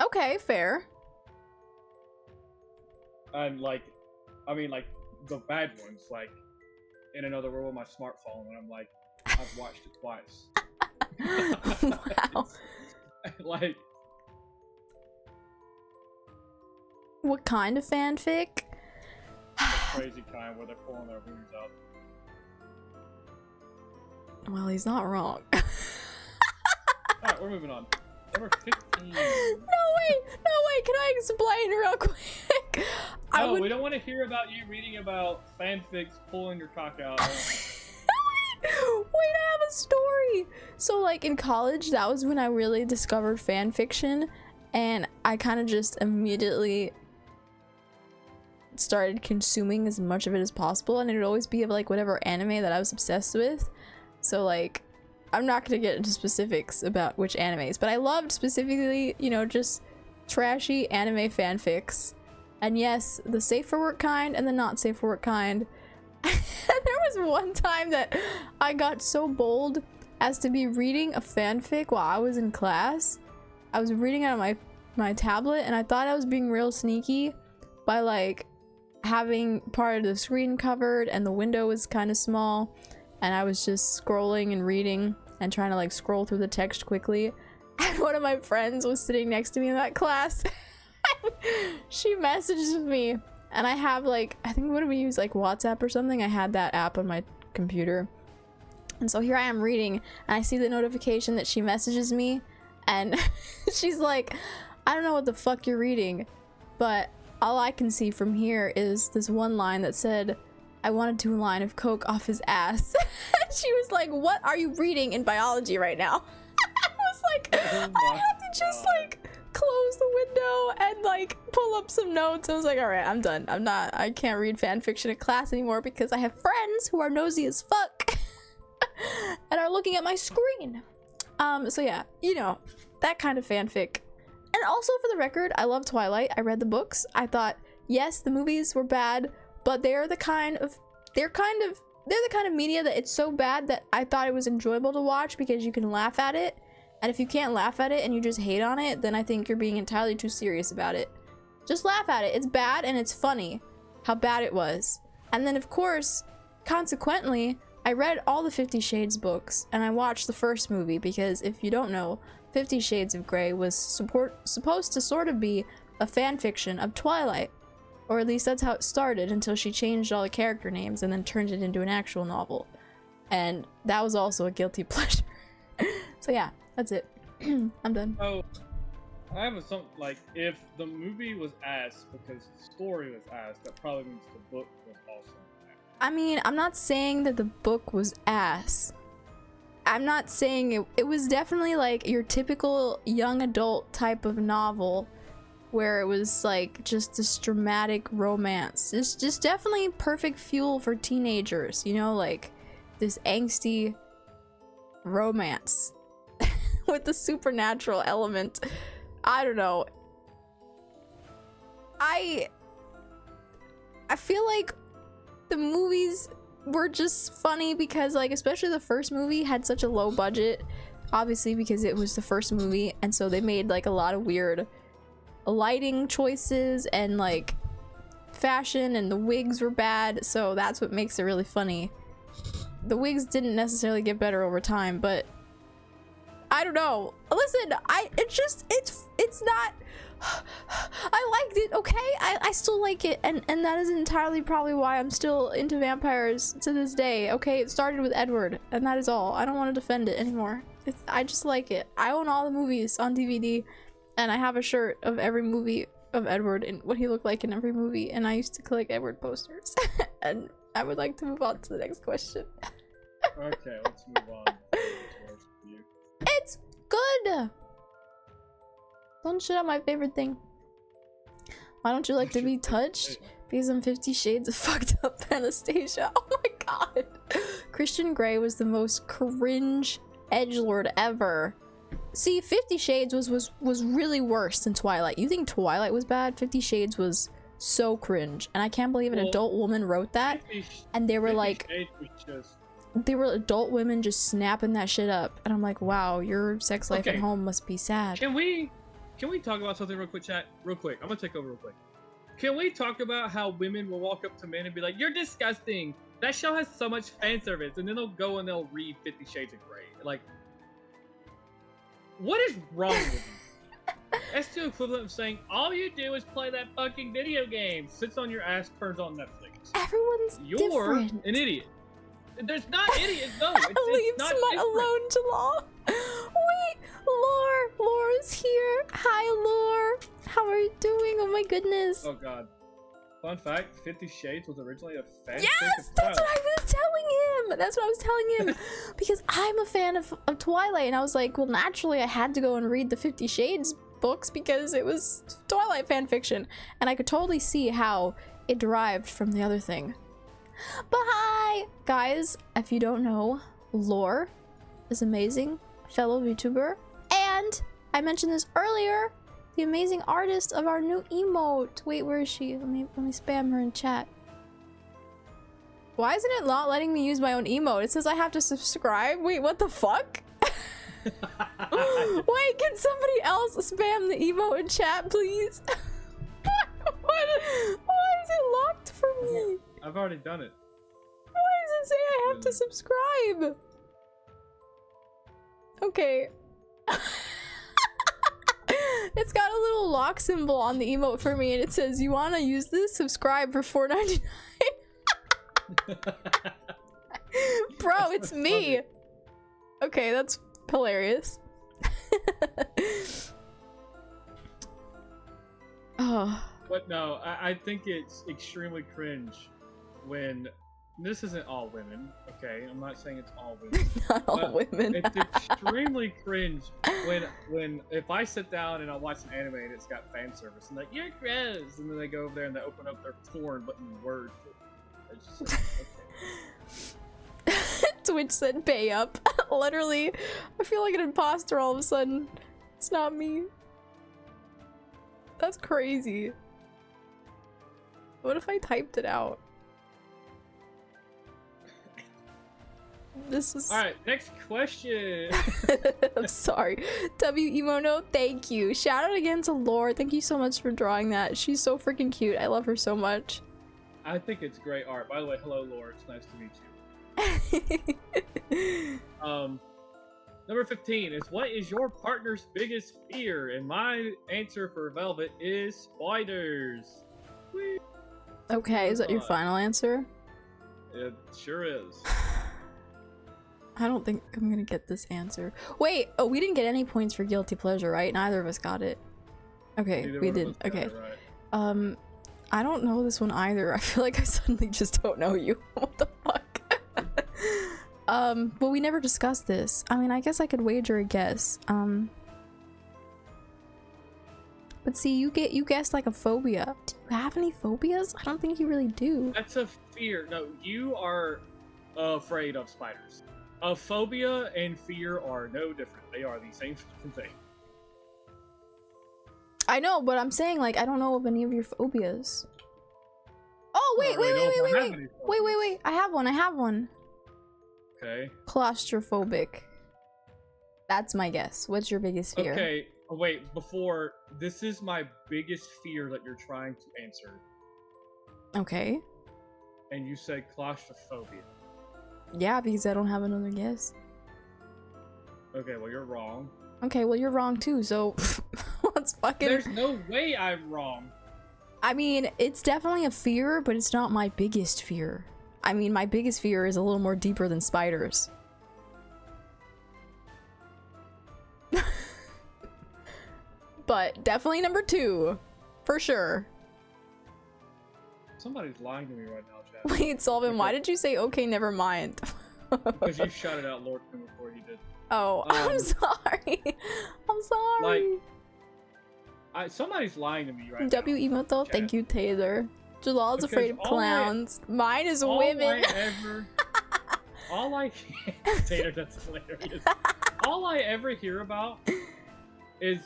Okay, fair.
And like, I mean, like the bad ones, like In Another World with my smartphone, and I'm like, I've watched it twice.
Wow.
Like,
What kind of fanfic?
the crazy kind where they're pulling their wings out.
Well, he's not wrong.
Alright, we're moving on. Number 15.
No, wait, can I explain real quick?
No, we don't want to hear about you reading about fanfics pulling your cock out.
Wait, I have a story. So like in college, that was when I really discovered fan fiction, and I kind of just immediately started consuming as much of it as possible, and it would always be of like whatever anime that I was obsessed with. So like, I'm not gonna get into specifics about which animes, but I loved specifically, you know, just trashy anime fanfics. And yes, the safe for work kind and the not safe for work kind. There was one time that I got so bold as to be reading a fanfic while I was in class. I was reading it on my tablet, and I thought I was being real sneaky by like having part of the screen covered and the window was kind of small, and I was just scrolling and reading and trying to like scroll through the text quickly. And one of my friends was sitting next to me in that class. She messaged me, and I have like, I think, what do we use, like WhatsApp or something? I had that app on my computer, and so here I am reading, and I see the notification that she messages me, and she's like, I don't know what the fuck you're reading, but all I can see from here is this one line that said, I wanted to a line of coke off his ass. She was like, what are you reading in biology right now? I was like, I had to just like close the window and like pull up some notes. I was like, all right, I'm done. I can't read fan fiction in class anymore because I have friends who are nosy as fuck and are looking at my screen. So yeah, you know, that kind of fanfic. And also, for the record, I love Twilight. I read the books. I thought, yes, the movies were bad, but they're the kind of media that it's so bad that I thought it was enjoyable to watch because you can laugh at it. And if you can't laugh at it and you just hate on it, then I think you're being entirely too serious about it. Just laugh at it. It's bad and it's funny how bad it was. And then, of course, consequently, I read all the 50 Shades books and I watched the first movie because, if you don't know, 50 Shades of Grey was supposed to sort of be a fan fiction of Twilight. Or at least that's how it started, until she changed all the character names and then turned it into an actual novel. And that was also a guilty pleasure. So yeah, that's it. I'm done.
Oh, I have something like, if the movie was ass because the story was ass, that probably means the book was awesome.
I mean, I'm not saying that the book was ass. I'm not saying it was definitely like your typical young adult type of novel, where it was like just this dramatic romance. It's just definitely perfect fuel for teenagers, you know, like this angsty romance with the supernatural element. I don't know. I feel like the movies were just funny because, like, especially the first movie had such a low budget, obviously because it was the first movie, and so they made like a lot of weird lighting choices and like fashion, and the wigs were bad, so that's what makes it really funny. The wigs didn't necessarily get better over time, but I don't know. Listen, it's not I liked it, okay? I still like it, and that is entirely probably why I'm still into vampires to this day, okay? It started with Edward, and that is all. I don't want to defend it anymore. I just like it. I own all the movies on DVD, and I have a shirt of every movie of Edward and what he looked like in every movie, and I used to collect Edward posters. And I would like to move on to the next question.
Okay, let's move on.
It's good! Don't shit on my favorite thing. Why don't you like to be touched? Because I'm 50 Shades of fucked up Anastasia. Oh my god. Christian Grey was the most cringe edgelord ever. See, 50 Shades was really worse than Twilight. You think Twilight was bad? 50 Shades was so cringe. And I can't believe an adult woman wrote that. And they were like... They were adult women just snapping that shit up. And I'm like, wow, your sex life at home must be sad.
Can we talk about something real quick, chat? Real quick. I'm gonna take over real quick. Can we talk about how women will walk up to men and be like, "You're disgusting. That show has so much fan service," and then they'll go and they'll read 50 Shades of Grey. Like, what is wrong with you? That's the equivalent of saying all you do is play that fucking video game, sits on your ass, turns on Netflix.
Everyone's
You're
different.
an idiot. There's not idiots. No, it's
Leave
not
Smut alone, Jellal. Wait, Lore. Lore's here. Hi, Lore. How are you doing? Oh my goodness.
Oh god. Fun fact: 50 Shades was originally a fanfic.
Yes, that's what I was telling him. That's what I was telling him. Because I'm a fan of Twilight, and I was like, well, naturally, I had to go and read the 50 Shades books because it was Twilight fan fiction, and I could totally see how it derived from the other thing. But hi, guys. If you don't know, Lore is amazing, fellow VTuber, and I mentioned this earlier, the amazing artist of our new emote. Wait, where is she? Let me spam her in chat. Why isn't it not letting me use my own emote? It says I have to subscribe. Wait, what the fuck? Wait, can somebody else spam the emote in chat, please? Why is it locked for me?
I've already done it.
Why does it say I have to subscribe? Okay. It's got a little lock symbol on the emote for me, and it says, "You wanna use this? Subscribe for $4.99." Bro, it's me. Okay, that's hilarious. Oh.
But no, I think it's extremely cringe when this isn't all women. Okay, I'm not saying it's all women.
Not all women.
It's extremely cringe when if I sit down and I watch an anime and it's got fan service and like, "You're gross," and then they go over there and they open up their porn but in Word. It's just like, okay.
Twitch said pay up. Literally, I feel like an imposter all of a sudden. It's not me. That's crazy. What if I typed it out? This is...
Alright, next question.
I'm sorry. W Emono, thank you. Shout out again to Lore. Thank you so much for drawing that. She's so freaking cute. I love her so much.
I think it's great art. By the way, hello Laura. It's nice to meet you. Number 15 is, what is your partner's biggest fear? And my answer for Velvet is spiders. Whee!
Okay, is that your final answer?
It sure is.
I don't think I'm gonna get this answer. Wait, oh, we didn't get any points for guilty pleasure, right? Neither of us got it. Okay,
Neither
we
one of
did.
us got
Okay.
it right.
I don't know this one either. I feel like I suddenly just don't know you. What the fuck? But we never discussed this. I mean, I guess I could wager a guess. But But see, you guessed like a phobia. Do you have any phobias? I don't think you really do.
That's a fear. No, you are afraid of spiders. A phobia and fear are no different. They are the same fucking thing.
I know, but I'm saying like I don't know of any of your phobias. Oh
I don't really know if I have any phobias.
wait. I have one.
Okay.
Claustrophobic. That's my guess. What's your biggest fear?
Okay. Oh, wait. Before, this is my biggest fear that you're trying to answer.
Okay.
And you said claustrophobia.
Yeah, because I don't have another guess.
Okay, well, you're wrong.
Okay, well you're wrong too, so let's fucking...
There's no way I'm wrong.
I mean, it's definitely a fear, but it's not my biggest fear. I mean, my biggest fear is a little more deeper than spiders. But definitely number 2, for sure.
Somebody's lying to me right now, Chad.
Wait, Solvin, why did you say okay, never mind?
Because you shouted out Lord Quinn before he did.
Oh, I'm sorry. I'm sorry.
Somebody's lying to me right now.
W emote,
Chad.
thank you, Taylor. Jalal's
Because
afraid of clowns. Mine is women.
Taylor, that's hilarious. All I ever hear about is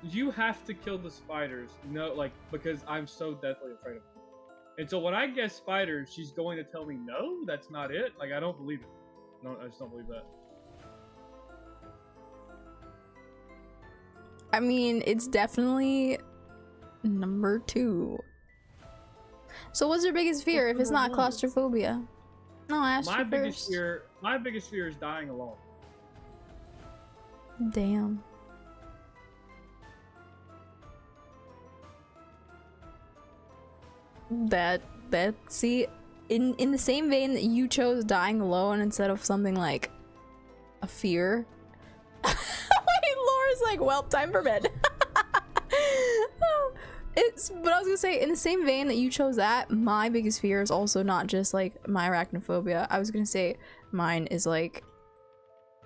you have to kill the spiders. No, like, because I'm so deathly afraid of them. And so when I guess spiders, she's going to tell me, no, that's not it. Like, I don't believe it. No, I just don't believe that.
I mean, it's definitely number 2. So what's your biggest fear if it's not
one?
claustrophobia? No, I asked you first.
My biggest fear is dying alone.
Damn. See, in the same vein that you chose dying alone instead of something like a fear. Wait, Laura's like, well, time for bed. But I was gonna say, in the same vein that you chose that, my biggest fear is also not just like my arachnophobia. I was gonna say mine is like,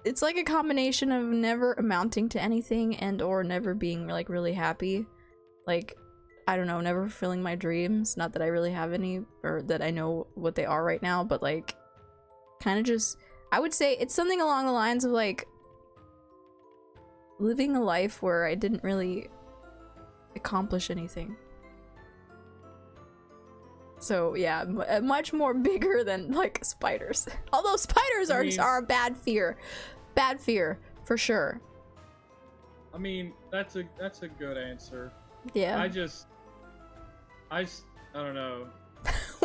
it's like a combination of never amounting to anything and or never being like really happy. Like, I don't know, never fulfilling my dreams. Not that I really have any, or that I know what they are right now, but like, kind of just, I would say it's something along the lines of like, living a life where I didn't really accomplish anything. So yeah, much more bigger than like spiders. Although spiders are a bad fear. Bad fear, for sure.
I mean, that's a good answer.
Yeah.
I don't know.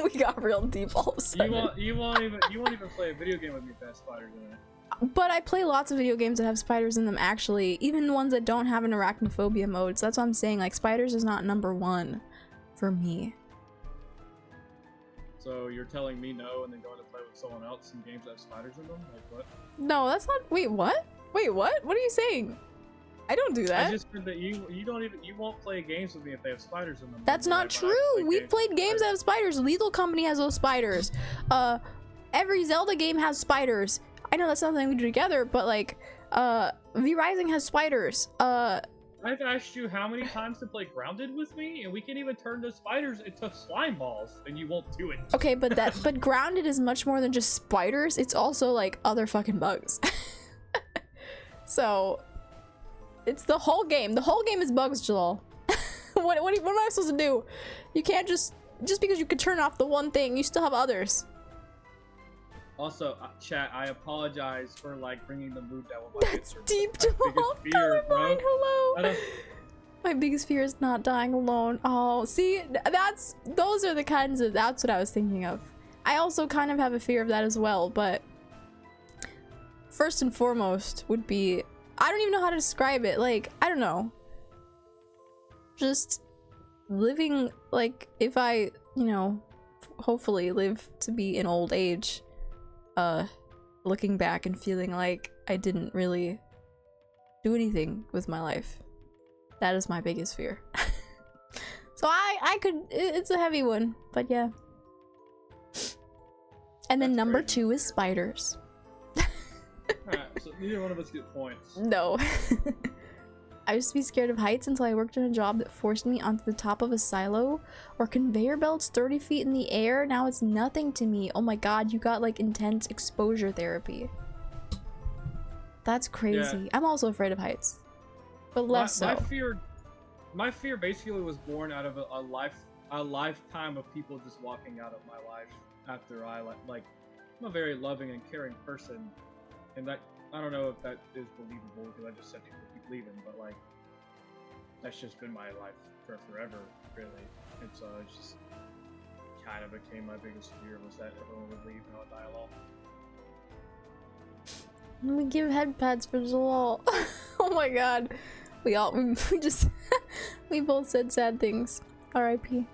We got real deep all of a sudden.
You won't even play a video game with me if that spiders in it.
But I play lots of video games that have spiders in them, actually. Even ones that don't have an arachnophobia mode. So that's what I'm saying. Like, spiders is not number 1 for me.
So you're telling me no and then going to play with someone else in games that have spiders in them? Like what?
No, that's not. Wait, what? Wait, what? What are you saying? I don't do that.
I just said that you won't play games with me if they have spiders in them.
That's not true. We've played games that have spiders. Lethal Company has those spiders. Every Zelda game has spiders. I know that's something we do together, but like, V Rising has spiders.
I've asked you how many times to play Grounded with me, and we can even turn those spiders into slime balls, and you won't do it.
Okay, but but Grounded is much more than just spiders. It's also like other fucking bugs. So, it's the whole game. The whole game is bugs, Jellal. what am I supposed to do? You can't just because you could turn off the one thing, you still have others.
Also, chat, I apologize for like bringing the mood down with my
That's
answer.
deep,
My biggest fear, bro.
Hello. My biggest fear is not dying alone. Oh, see, that's what I was thinking of. I also kind of have a fear of that as well, but first and foremost would be, I don't even know how to describe it. Like, I don't know. Just living, like, if I, you know, hopefully live to be in old age, looking back and feeling like I didn't really do anything with my life. That is my biggest fear. So it's a heavy one, but yeah. And then
That's
number
crazy.
2 is spiders.
Alright, so neither one of us get points.
No. I used to be scared of heights until I worked in a job that forced me onto the top of a silo or conveyor belts 30 feet in the air. Now it's nothing to me. Oh my god, you got like intense exposure therapy. That's crazy.
Yeah.
I'm also afraid of heights, but less so.
My fear basically was born out of a lifetime of people just walking out of my life after I like. I'm a very loving and caring person, and that I don't know if that is believable because I just said people keep leaving, but like that's just been my life for forever, really. And so it just kind of became my biggest fear was that everyone would leave and I would die alone.
We give head pats for Jellal. Oh my god. We just we both said sad things. R.I.P.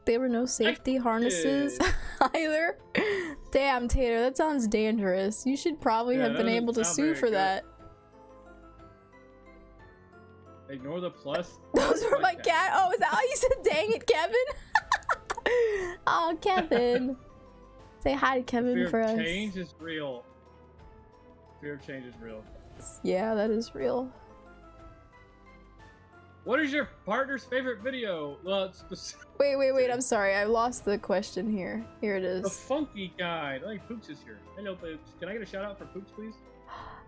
There were no safety harnesses either. Damn, Tater, that sounds dangerous. You should probably have been able to sue for that.
Ignore the plus.
Those were my cat. Oh, is that how you said dang it, Kevin? Oh, Kevin. Say hi to Kevin for us.
Fear of change is real. Fear of change is real.
Yeah, that is real.
What is your partner's favorite video? Well, it's
Wait, I'm sorry. I lost the question here. Here it is.
The funky guy. I think Poops is here. Hello, Poops. Can I get a shout out for Poops, please?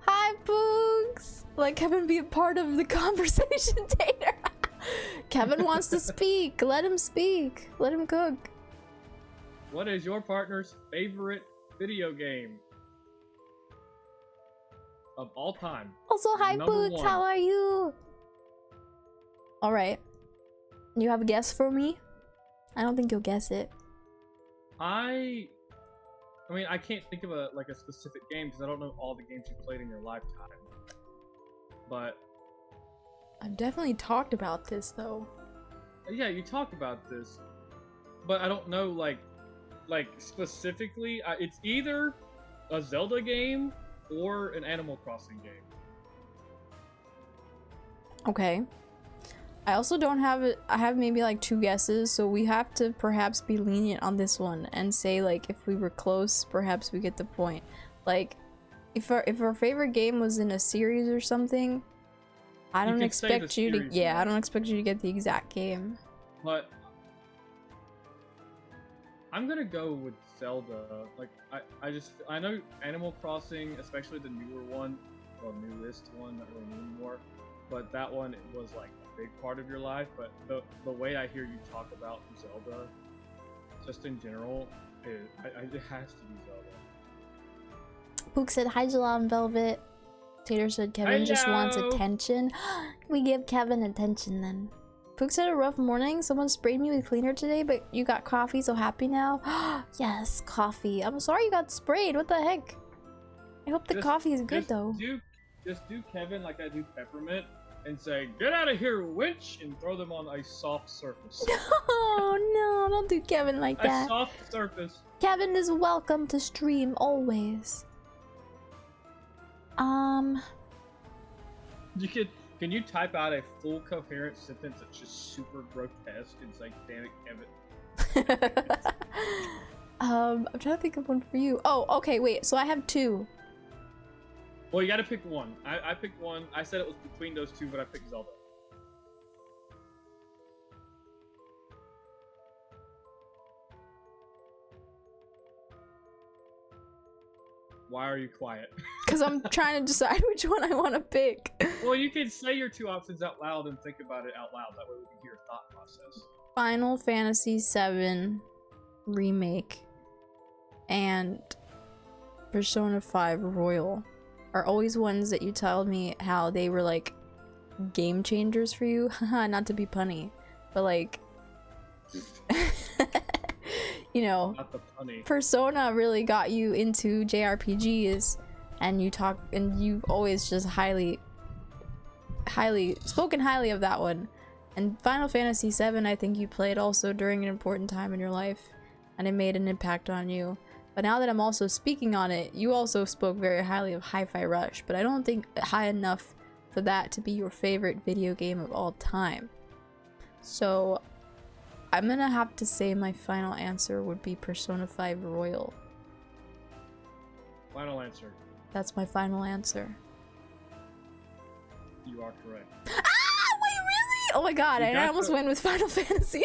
Hi, Pooks! Let Kevin be a part of the conversation, Tater. Kevin wants to speak. Let him speak. Let him cook.
What is your partner's favorite video game of all time?
Also, hi, Pooks. How are you? All right. You have a guess for me? I don't think you'll guess it.
I mean, I can't think of a specific game because I don't know all the games you played in your lifetime. But
I've definitely talked about this though.
Yeah, you talked about this, but I don't know like specifically. It's either a Zelda game or an Animal Crossing game.
Okay. I also don't have it. I have maybe like 2 guesses, so we have to perhaps be lenient on this one and say like if we were close, perhaps we get the point. Like if our favorite game was in a series or something, I don't expect you to I don't expect you to get the exact game.
But I'm gonna go with Zelda. Like I know Animal Crossing, especially the newer one, or newest one, not really new anymore. But that one was like a big part of your life. But the way I hear you talk about Zelda, just in general, it has to be Zelda.
Pook said hi, Jellal and Velvet. Tater said Kevin just wants attention. We give Kevin attention then. Pook said a rough morning. Someone sprayed me with cleaner today, but you got coffee, so happy now. Yes, coffee. I'm sorry you got sprayed. What the heck? I hope the coffee is good though.
Just do Kevin like I do Peppermint and say, "Get out of here, winch!" and throw them on a soft surface.
Oh no, don't do Kevin like that.
A soft surface.
Kevin is welcome to stream always.
Can you type out a full coherent sentence that's just super grotesque and say, "Damn it, Kevin"?
I'm trying to think of one for you. Oh, okay, wait. So I have 2.
Well, you gotta pick one. I picked one. I said it was between those 2, but I picked Zelda. Why are you quiet?
Because I'm trying to decide which one I want to pick.
Well, you can say your 2 options out loud and think about it out loud. That way we can hear your thought process.
Final Fantasy VII Remake and Persona 5 Royal are always ones that you told me how they were like game changers for you. Haha, not to be punny, but like you know,
not the punny.
Persona really got you into JRPGs, and you've always just spoken highly of that one. And Final Fantasy VII, I think you played also during an important time in your life, and it made an impact on you. But now that I'm also speaking on it, you also spoke very highly of Hi-Fi Rush, but I don't think high enough for that to be your favorite video game of all time. So I'm gonna have to say my final answer would be Persona 5 Royal.
Final answer.
That's my final answer.
You are correct.
Ah, wait, really? Oh my god,
You
I
got
almost
the-
went with Final Fantasy.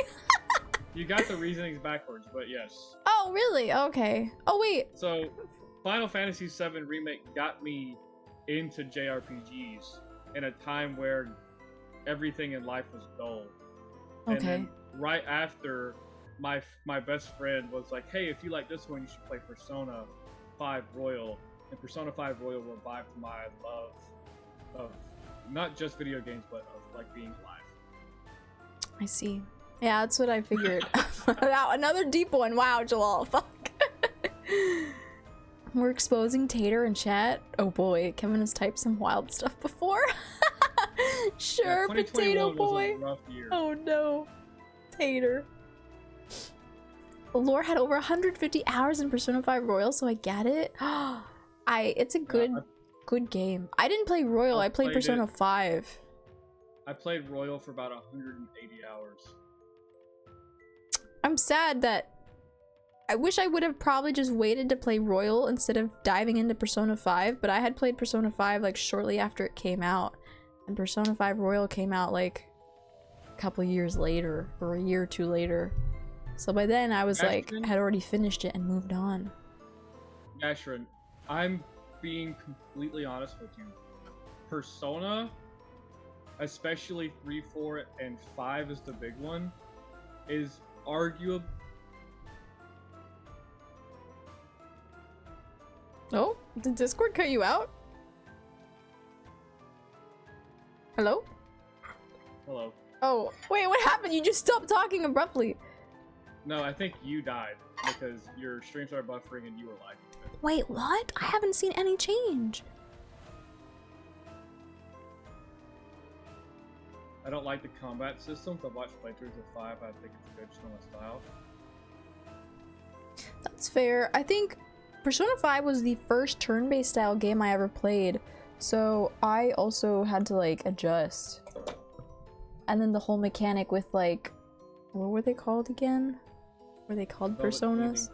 You got the reasonings backwards, but yes.
Oh, really? Okay. Oh, wait.
So, Final Fantasy VII Remake got me into JRPGs in a time where everything in life was dull. And
Okay.
then right after, my best friend was like, "Hey, if you like this one, you should play Persona 5 Royal." And Persona 5 Royal revived my love of not just video games, but of like being alive.
I see. Yeah, that's what I figured. Wow, another deep one. Wow, Jellal. Fuck. We're exposing Tater in chat. Oh boy, Kevin has typed some wild stuff before. Sure,
Yeah,
Potato
2021 was
Boy.
a rough year.
Oh no. Tater. Lore had over 150 hours in Persona 5 Royal, so I get it. It's a good game. I didn't play Royal, I played
played
Persona
it.
5.
I played Royal for about 180 hours.
I'm sad that I wish I would have probably just waited to play Royal instead of diving into Persona 5, but I had played Persona 5 like shortly after it came out, and Persona 5 Royal came out like a couple years later, or a year or two later. So by then I was like,
Ashton?
had already finished it and moved on.
Ashrin, I'm being completely honest with you. Persona, especially 3, 4, and 5 is the big one, is arguable.
Oh, did Discord cut you out? Hello?
Hello.
Oh, wait, what happened? You just stopped talking abruptly.
No, I think you died because your stream started buffering and you were lagging.
Wait, what? I haven't seen any change.
I don't like the combat systems. I've watched playthroughs of 5. I think it's good, just not my style.
That's fair. I think Persona 5 was the first turn-based style game I ever played, so I also had to like adjust. And then the whole mechanic with like, what were they called again? Were they called
Velvet
personas?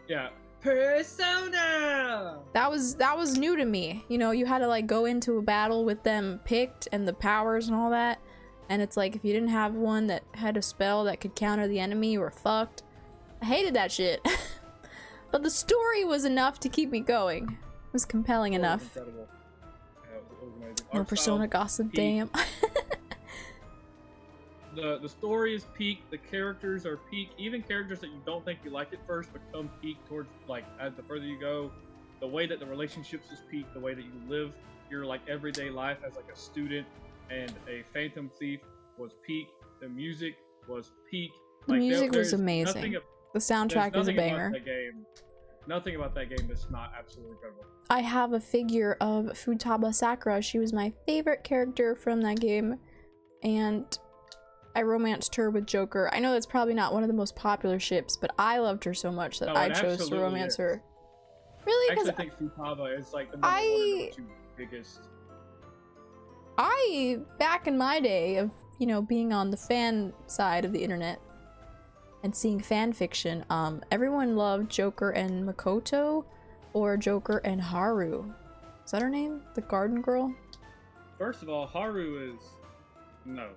Yeah. Persona!
That was new to me. You know, you had to like go into a battle with them picked and the powers and all that. And it's like if you didn't have one that had a spell that could counter the enemy, you were fucked. I hated that shit. But the story was enough to keep me going. It was compelling enough.
Incredible. Yeah, it was amazing.
No
Art
Persona
style,
gossip,
peak.
damn.
The story is peak. The characters are peak. Even characters that you don't think you like at first become peak towards like as the further you go. The way that the relationships is peak. The way that you live your like everyday life as like a student and a phantom thief was peak. The music was peak.
The
Like,
music was
there's
amazing.
nothing ab-
The soundtrack
there's
is a
nothing
banger.
About that game, nothing about that game that's not absolutely incredible.
I have a figure of Futaba Sakura. She was my favorite character from that game, and I romanced her with Joker. I know that's probably not one of the most popular ships, but I loved her so much that
No,
I
it
chose to
absolutely
romance
is.
her. Really?
I
Because
actually think Futaba is like the number one and number 2 biggest.
I, back in my day of, you know, being on the fan side of the internet and seeing fan fiction, everyone loved Joker and Makoto, or Joker and Haru. Is that her name? The garden girl?
First of all, Haru is no.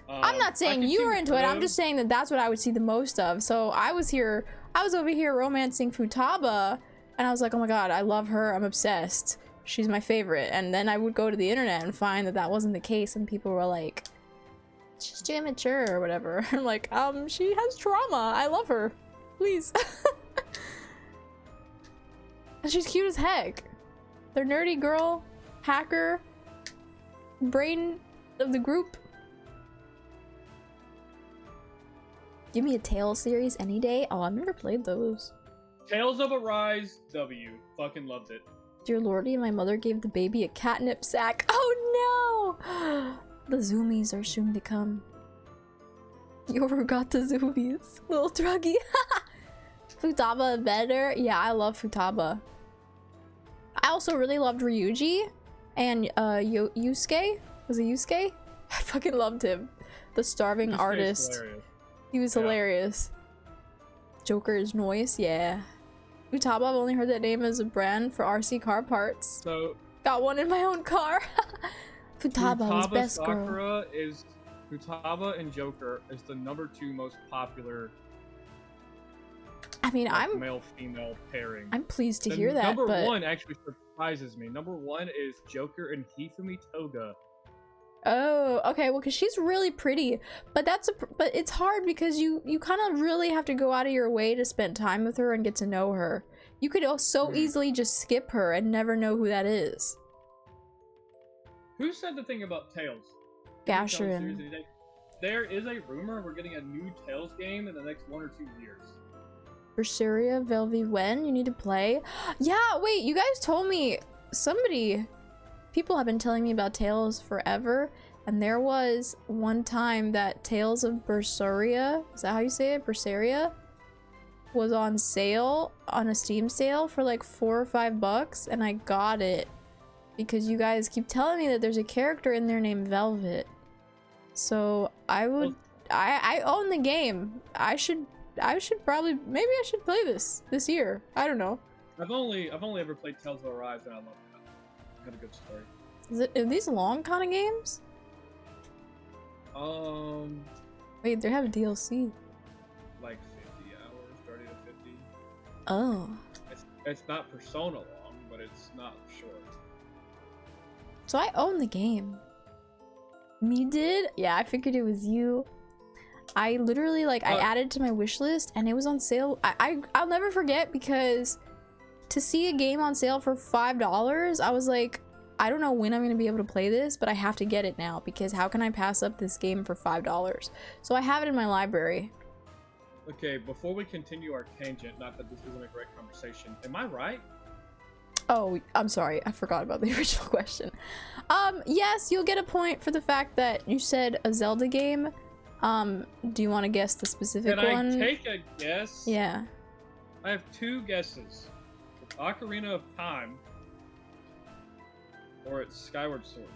I'm not
I
saying
can
you
see
were into it. I'm
them-
just saying that that's what I would see the most of. So I was over here romancing Futaba, and I was like, oh my god, I love her. I'm obsessed. She's my favorite. And then I would go to the internet and find that that wasn't the case, and people were like, she's too immature or whatever. I'm like, she has trauma. I love her. Please. And she's cute as heck. They're nerdy girl, hacker, brain of the group. Give me a Tales series any day. Oh, I've never played those.
Tales of Arise W. Fucking loved it.
Dear Lordy, my mother gave the baby a catnip sack. Oh no! The zoomies are soon to come. Yoru got the zoomies. Little druggy. Futaba better? Yeah, I love Futaba. I also really loved Ryuji and Yusuke. Was it Yusuke? I fucking loved him. The starving
This is
artist.
hilarious.
He was
Yeah.
hilarious. Joker is noise, yeah. Futaba, I've only heard that name as a brand for RC car parts.
So
Got one in my own car. Futaba is best girl.
Sakura is Futaba and Joker is the #2 most popular.
I mean,
male-female pairing.
I'm pleased to hear that.
Number
but...
one actually surprises me. Number 1 is Joker and Hifumi Toga.
Oh, okay. Well, because she's really pretty, but but it's hard because you kind of really have to go out of your way to spend time with her and get to know her. You could so easily just skip her and never know who that is.
Who said the thing about Tails?
Gasherin.
There is a rumor we're getting a new Tails game in the next 1 or 2 years.
Berseria, Velvy, when you need to play? Yeah, wait, you guys told me people have been telling me about Tales forever, and there was one time that Tales of Berseria, is that how you say it? Berseria was on sale on a Steam sale for like $4 or $5, and I got it because you guys keep telling me that there's a character in there named Velvet. So I own the game. I should probably, maybe I should play this year. I don't know.
I've only ever played Tales of Arise, and I love it. It had a good story.
Are these long kind of games? Wait, they have a DLC.
Like 50 hours, 30 to 50.
Oh.
It's not Persona long, but it's not short.
So I own the game. Me did? Yeah, I figured it was you. I literally I added to my wish list and it was on sale. I'll never forget because to see a game on sale for $5, I was like, I don't know when I'm going to be able to play this, but I have to get it now because how can I pass up this game for $5? So I have it in my library.
Okay, before we continue our tangent, not that this isn't a great conversation, am I right?
Oh, I'm sorry. I forgot about the original question. Yes, you'll get a point for the fact that you said a Zelda game. Do you want to guess the specific one?
Can I take a guess?
Yeah.
I have 2 guesses. It's Ocarina of Time or it's Skyward Sword.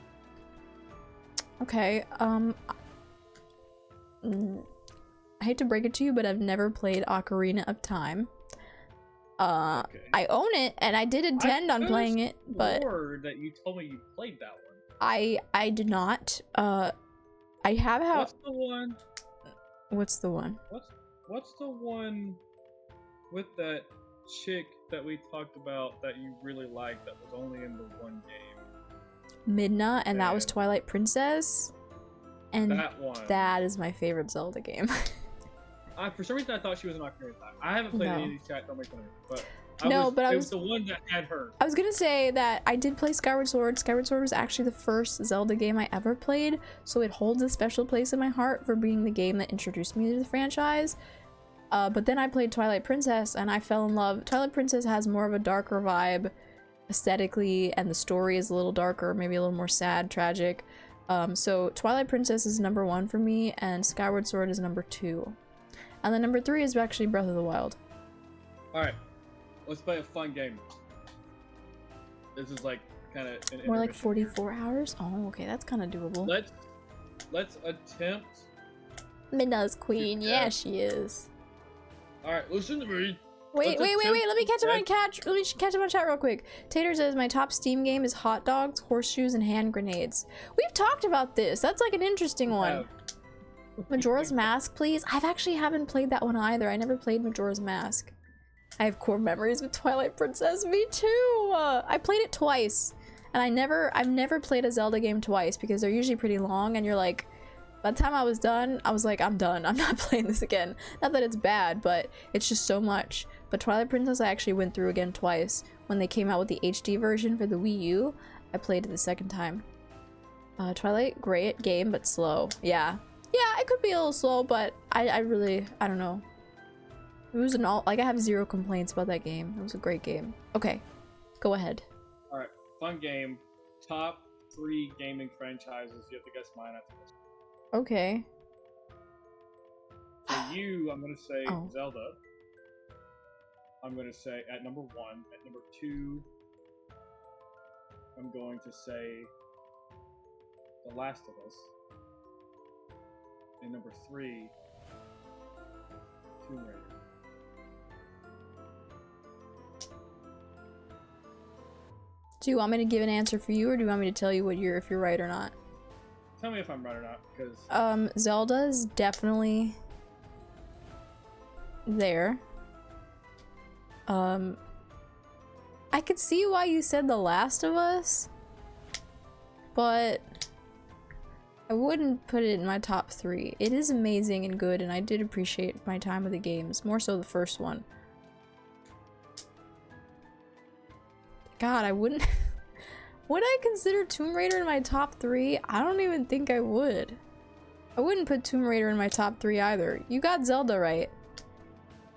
Okay, I hate to break it to you, but I've never played Ocarina of Time. Okay. I own it, and I did intend on playing it, but
that you told me you played that one.
I did not. I have how.
What's the one?
What's the one?
What's the one with that chick that we talked about that you really liked that was only in the one game?
Midna, and that was Twilight Princess. And
that one.
That is my favorite Zelda game.
For some reason, I thought she was an Ocarina of Time. I haven't played any of these chat. Don't make fun of me. But it was the one that had her.
I was gonna say that I did play Skyward Sword. Skyward Sword was actually the first Zelda game I ever played, so it holds a special place in my heart for being the game that introduced me to the franchise. But then I played Twilight Princess, and I fell in love. Twilight Princess has more of a darker vibe aesthetically, and the story is a little darker, maybe a little more sad, tragic. So Twilight Princess is #1 for me, and Skyward Sword is #2. And then #3 is actually Breath of the Wild.
Alright, let's play a fun game. This is like kind of an
more like 44 hours? Oh, okay, that's kind of doable.
Let's attempt.
Midna's queen, yeah, she is.
Alright, listen to me.
Wait, let me catch up on chat real quick. Tater says my top Steam game is hot dogs, horseshoes, and hand grenades. We've talked about this. That's like an interesting one. Majora's Mask, please. I haven't played that one either. I never played Majora's Mask. I have core memories with Twilight Princess. Me too. I played it twice, and I've never played a Zelda game twice because they're usually pretty long, and you're like, by the time I was done, I was like, I'm done. I'm not playing this again. Not that it's bad, but it's just so much. But Twilight Princess I actually went through again twice. When they came out with the HD version for the Wii U, I played it the second time. Twilight, great game, but slow. Yeah, it could be a little slow, but I don't know. It was I have zero complaints about that game. It was a great game. Okay, go ahead.
Alright, fun game. Top 3 gaming franchises. You have to guess mine after this.
Okay.
For you, I'm gonna say Zelda. I'm gonna say at #1. At #2, I'm going to say The Last of Us. And #3, Tomb Raider.
Do you want me to give an answer for you, or do you want me to tell you if you're right or not?
Tell me if I'm right or not, because
Zelda is definitely there. I could see why you said The Last of Us, but I wouldn't put it in my top 3. It is amazing and good, and I did appreciate my time with the games, more so the first one. God, I wouldn't... Would I consider Tomb Raider in my top 3? I don't even think I would. I wouldn't put Tomb Raider in my top 3 either. You got Zelda right.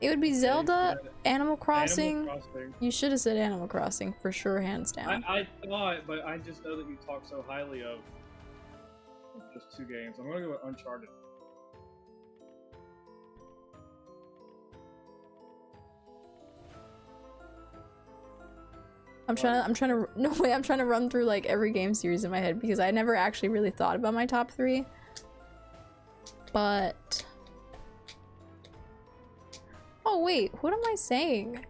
It would be Zelda, Animal Crossing. You should have said Animal Crossing for sure, hands down.
I thought, but I just know that you talk so highly of those 2 games. I'm gonna go with Uncharted.
I'm trying to run through like every game series in my head because I never actually really thought about my top 3. But oh wait, what am I saying?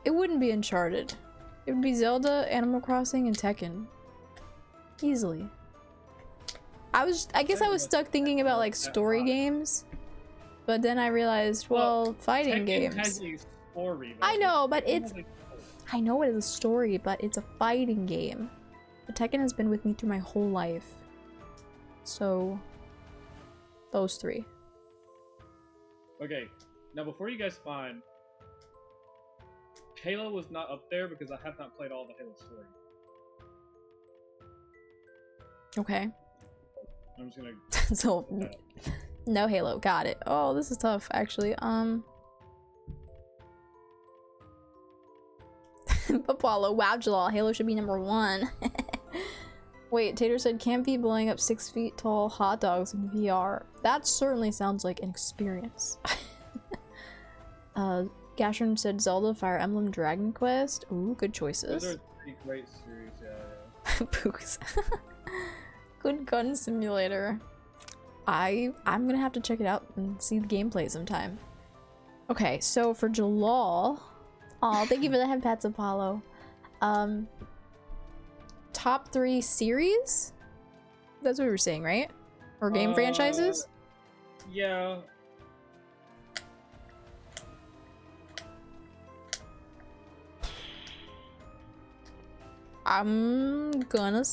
It wouldn't be Uncharted. It would be Zelda, Animal Crossing, and Tekken. Easily. I guess I was stuck thinking about like story games, but then I realized, well, fighting games.
Has a story,
I know, but I know it is a story, but it's a fighting game. But Tekken has been with me through my whole life. So, those 3.
Okay, now before you guys find, Halo was not up there because I have not played all the Halo story.
Okay.
I'm just gonna...
So, no Halo. Got it. Oh, this is tough, actually. Apollo. Wow, Jellal. Halo should be number 1. Wait, Tater said can't be blowing up 6 feet tall hot dogs in VR. That certainly sounds like an experience. Gashron said Zelda, Fire Emblem, Dragon Quest. Ooh, good choices.
Those are 3 great series, yeah.
Pooks. Good gun simulator. I'm gonna have to check it out and see the gameplay sometime. Okay, so for Jellal, oh, thank you for the head pats, Apollo. Top 3 series? That's what we were saying, right? Or game franchises?
Yeah.
I'm gonna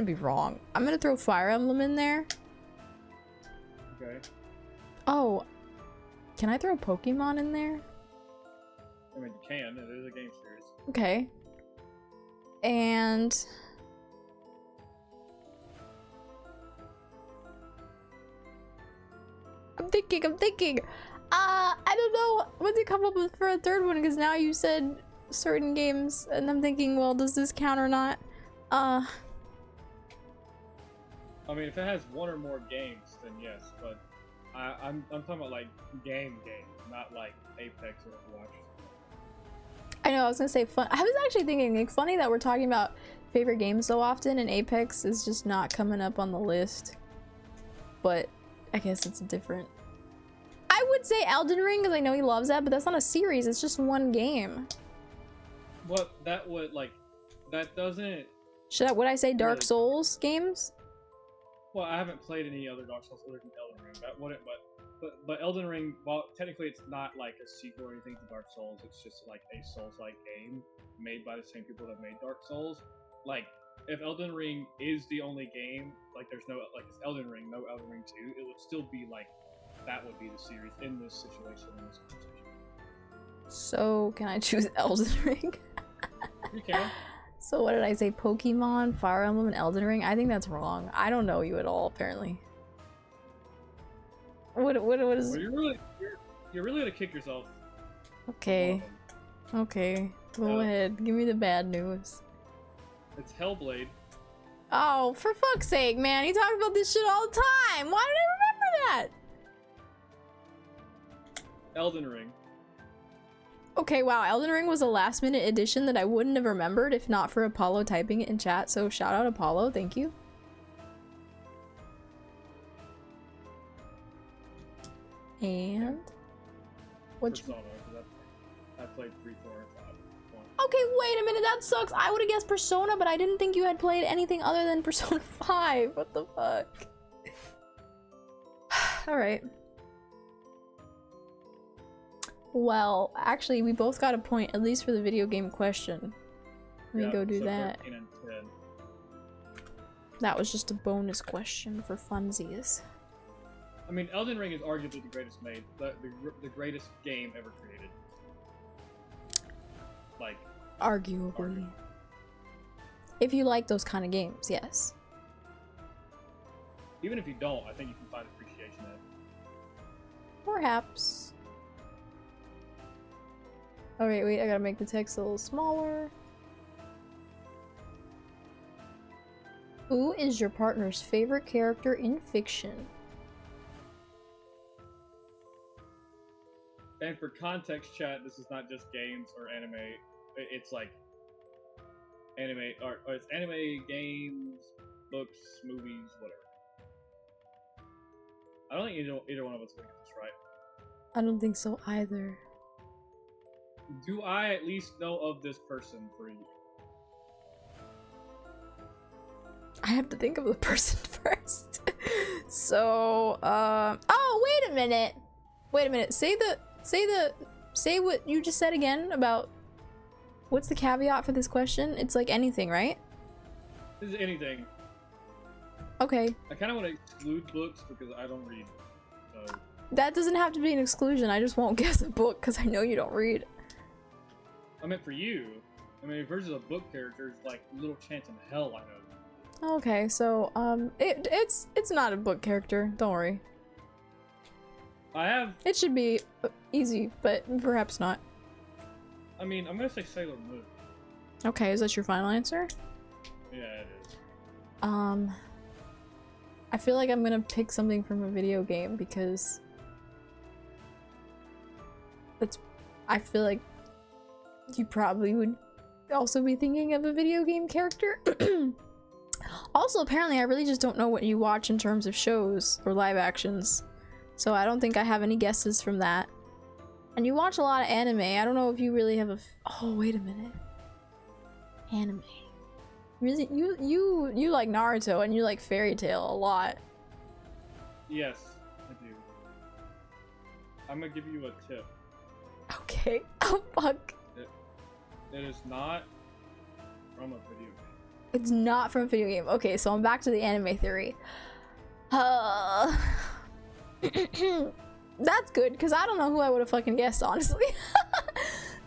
be wrong. I'm gonna throw Fire Emblem in there.
Okay.
Oh, can I throw Pokemon in there?
I mean, you can. It is a game series.
Okay. And I'm thinking. I don't know what to come up with for a third one because now you said certain games and I'm thinking, well, does this count or not?
I mean, if it has 1 or more games, then yes, but I'm talking about like game, not like Apex or Overwatch.
I know, I was gonna say fun. I was actually thinking, like, funny that we're talking about favorite games so often and Apex is just not coming up on the list. But I guess it's different. I would say Elden Ring because I know he loves that, but that's not a series, it's just 1 game.
What that would like, that doesn't.
Would I say Dark
Really?
Souls games?
Well, I haven't played any other Dark Souls other than Elden Ring. That wouldn't, but Elden Ring, well, technically it's not like a sequel or anything to Dark Souls. It's just like a Souls-like game made by the same people that made Dark Souls. Like, if Elden Ring is the only game, like there's no, like it's Elden Ring, no Elden Ring 2, it would still be like, that would be the series in this situation, in this conversation.
So, can I choose Elden Ring?
You can.
So what did I say? Pokemon, Fire Emblem, and Elden Ring? I think that's wrong. I don't know you at all, apparently. What is...
Well, you're really gonna kick yourself.
Okay. Okay. Go ahead. Give me the bad news.
It's Hellblade.
Oh, for fuck's sake, man. You talk about this shit all the time. Why did I remember that?
Elden Ring.
Okay, wow. Elden Ring was a last minute addition that I wouldn't have remembered if not for Apollo typing it in chat. So shout out Apollo. Thank you. And...
Persona, because I played 3, 4, and 5.
Okay, wait a minute, that sucks. I would have guessed Persona, but I didn't think you had played anything other than Persona 5. What the fuck? Alright. Well, actually, we both got a point, at least for the video game question. Let me go do that.
13 and 10.
That was just a bonus question for funsies.
I mean, Elden Ring is arguably the greatest the greatest game ever created. Like,
Arguably. If you like those kind of games, yes.
even if you don't, I think you can find appreciation in it.
Perhaps. Alright, wait, I gotta make the text a little smaller. Who is your partner's favorite character in fiction?
And for context, chat, this is not just games or anime. It's like anime, or it's anime, games, books, movies, whatever. I don't think either one of us will get this right.
I don't think so either.
Do I at least know of this person for you?
I have to think of the person first. So, oh, wait a minute. Wait a minute. Say what you just said again about what's the caveat for this question? It's like anything, right?
This is anything.
Okay.
I kind of want to exclude books because I don't read. So.
That doesn't have to be an exclusion. I just won't guess a book because I know you don't read.
I meant for you. I mean, versus a book character, it's like little chance in hell I know.
Okay, so it's not a book character. Don't worry.
I have.
It should be easy, but perhaps not.
I mean, I'm gonna say Sailor Moon.
Okay, is that your final answer?
Yeah, it is.
I feel like I'm gonna pick something from a video game because I feel like you probably would also be thinking of a video game character. Also, apparently, I really just don't know what you watch in terms of shows or live actions. So I don't think I have any guesses from that. And you watch a lot of anime. I don't know if you really have a oh, wait a minute. Anime. Really? You like Naruto and you like Fairy Tail a lot.
Yes, I do. I'm gonna give you a tip.
Okay. Oh, fuck.
It is not from a video game.
It's not from a video game. Okay, so I'm back to the anime theory. That's good, because I don't know who I would have fucking guessed, honestly.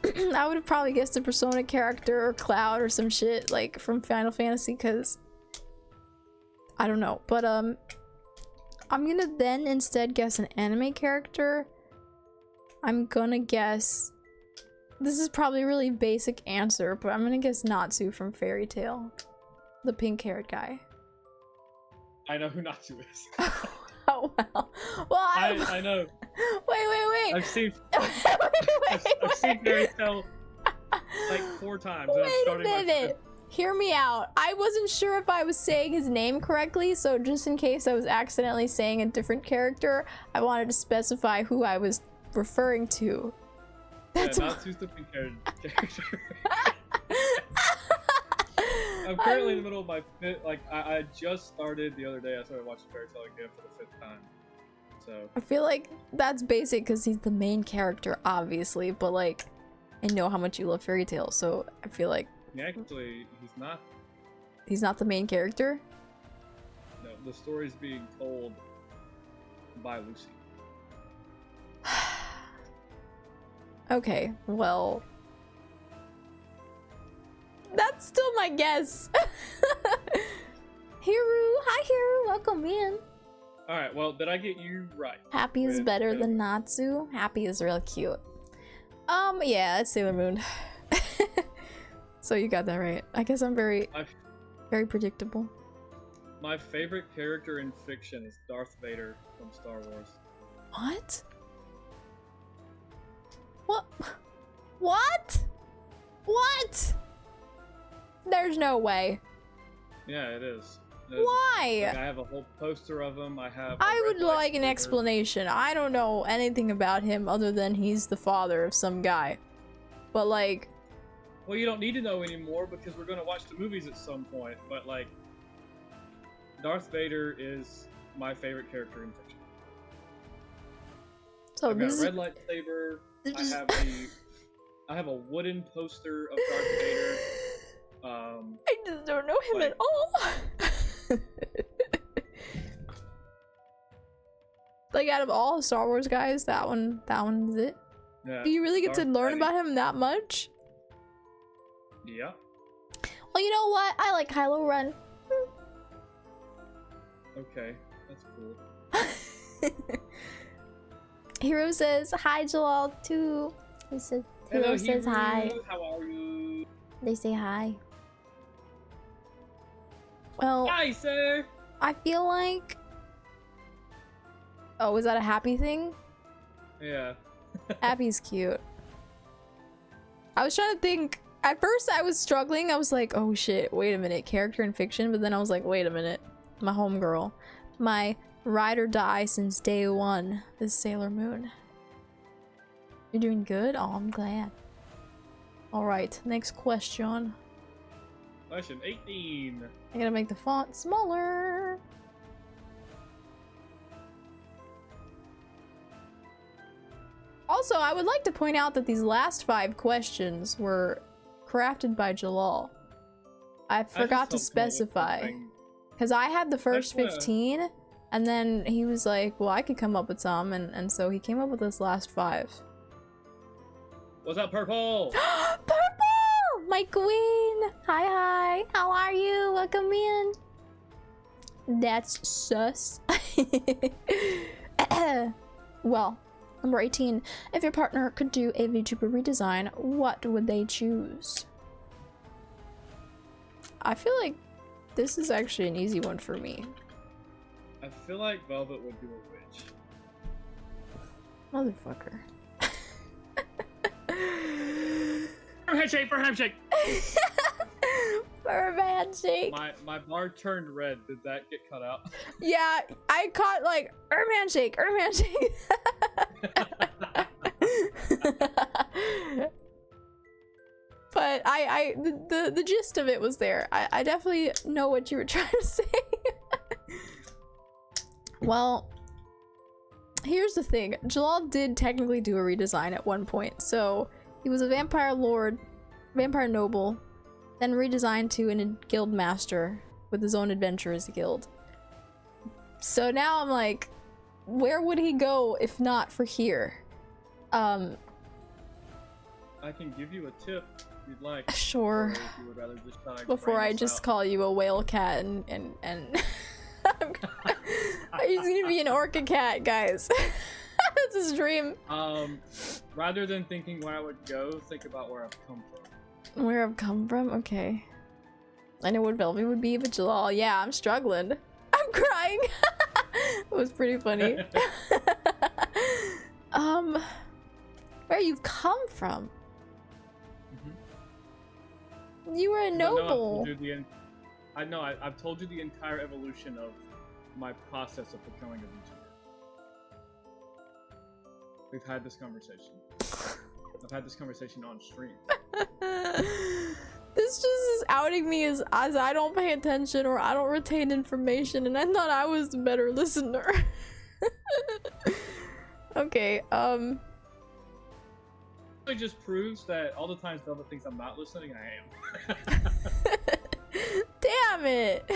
I would have probably guessed a Persona character or Cloud or some shit, like, from Final Fantasy, because I don't know. But, I'm gonna then instead guess an anime character. I'm gonna guess... This is probably a really basic answer, but I'm gonna guess Natsu from Fairy Tail. The pink-haired guy.
I know who Natsu is.
Oh, well. Well,
I know.
Wait.
I've seen.
Wait.
I've seen Fairy Tail like 4 times. And I'm
Wait a
starting my
minute. Hear me out. I wasn't sure if I was saying his name correctly, so just in case I was accidentally saying a different character, I wanted to specify who I was referring to. That's
Natsu's the pink-haired character. I'm currently in the middle of my I just started the other day. I started watching Fairy Tail again for the 5th time. So
I feel like that's basic because he's the main character, obviously, but like I know how much you love Fairy Tail, so I feel like
actually he's not.
He's not the main character?
No, the story's being told by Lucy.
Okay, well, that's still my guess. Hiru, hi Hiru, welcome in.
Alright, well, did I get you right?
Happy is better than Natsu. Happy is real cute. Yeah, it's Sailor Moon. So you got that right. I guess I'm very predictable.
My favorite character in fiction is Darth Vader from Star Wars.
What? What? There's no way.
Yeah, it is.
Why?
Like, I have a whole poster of him.
I would like an explanation. I don't know anything about him other than he's the father of some guy. But like,
Well, you don't need to know anymore because we're gonna watch the movies at some point. But like, Darth Vader is my favorite character in fiction.
So
I've got
this
a red lightsaber.
is
I have a wooden poster of Darth Vader.
I just don't know him at all. Like out of all Star Wars guys, that one's it.
Yeah,
Do you really get to
Darth
learn
Vader.
about him that much?
Yeah.
Well, you know what? I like Kylo Ren.
Okay, that's cool.
Hero says hi, Jellal too. He says Hero says hi.
How are you?
They say hi. Well,
Hi, sir.
I feel like. Oh, is that a happy thing?
Yeah.
Happy's cute. I was trying to think. At first, I was struggling. I was like, oh shit, wait a minute. Character in fiction. But then I was like, wait a minute. My homegirl. My ride or die since day one is Sailor Moon. You're doing good? Oh, I'm glad. Alright, next question.
Question 18.
I gotta make the font smaller. Also, I would like to point out that these last 5 questions were crafted by Jellal. I forgot to specify. Because I had the first
That's
15, and then he was like, well, I could come up with some, and so he came up with this last 5.
What's up, Purple?
Purple! My queen! Hi, how are you? Welcome in. That's sus. Well, number 18. If your partner could do a VTuber redesign, what would they choose? I feel like this is actually an easy one for me.
I feel like Velvet would do a witch.
Motherfucker.
For handshake, for handshake.
For a handshake.
My bar turned red. Did that get cut out?
Yeah, I caught like handshake, handshake. But the gist of it was there. I definitely know what you were trying to say. Well, here's the thing. Jellal did technically do a redesign at one point. So he was a vampire lord, vampire noble, then redesigned to a guild master with his own adventurers guild. So now I'm like, where would he go if not for here?
I can give you a tip if you'd like.
Sure.
Or if you would rather just kinda
Before
brain
I
this
just
out.
call you a whale cat and he's gonna be an orca cat, guys. That's his dream.
Rather than thinking where I would go, think about where I've come from.
Where I've come from? Okay. I know what Velvet would be, but Jellal, yeah, I'm struggling. I'm crying. It was pretty funny. Where you've come from? You were a noble.
I know I've told you the entire evolution of my process of becoming a VTuber. We've had this conversation. I've had this conversation on stream.
This just is outing me as I don't pay attention or I don't retain information, and I thought I was the better listener. Okay,
It just proves that all the times Velvet thinks I'm not listening, I am.
damn it.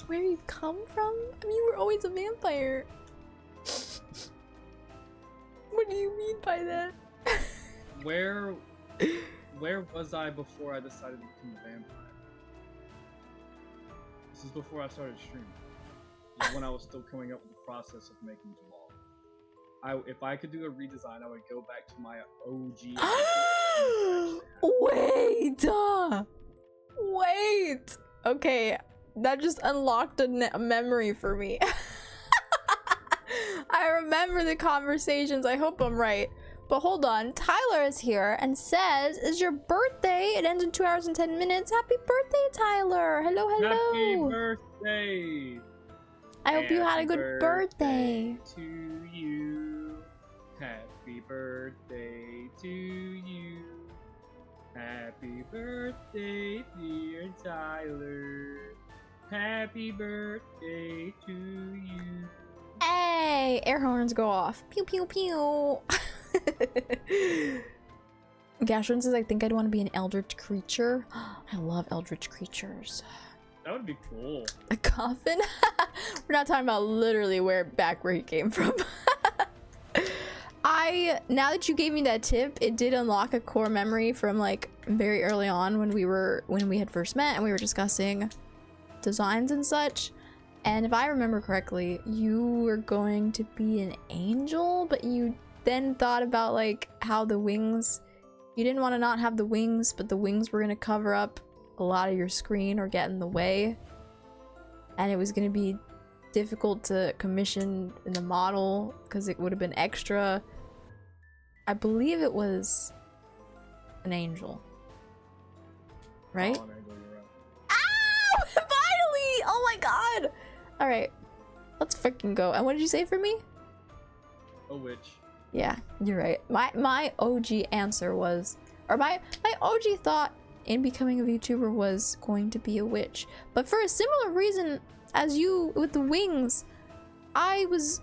Where you come from? I mean, you were always a vampire. What do you mean by that?
Where was I before I decided to become a vampire? This is before I started streaming. This is when I was still coming up with the process of making Jellal. If I could do a redesign, I would go back to my OG.
Wait! Okay, that just unlocked a memory for me. I remember the conversations. I hope I'm right. But hold on. Tyler is here and says, it's your birthday. It ends in 2 hours and 10 minutes. Happy birthday, Tyler. Hello, hello.
Happy birthday!
I hope you had a good birthday.
To you. Happy birthday to you. Happy birthday, dear Tyler. Happy birthday to you.
Hey, air horns go off. Pew pew pew. Gashrin says, I think I'd want to be an eldritch creature. I love eldritch creatures.
That would be cool.
A coffin? We're not talking about literally back where he came from. Now that you gave me that tip, it did unlock a core memory from like very early on when we had first met and we were discussing designs and such. And if I remember correctly, you were going to be an angel, but you then thought about like how the wings, you didn't want to not have the wings, but the wings were going to cover up a lot of your screen or get in the way. And it was going to be difficult to commission in the model because it would have been extra. I believe it was an angel. Right?
Oh, an angel, you're right.
Ow! Finally! Oh my god! Alright. Let's freaking go. And what did you say for me?
A witch.
Yeah, you're right. My OG answer was, or my OG thought in becoming a VTuber was going to be a witch. But for a similar reason as you with the wings, I was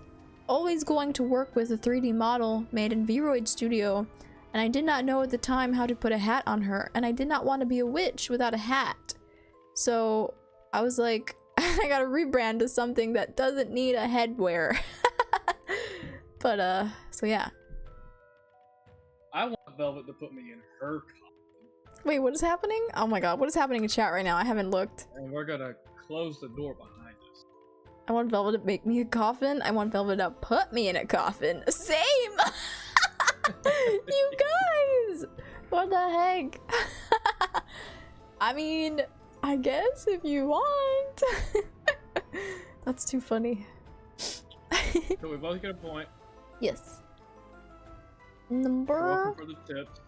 always going to work with a 3D model made in Vroid Studio, and I did not know at the time how to put a hat on her, and I did not want to be a witch without a hat. So I was like, I gotta rebrand to something that doesn't need a headwear. But so yeah.
I want Velvet to put me in her coffin.
Wait, what is happening? Oh my god, what is happening in chat right now? I haven't looked.
And we're gonna close the door behind us.
I want Velvet to make me a coffin. I want Velvet to put me in a coffin. Same! You guys! What the heck? I mean, I guess if you want. That's too funny.
So we both get a point.
Yes.
You're
Number.
welcome for the tips.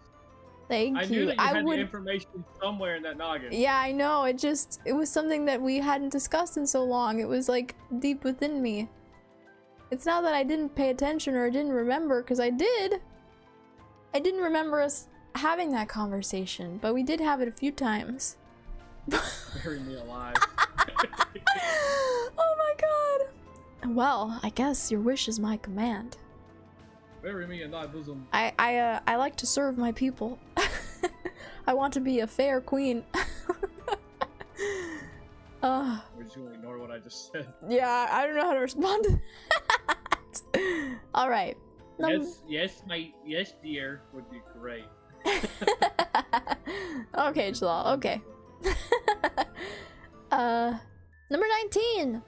Thank
I
you.
knew that you had
would.
the information somewhere in that noggin.
Yeah, I know. It was something that we hadn't discussed in so long. It was like deep within me. It's not that I didn't pay attention or didn't remember, because I did. I didn't remember us having that conversation, but we did have it a few times.
Bury me alive.
Oh my god. Well, I guess your wish is my command.
Bury me in thy bosom.
I like to serve my people. I want to be a fair queen.
Would you ignore what I just said?
Yeah, I don't know how to respond to that. All right.
Yes, dear, would be great.
Okay, Jellal. Okay. Number 19.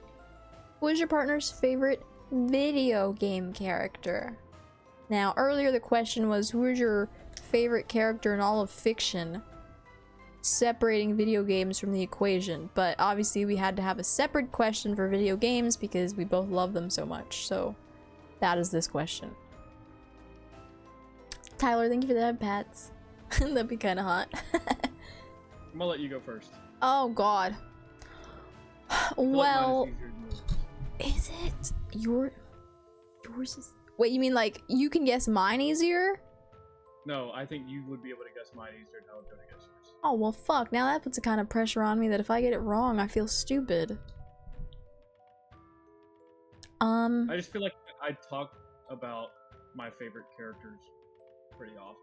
Who is your partner's favorite video game character? Now, earlier the question was, who is your favorite character in all of fiction? Separating video games from the equation. But obviously we had to have a separate question for video games because we both love them so much. So that is this question. Tyler, thank you for the head pats. That'd be kind of hot.
I'm gonna let you go first.
Oh god. Well, is it yours is? Wait, you mean like you can guess mine easier?
No, I think you would be able to guess mine easier than I would be able to guess yours.
Oh well, fuck. Now that puts a kind of pressure on me that if I get it wrong, I feel stupid.
I just feel like I talk about my favorite characters pretty often.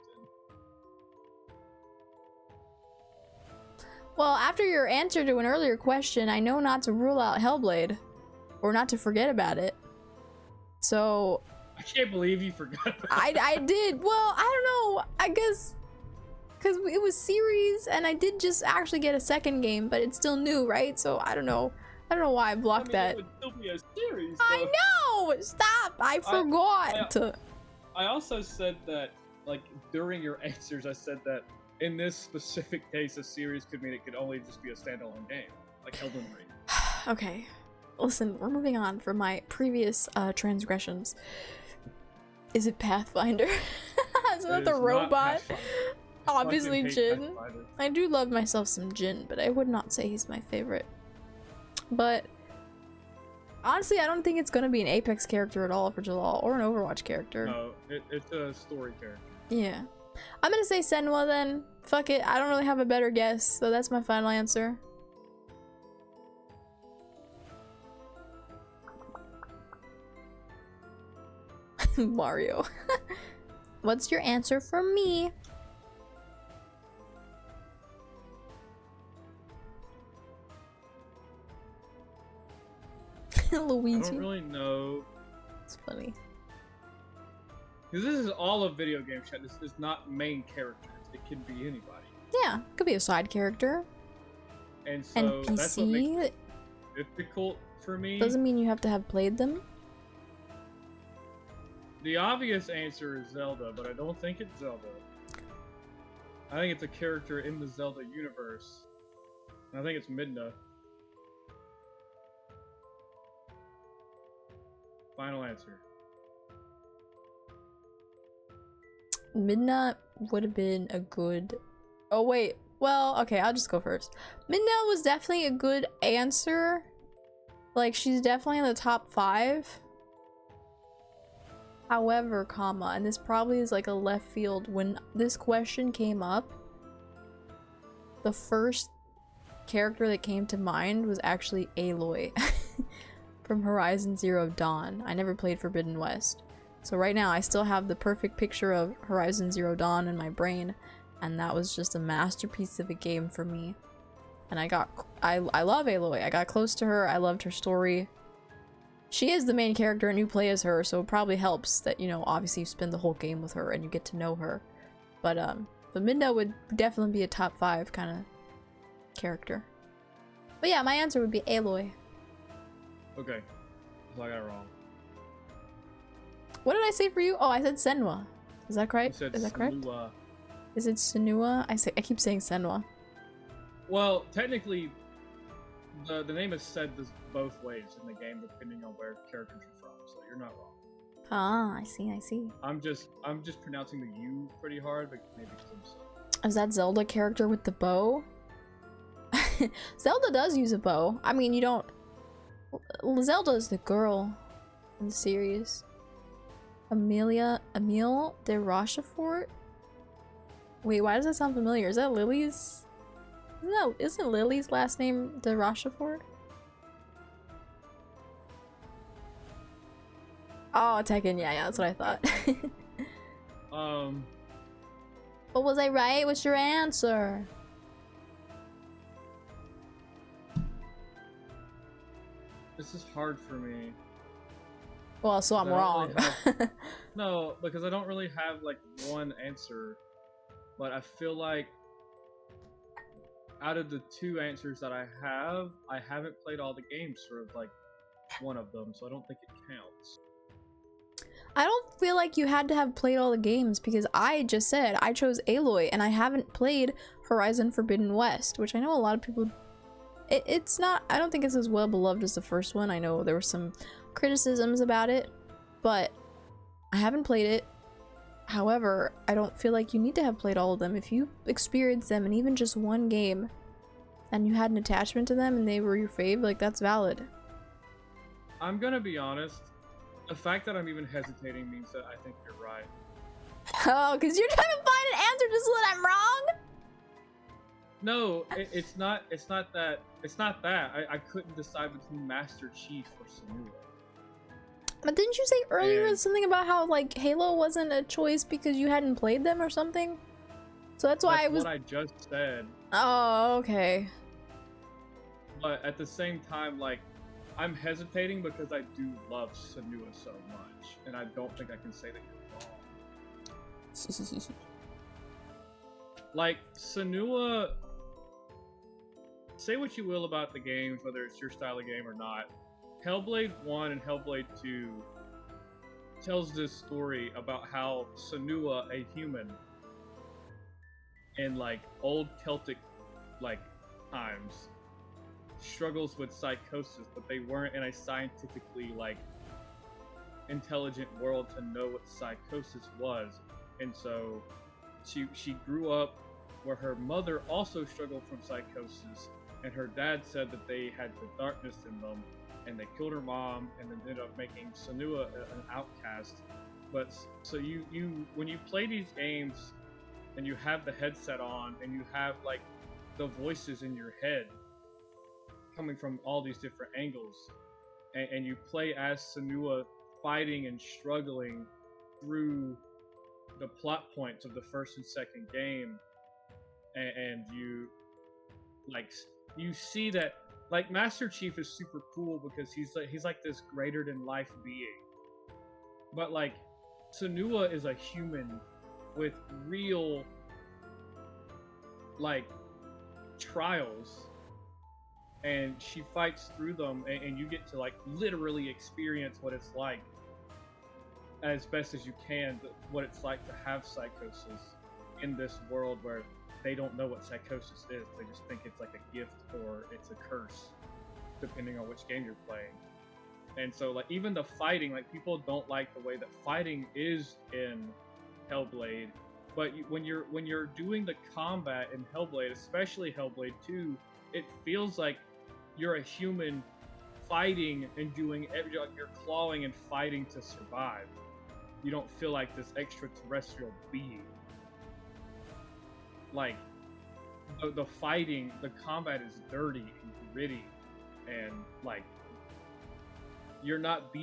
Well, after your answer to an earlier question, I know not to rule out Hellblade. Or not to forget about it. So...
I can't believe you forgot about
I did. Well, I don't know. I guess... Because it was series, and I did just actually get a second game, but it's still new, right? So, I don't know. I don't know why I blocked that.
It would still be a series,
I know! Stop! I forgot!
I also said that, like, during your answers, I said that in this specific case, a series could mean it could only just be a standalone game, like Elden Ring.
Okay. Listen, we're moving on from my previous transgressions. Is it Pathfinder? Isn't that the robot? Obviously Jin. I do love myself some Jin, but I would not say he's my favorite. But Honestly, I don't think it's gonna be an Apex character at all for Jellal, or an Overwatch character.
No, it's a story character.
Yeah. I'm gonna say Senwa then. Fuck it, I don't really have a better guess, so that's my final answer. Mario. What's your answer for me? Luigi.
I don't really know.
It's funny.
Because this is all of video game chat. This is not main characters. It can be anybody.
Yeah, could be a side character.
And so that's what makes
NPC.
it difficult for me.
Doesn't mean you have to have played them.
The obvious answer is Zelda, but I don't think it's Zelda. I think it's a character in the Zelda universe. And I think it's Midna. Final answer.
Midna would have been a good... Oh wait, well, okay, I'll just go first. Midna was definitely a good answer. Like, she's definitely in the top 5. However, comma, and this probably is like a left field, when this question came up, the first character that came to mind was actually Aloy from Horizon Zero Dawn. I never played Forbidden West. So right now I still have the perfect picture of Horizon Zero Dawn in my brain, and that was just a masterpiece of a game for me. And I love Aloy. I got close to her. I loved her story. She is the main character and you play as her, so it probably helps that, you know, obviously you spend the whole game with her and you get to know her. But Midna would definitely be a top 5 kind of character. But yeah, my answer would be Aloy.
Okay. So I got it wrong.
What did I say for you? Oh, I said Senwa. Is that correct?
You said
Is that correct?
Senua.
Is it Senua? I keep saying Senwa.
Well, technically, the name is said this both ways in the game, depending on where characters are from. So you're not wrong.
Ah, I see.
I'm just pronouncing the U pretty hard, but maybe because I'm so.
Is that Zelda character with the bow? Zelda does use a bow. I mean, you don't... Zelda is the girl in the series. Emile de Rochefort? Wait, why does that sound familiar? Is that Lily's? No, isn't Lily's last name de Rochefort? Oh, Tekken, yeah, that's what I thought. But was I right? What's your answer?
This is hard for me.
Well, so I'm
I don't
wrong.
really No, because I don't really have like one answer, but I feel like out of the 2 answers that I haven't played all the games for like one of them, so I don't think it counts.
I don't feel like you had to have played all the games, because I just said I chose Aloy and I haven't played Horizon Forbidden West, which I know a lot of people... It's not... I don't think it's as well beloved as the first one. I know there were some criticisms about it, but I haven't played it. However, I don't feel like you need to have played all of them. If you experienced them in even just one game and you had an attachment to them and they were your fave, like, that's valid.
I'm gonna be honest. The fact that I'm even hesitating means that I think you're right.
Oh, because you're trying to find an answer just so that I'm wrong?
No, it's not that. It's not that. I couldn't decide between Master Chief or Senua.
But didn't you say earlier
And-
something about how, like, Halo wasn't a choice because you hadn't played them or something? So that's why I was...
what I just said.
Oh, okay.
But at the same time, like, I'm hesitating because I do love Senua so much, and I don't think I can say that you're wrong. Like, Senua... Say what you will about the games, whether it's your style of game or not. Hellblade 1 and Hellblade 2 tells this story about how Senua, a human, in, like, old Celtic, like, times, struggles with psychosis, but they weren't in a scientifically, like, intelligent world to know what psychosis was. And so she grew up where her mother also struggled from psychosis, and her dad said that they had the darkness in them, and they killed her mom, and then ended up making Senua an outcast. But so you when you play these games, and you have the headset on, and you have like the voices in your head coming from all these different angles, and you play as Senua fighting and struggling through the plot points of the first and second game, and you like you see that like Master Chief is super cool because he's like this greater than life being, but like Senua is a human with real like trials, and she fights through them, and you get to like literally experience what it's like as best as you can, what it's like to have psychosis in this world where they don't know what psychosis is. They just think it's like a gift or it's a curse, depending on which game you're playing. And so like even the fighting, like people don't like the way that fighting is in Hellblade, but when you're doing the combat in Hellblade, especially Hellblade 2, it feels like you're a human fighting and doing you're clawing and fighting to survive. You don't feel like this extraterrestrial being. Like the fighting, the combat is dirty and gritty, and like you're not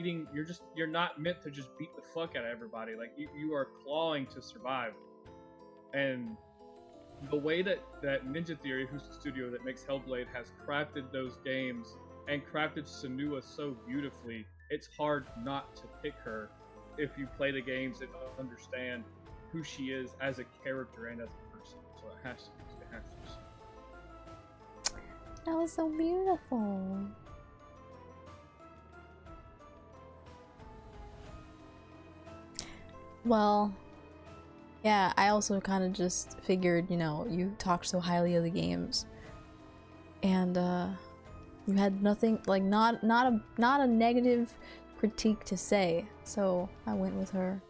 meant to just beat the fuck out of everybody. Like you are clawing to survive. And the way that Ninja Theory, who's the studio that makes Hellblade, has crafted those games and crafted Senua so beautifully, it's hard not to pick her if you play the games and understand who she is as a character and as a person. So it has to be.
That was so beautiful. Well, yeah, I also kind of just figured, you know, you talked so highly of the games, and you had nothing, like not a negative critique to say, so I went with her.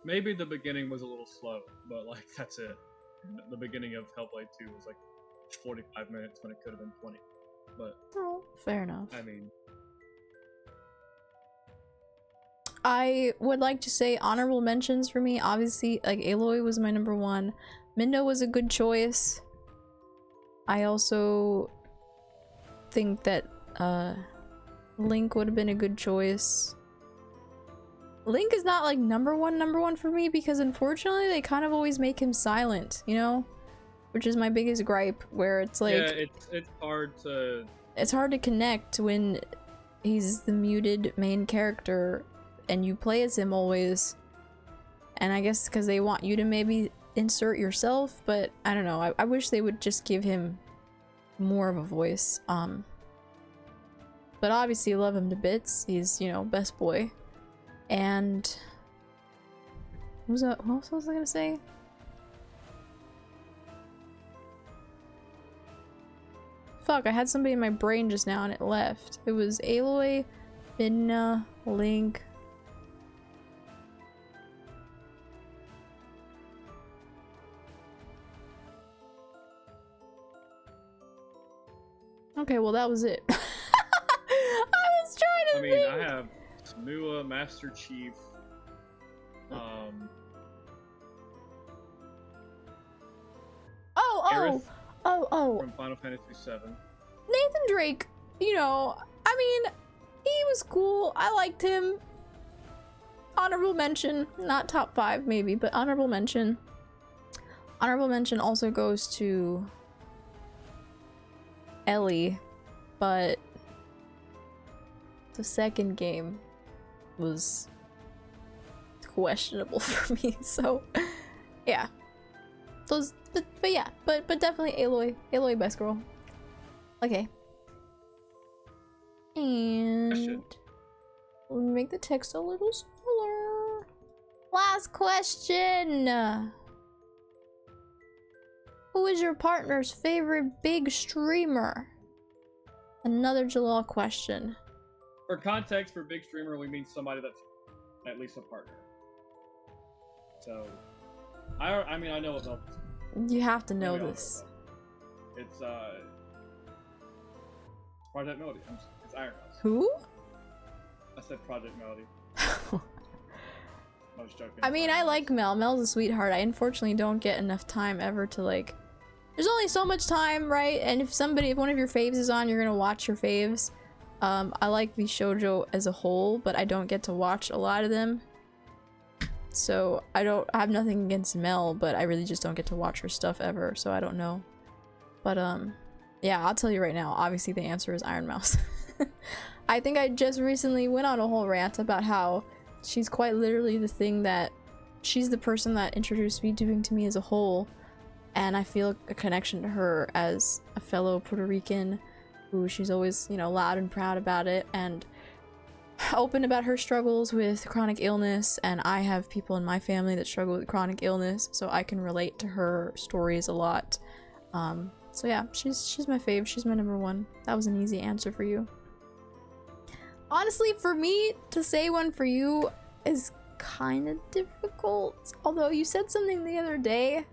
Maybe the beginning was a little slow, but like that's it. The beginning of Hellblade 2 was like 45 minutes when it could have been 20. But
oh, fair enough.
I mean,
I would like to say honorable mentions for me. Obviously, like Aloy was my number one. Mindo was a good choice. I also think that Link would have been a good choice. Link is not like number one for me because unfortunately they kind of always make him silent, you know? Which is my biggest gripe, where it's like
yeah, it's hard to
connect when he's the muted main character and you play as him always. And I guess because they want you to maybe insert yourself, but I don't know. I wish they would just give him more of a voice. But obviously love him to bits. He's, you know, best boy. And what else was I gonna say? Fuck, I had somebody in my brain just now and it left. It was Aloy, Midna, Link. Okay, well that was it. I was trying to think.
I have Senua, Master Chief, Aerith from Final Fantasy VII.
Nathan Drake, you know, I mean, he was cool. I liked him. Honorable mention, not top 5 maybe, but honorable mention. Honorable mention also goes to Ellie, but the second game was questionable for me, so yeah. Those, but yeah, but definitely Aloy best girl. Okay. And let me make the text a little smaller. Last question. Who is your partner's favorite big streamer? Another Jellal question.
For context, for big streamer, we mean somebody that's at least a partner. So, I mean, I know what Velvet is.
You have to know this.
It's Project Melody. It's Iron Mouse.
Who?
I said Project Melody. I was joking.
I mean, I like Mel. Mel's a sweetheart. I unfortunately don't get enough time ever to like. There's only so much time, right? And if one of your faves is on, you're gonna watch your faves. I like the shoujo as a whole, but I don't get to watch a lot of them. So I have nothing against Mel, but I really just don't get to watch her stuff ever, so I don't know. But yeah, I'll tell you right now, obviously the answer is Iron Mouse. I think I just recently went on a whole rant about how she's quite literally she's the person that introduced VTubing to me as a whole, and I feel a connection to her as a fellow Puerto Rican who she's always, you know, loud and proud about it and open about her struggles with chronic illness, and I have people in my family that struggle with chronic illness, so I can relate to her stories a lot. So yeah, she's my fave. She's my number one. That was an easy answer for you. Honestly, for me to say one for you is kind of difficult. Although you said something the other day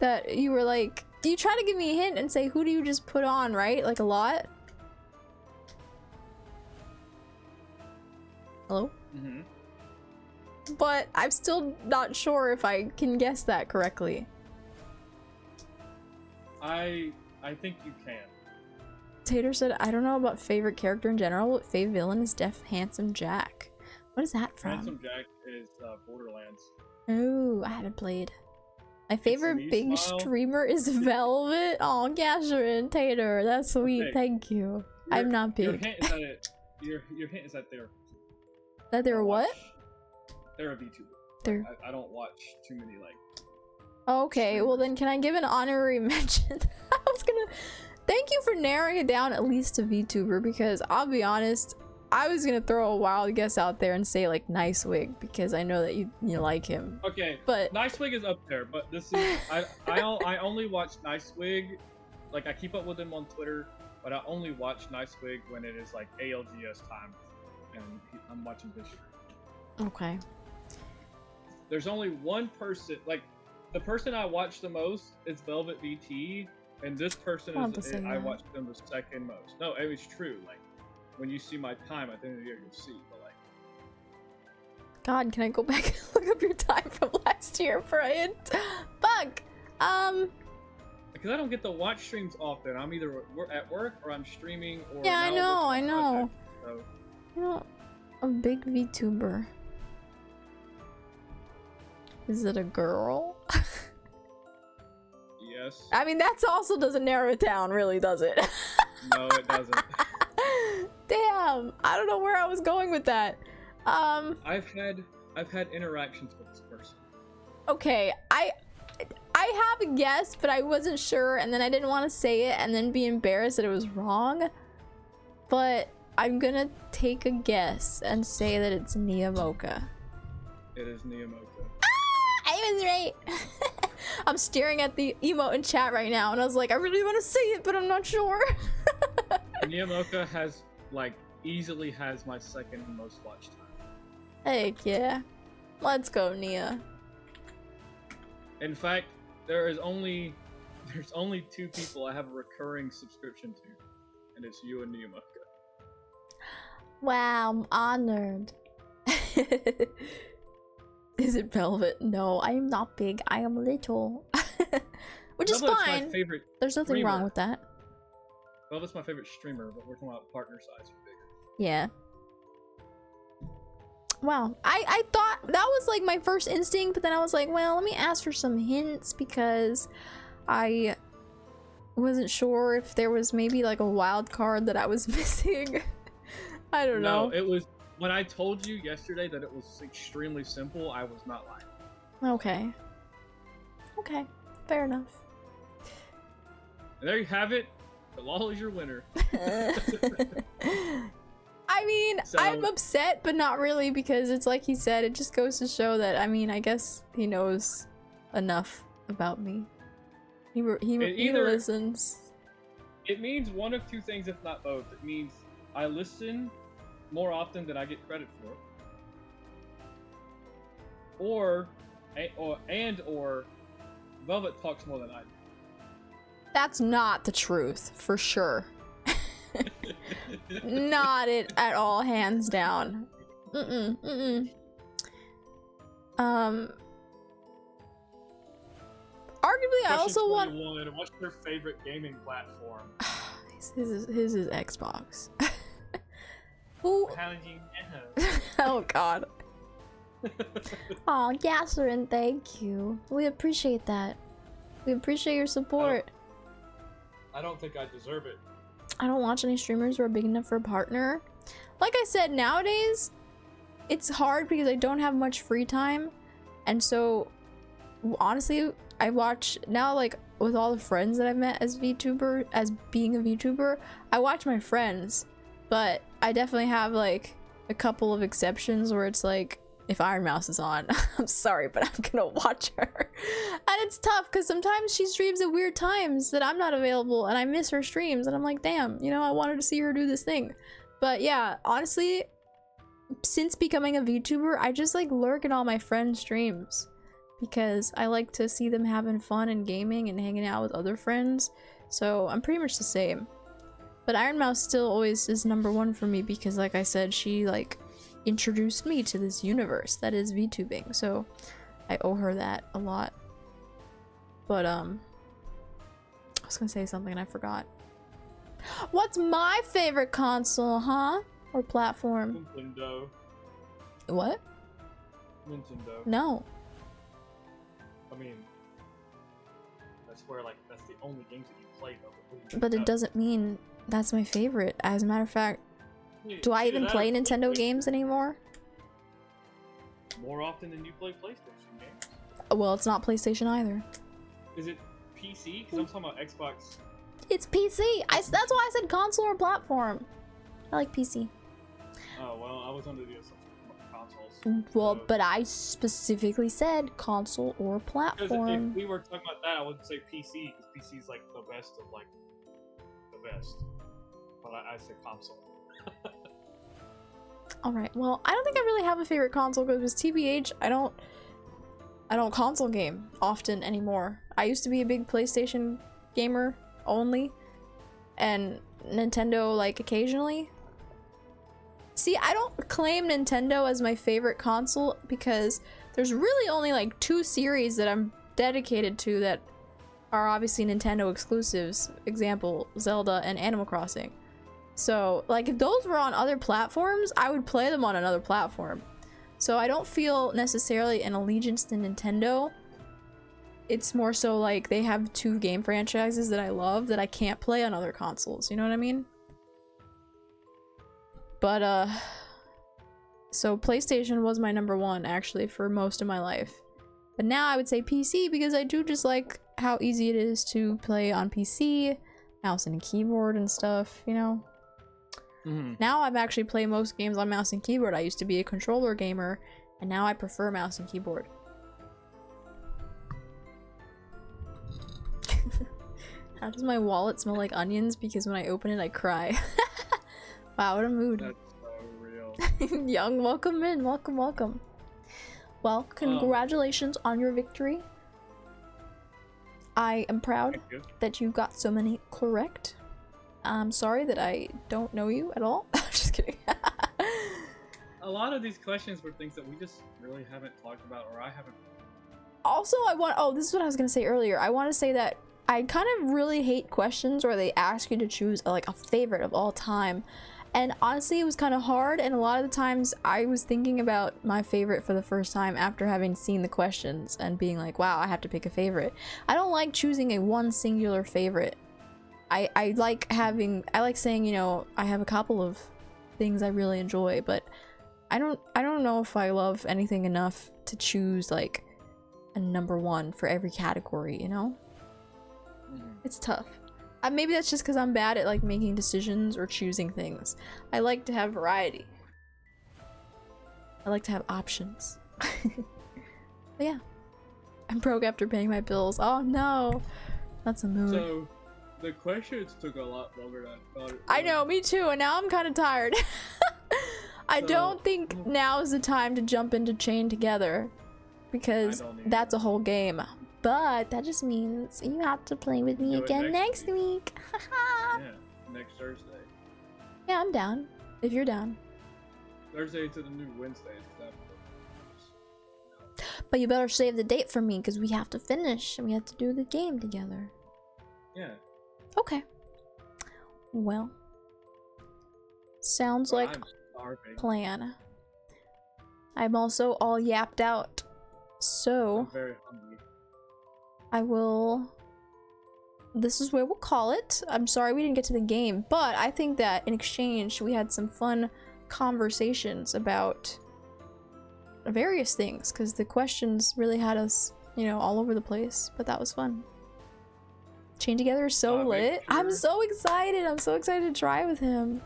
that you were like, you try to give me a hint and say, who do you just put on, right? Like a lot? Hello?
Mm-hmm.
But I'm still not sure if I can guess that correctly.
I think you can.
Tater said, I don't know about favorite character in general, but fave villain is Def Handsome Jack. What is that from?
Handsome Jack is Borderlands.
Oh, I haven't played. My favorite big
smile.
streamer is Velvet. Oh, Gasher and Tater. That's sweet.
Okay.
Thank you. I'm not
Your
big.
hint is that your hint is that they're
That they're what?
They're a VTuber.
They're
I don't watch too many like.
okay. Well, then can I give an honorary mention? I was gonna. Thank you for narrowing it down at least to VTuber, because I'll be honest, I was gonna throw a wild guess out there and say like Nice Wig, because I know that you like him.
Okay,
but
Nice Wig is up there, but this is I only watch Nice Wig, like I keep up with him on Twitter, but I only watch Nice Wig when it is like ALGS time, and I'm watching his stream.
Okay.
There's only one person, like the person I watch the most is Velvet VT, and this person I watch them the second most. No, it was true. Like when you see my time at the end of the year, you'll see. But like,
God, can I go back and look up your time from last year, Brian? Fuck.
because I don't get to watch streams often. I'm either at work or I'm streaming. Or
yeah, I know.
Content, so.
You're not a big VTuber. Is it a girl?
Yes.
I mean, that also doesn't narrow it down, really, does it?
No, it doesn't.
Damn, I don't know where I was going with that.
I've had interactions with this person.
Okay, I have a guess, but I wasn't sure, and then I didn't want to say it and then be embarrassed that it was wrong. But I'm gonna take a guess and say that it's Nia Mocha.
It is Nia Mocha.
I was right. I'm staring at the emote in chat right now, and I was like, I really want to say it, but I'm not sure.
Nia Mocha has easily has my second most watch time.
Heck yeah, let's go, Nia.
In fact, there's only 2 people I have a recurring subscription to, and it's you and Nia Mocha.
Wow, I'm honored. Is it Velvet? No, I am not big. I am little. Which is
Velvet's
fine.
my favorite
There's nothing
streamer.
wrong with that.
Velvet's my favorite streamer, but we're talking about partner size or bigger.
Yeah. Wow. I thought that was like my first instinct, but then I was like, well, let me ask for some hints because I wasn't sure if there was maybe like a wild card that I was missing. I don't know.
No, it was when I told you yesterday that it was extremely simple, I was not lying.
Okay. Okay. Fair enough.
And there you have it. Jellal is your winner.
I mean,
So-
I'm upset, but not really, because it's like he said, it just goes to show that, I mean, I guess he knows enough about me. He listens.
It means one of 2 things, if not both. It means I listen more often than I get credit for, or Velvet talks more than I do.
That's not the truth, for sure. Not it at all, hands down. Arguably, I also want.
What's your favorite gaming platform?
His is Xbox. Who?
How did you know?
Oh God. Oh, Gasserin, thank you. We appreciate that. We appreciate your support.
I don't think I deserve it.
I don't watch any streamers who are big enough for a partner. Like I said, nowadays, it's hard because I don't have much free time. And so, honestly, I watch now, like, with all the friends that I've met as VTuber, as being a VTuber, I watch my friends. But I definitely have, like, a couple of exceptions where it's like, if Iron Mouse is on, I'm sorry, but I'm gonna watch her. And it's tough because sometimes she streams at weird times that I'm not available and I miss her streams and I'm like, damn, you know, I wanted to see her do this thing. But yeah, honestly, since becoming a VTuber, I just like lurk in all my friends' streams because I like to see them having fun and gaming and hanging out with other friends. So I'm pretty much the same. But Iron Mouse still always is #1 for me because, like I said, she like introduced me to this universe that is VTubing, so I owe her that a lot. But I was gonna say something and I forgot. What's my favorite console, huh? Or platform?
Nintendo.
What?
Nintendo.
No.
I mean, that's where like that's the only games that you play though.
But it doesn't mean that's my favorite. As a matter of fact, do I even play Nintendo games anymore?
More often than you play PlayStation games.
Well, it's not PlayStation either.
Is it PC? Because I'm talking about Xbox.
It's PC. That's why I said console or platform. I like PC.
Oh well, I was under the assumption consoles.
Well,
so,
but I specifically said console or
because
platform.
if we were talking about that, I would say PC because PC is like the best of like the best. But I said console.
Alright, well, I don't think I really have a favorite console because TBH, I don't console game often anymore. I used to be a big PlayStation gamer only, and Nintendo like occasionally. See, I don't claim Nintendo as my favorite console because there's really only like 2 series that I'm dedicated to that are obviously Nintendo exclusives. Example, Zelda and Animal Crossing. So, like, if those were on other platforms, I would play them on another platform. So I don't feel necessarily an allegiance to Nintendo. It's more so like they have 2 game franchises that I love that I can't play on other consoles. You know what I mean? But, so PlayStation was my #1, actually, for most of my life. But now I would say PC because I do just like how easy it is to play on PC, mouse and keyboard and stuff, you know? Now I've actually played most games on mouse and keyboard. I used to be a controller gamer, and now I prefer mouse and keyboard. How does my wallet smell like onions? Because when I open it, I cry. Wow, what a mood.
That's so real.
Young, welcome in. Welcome, welcome. Well, congratulations on your victory. I am proud that you got so many correct. I'm sorry that I don't know you at all. Just kidding.
A lot of these questions were things that we just really haven't talked about, or I haven't.
Also, this is what I was gonna say earlier. I want to say that I kind of really hate questions where they ask you to choose like a favorite of all time. And honestly, it was kind of hard, and a lot of the times I was thinking about my favorite for the first time after having seen the questions and being like, wow, I have to pick a favorite. I don't like choosing a one singular favorite. I like saying, you know, I have a couple of things I really enjoy, but I don't know if I love anything enough to choose like a #1 for every category, you know? It's tough. Maybe that's just because I'm bad at like making decisions or choosing things. I like to have variety. I like to have options. But yeah. I'm broke after paying my bills. Oh no. That's a mood.
So, the questions took a lot longer than I thought.
I know, me too, and now I'm kind of tired. I don't think now is the time to jump into Chain Together because that's a whole game. but that just means you have to play with me
Do it
again next
next
week.
Yeah, next Thursday.
Yeah, I'm down. If you're down.
Thursday to the new Wednesday.
But you better save the date for me because we have to finish and we have to do the game together.
Yeah.
Okay. Well. Sounds like
I'm starving.
plan. I'm also all yapped out. So
I'm very hungry.
I will. This is where we'll call it. I'm sorry we didn't get to the game, but I think that in exchange we had some fun conversations about various things because the questions really had us, you know, all over the place. But that was fun. Chain Together is so lit.
Sure,
I'm so excited. I'm so excited to try with him.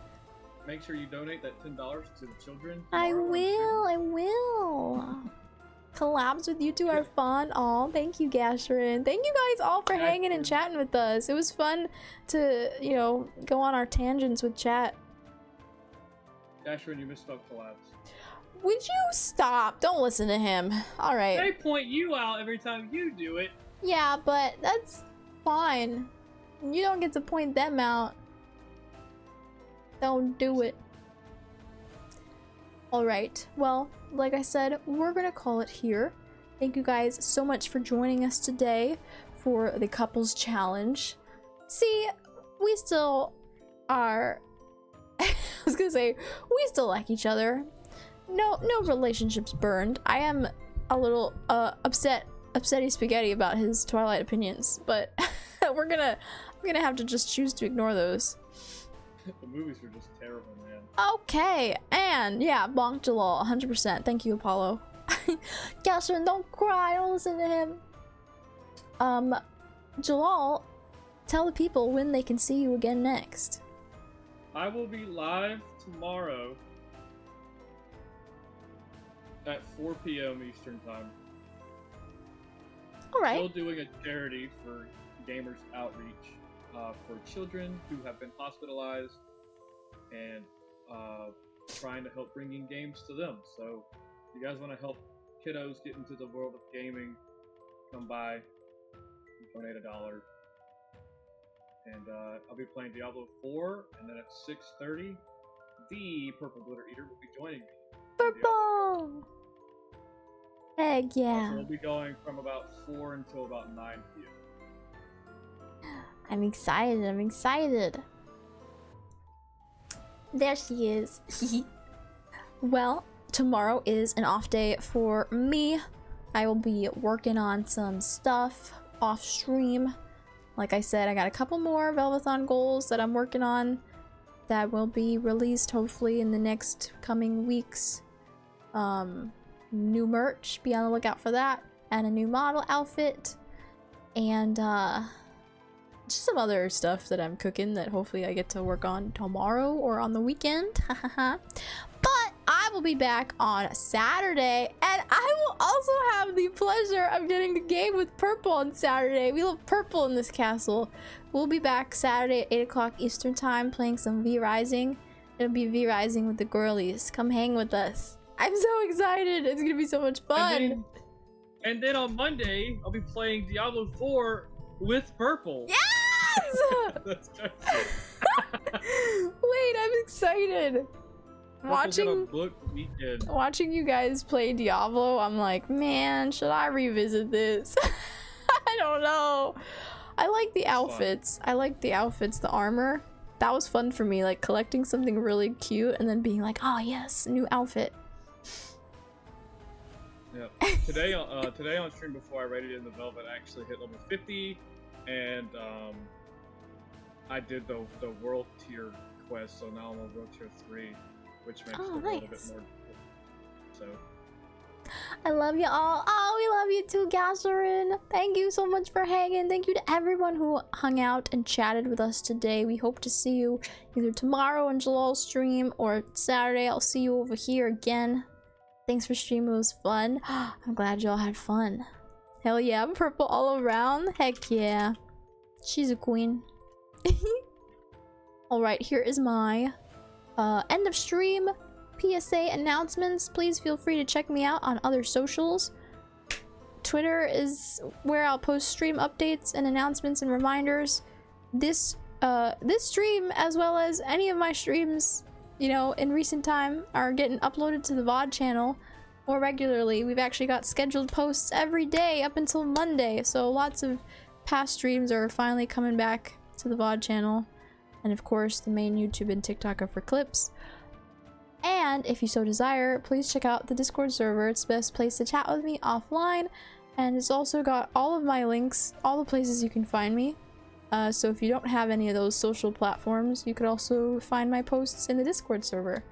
Make sure you donate that $10 to the children.
I
tomorrow on
will. I will. Collabs with you two are fun. Aw, thank you, Gasherin. Thank you guys all for hanging and chatting with us. It was fun to, you know, go on our tangents with chat.
Dasher, you misspelled collabs.
Would you stop? Don't listen to him. All right.
They point you out every time you do it.
Yeah, but that's fine. You don't get to point them out. Don't do it. Alright, well, like I said, we're gonna call it here. Thank you guys so much for joining us today for the couples challenge. See, we still are I was gonna say, we still like each other. No relationships burned. I am a little upsetty spaghetti about his Twilight opinions, but we're gonna have to just choose to ignore those.
The movies were just terrible, man.
Okay, and yeah, bonk Jellal 100%. Thank you, Apollo. Gaston, don't cry. Don't listen to him. Jellal, tell the people when they can see you again next.
I will be live tomorrow at 4 p.m. Eastern Time.
All right.
Still doing a charity for Gamers Outreach for children who have been hospitalized and trying to help bring in games to them. So if you guys want to help kiddos get into the world of gaming, come by, donate $1. And I'll be playing Diablo 4, and then at 6:30, the Purple Glitter Eater will be joining me.
Purple! Heck yeah.
So we'll be going from about 4 until about 9 p.m.
I'm excited. I'm excited. There she is. Well, tomorrow is an off day for me. I will be working on some stuff off stream. Like I said, I got a couple more Velvethon goals that I'm working on that will be released hopefully in the next coming weeks. New merch, be on the lookout for that, and a new model outfit, and just some other stuff that I'm cooking that hopefully I get to work on tomorrow or on the weekend. But I will be back on Saturday, and I will also have the pleasure of getting to game with Purple on Saturday. We love Purple in this castle. We'll be back Saturday at 8 o'clock Eastern Time playing some V-Rising. It'll be V-Rising with the girlies. Come hang with us. I'm so excited. It's gonna be so much fun.
And then on Monday, I'll be playing Diablo 4 with Purple.
Yes!
That's crazy.
Wait, I'm excited. Watching you guys play Diablo, I'm like, man, should I revisit this? I don't know. I like the outfits. I like the outfits, the armor. That was fun for me, like collecting something really cute and then being like, oh yes, new outfit.
Yeah. Today on stream before I raided in the Velvet, I actually hit level 50, and I did the world tier quest, so now I'm on world tier 3, which makes the world a bit more difficult. So
I love you all. Oh, we love you too, Gasserin. Thank you so much for hanging. Thank you to everyone who hung out and chatted with us today. We hope to see you either tomorrow on Jellal's stream or Saturday. I'll see you over here again. Thanks for streaming. It was fun. I'm glad y'all had fun. Hell yeah, I'm Purple all around. Heck yeah. She's a queen. Alright, here is my end of stream PSA announcements. Please feel free to check me out on other socials. Twitter is where I'll post stream updates and announcements and reminders. This stream, as well as any of my streams, you know, in recent time, are getting uploaded to the VOD channel more regularly. We've actually got scheduled posts every day up until Monday, so lots of past streams are finally coming back to the VOD channel. And of course, the main YouTube and TikTok are for clips. And if you so desire, please check out the Discord server. It's the best place to chat with me offline. And it's also got all of my links, all the places you can find me. So if you don't have any of those social platforms, you could also find my posts in the Discord server.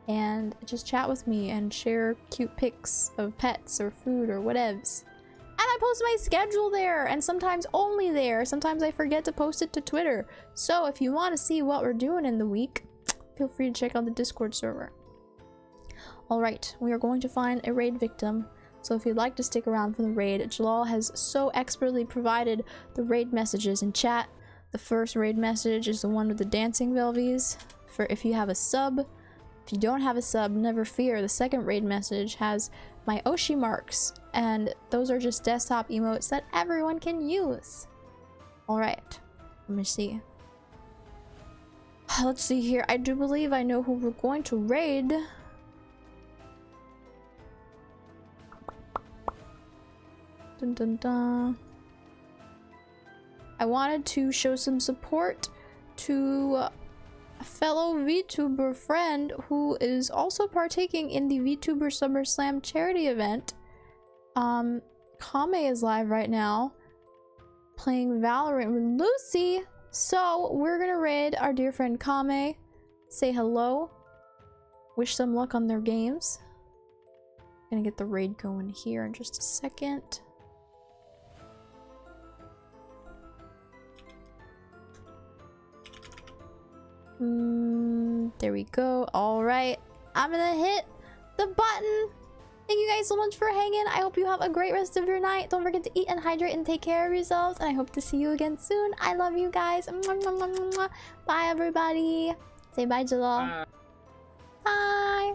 And just chat with me and share cute pics of pets or food or whatevs. And I post my schedule there, and sometimes only there. Sometimes I forget to post it to Twitter. So if you want to see what we're doing in the week, feel free to check out the Discord server. Alright, we are going to find a raid victim. So if you'd like to stick around for the raid, Jellal has so expertly provided the raid messages in chat. The first raid message is the one with the dancing Velvies. For if you have a sub. If you don't have a sub, never fear. The second raid message has my Oshi marks. And those are just desktop emotes that everyone can use. Alright, let me see. Let's see here. I do believe I know who we're going to raid. Dun dun dun. I wanted to show some support to a fellow VTuber friend who is also partaking in the VTuber SummerSlam charity event. Kame is live right now playing Valorant with Lucy. So we're gonna raid our dear friend Kame, say hello, wish them luck on their games. Gonna get the raid going here in just a second. There we go. All right, I'm gonna hit the button. Thank you guys so much for hanging. I hope you have a great rest of your night. Don't forget to eat and hydrate and take care of yourselves. And I hope to see you again soon. I love you guys. Mwah, mwah, mwah, mwah. Bye, everybody. Say bye, Jellal.
Bye.
Bye.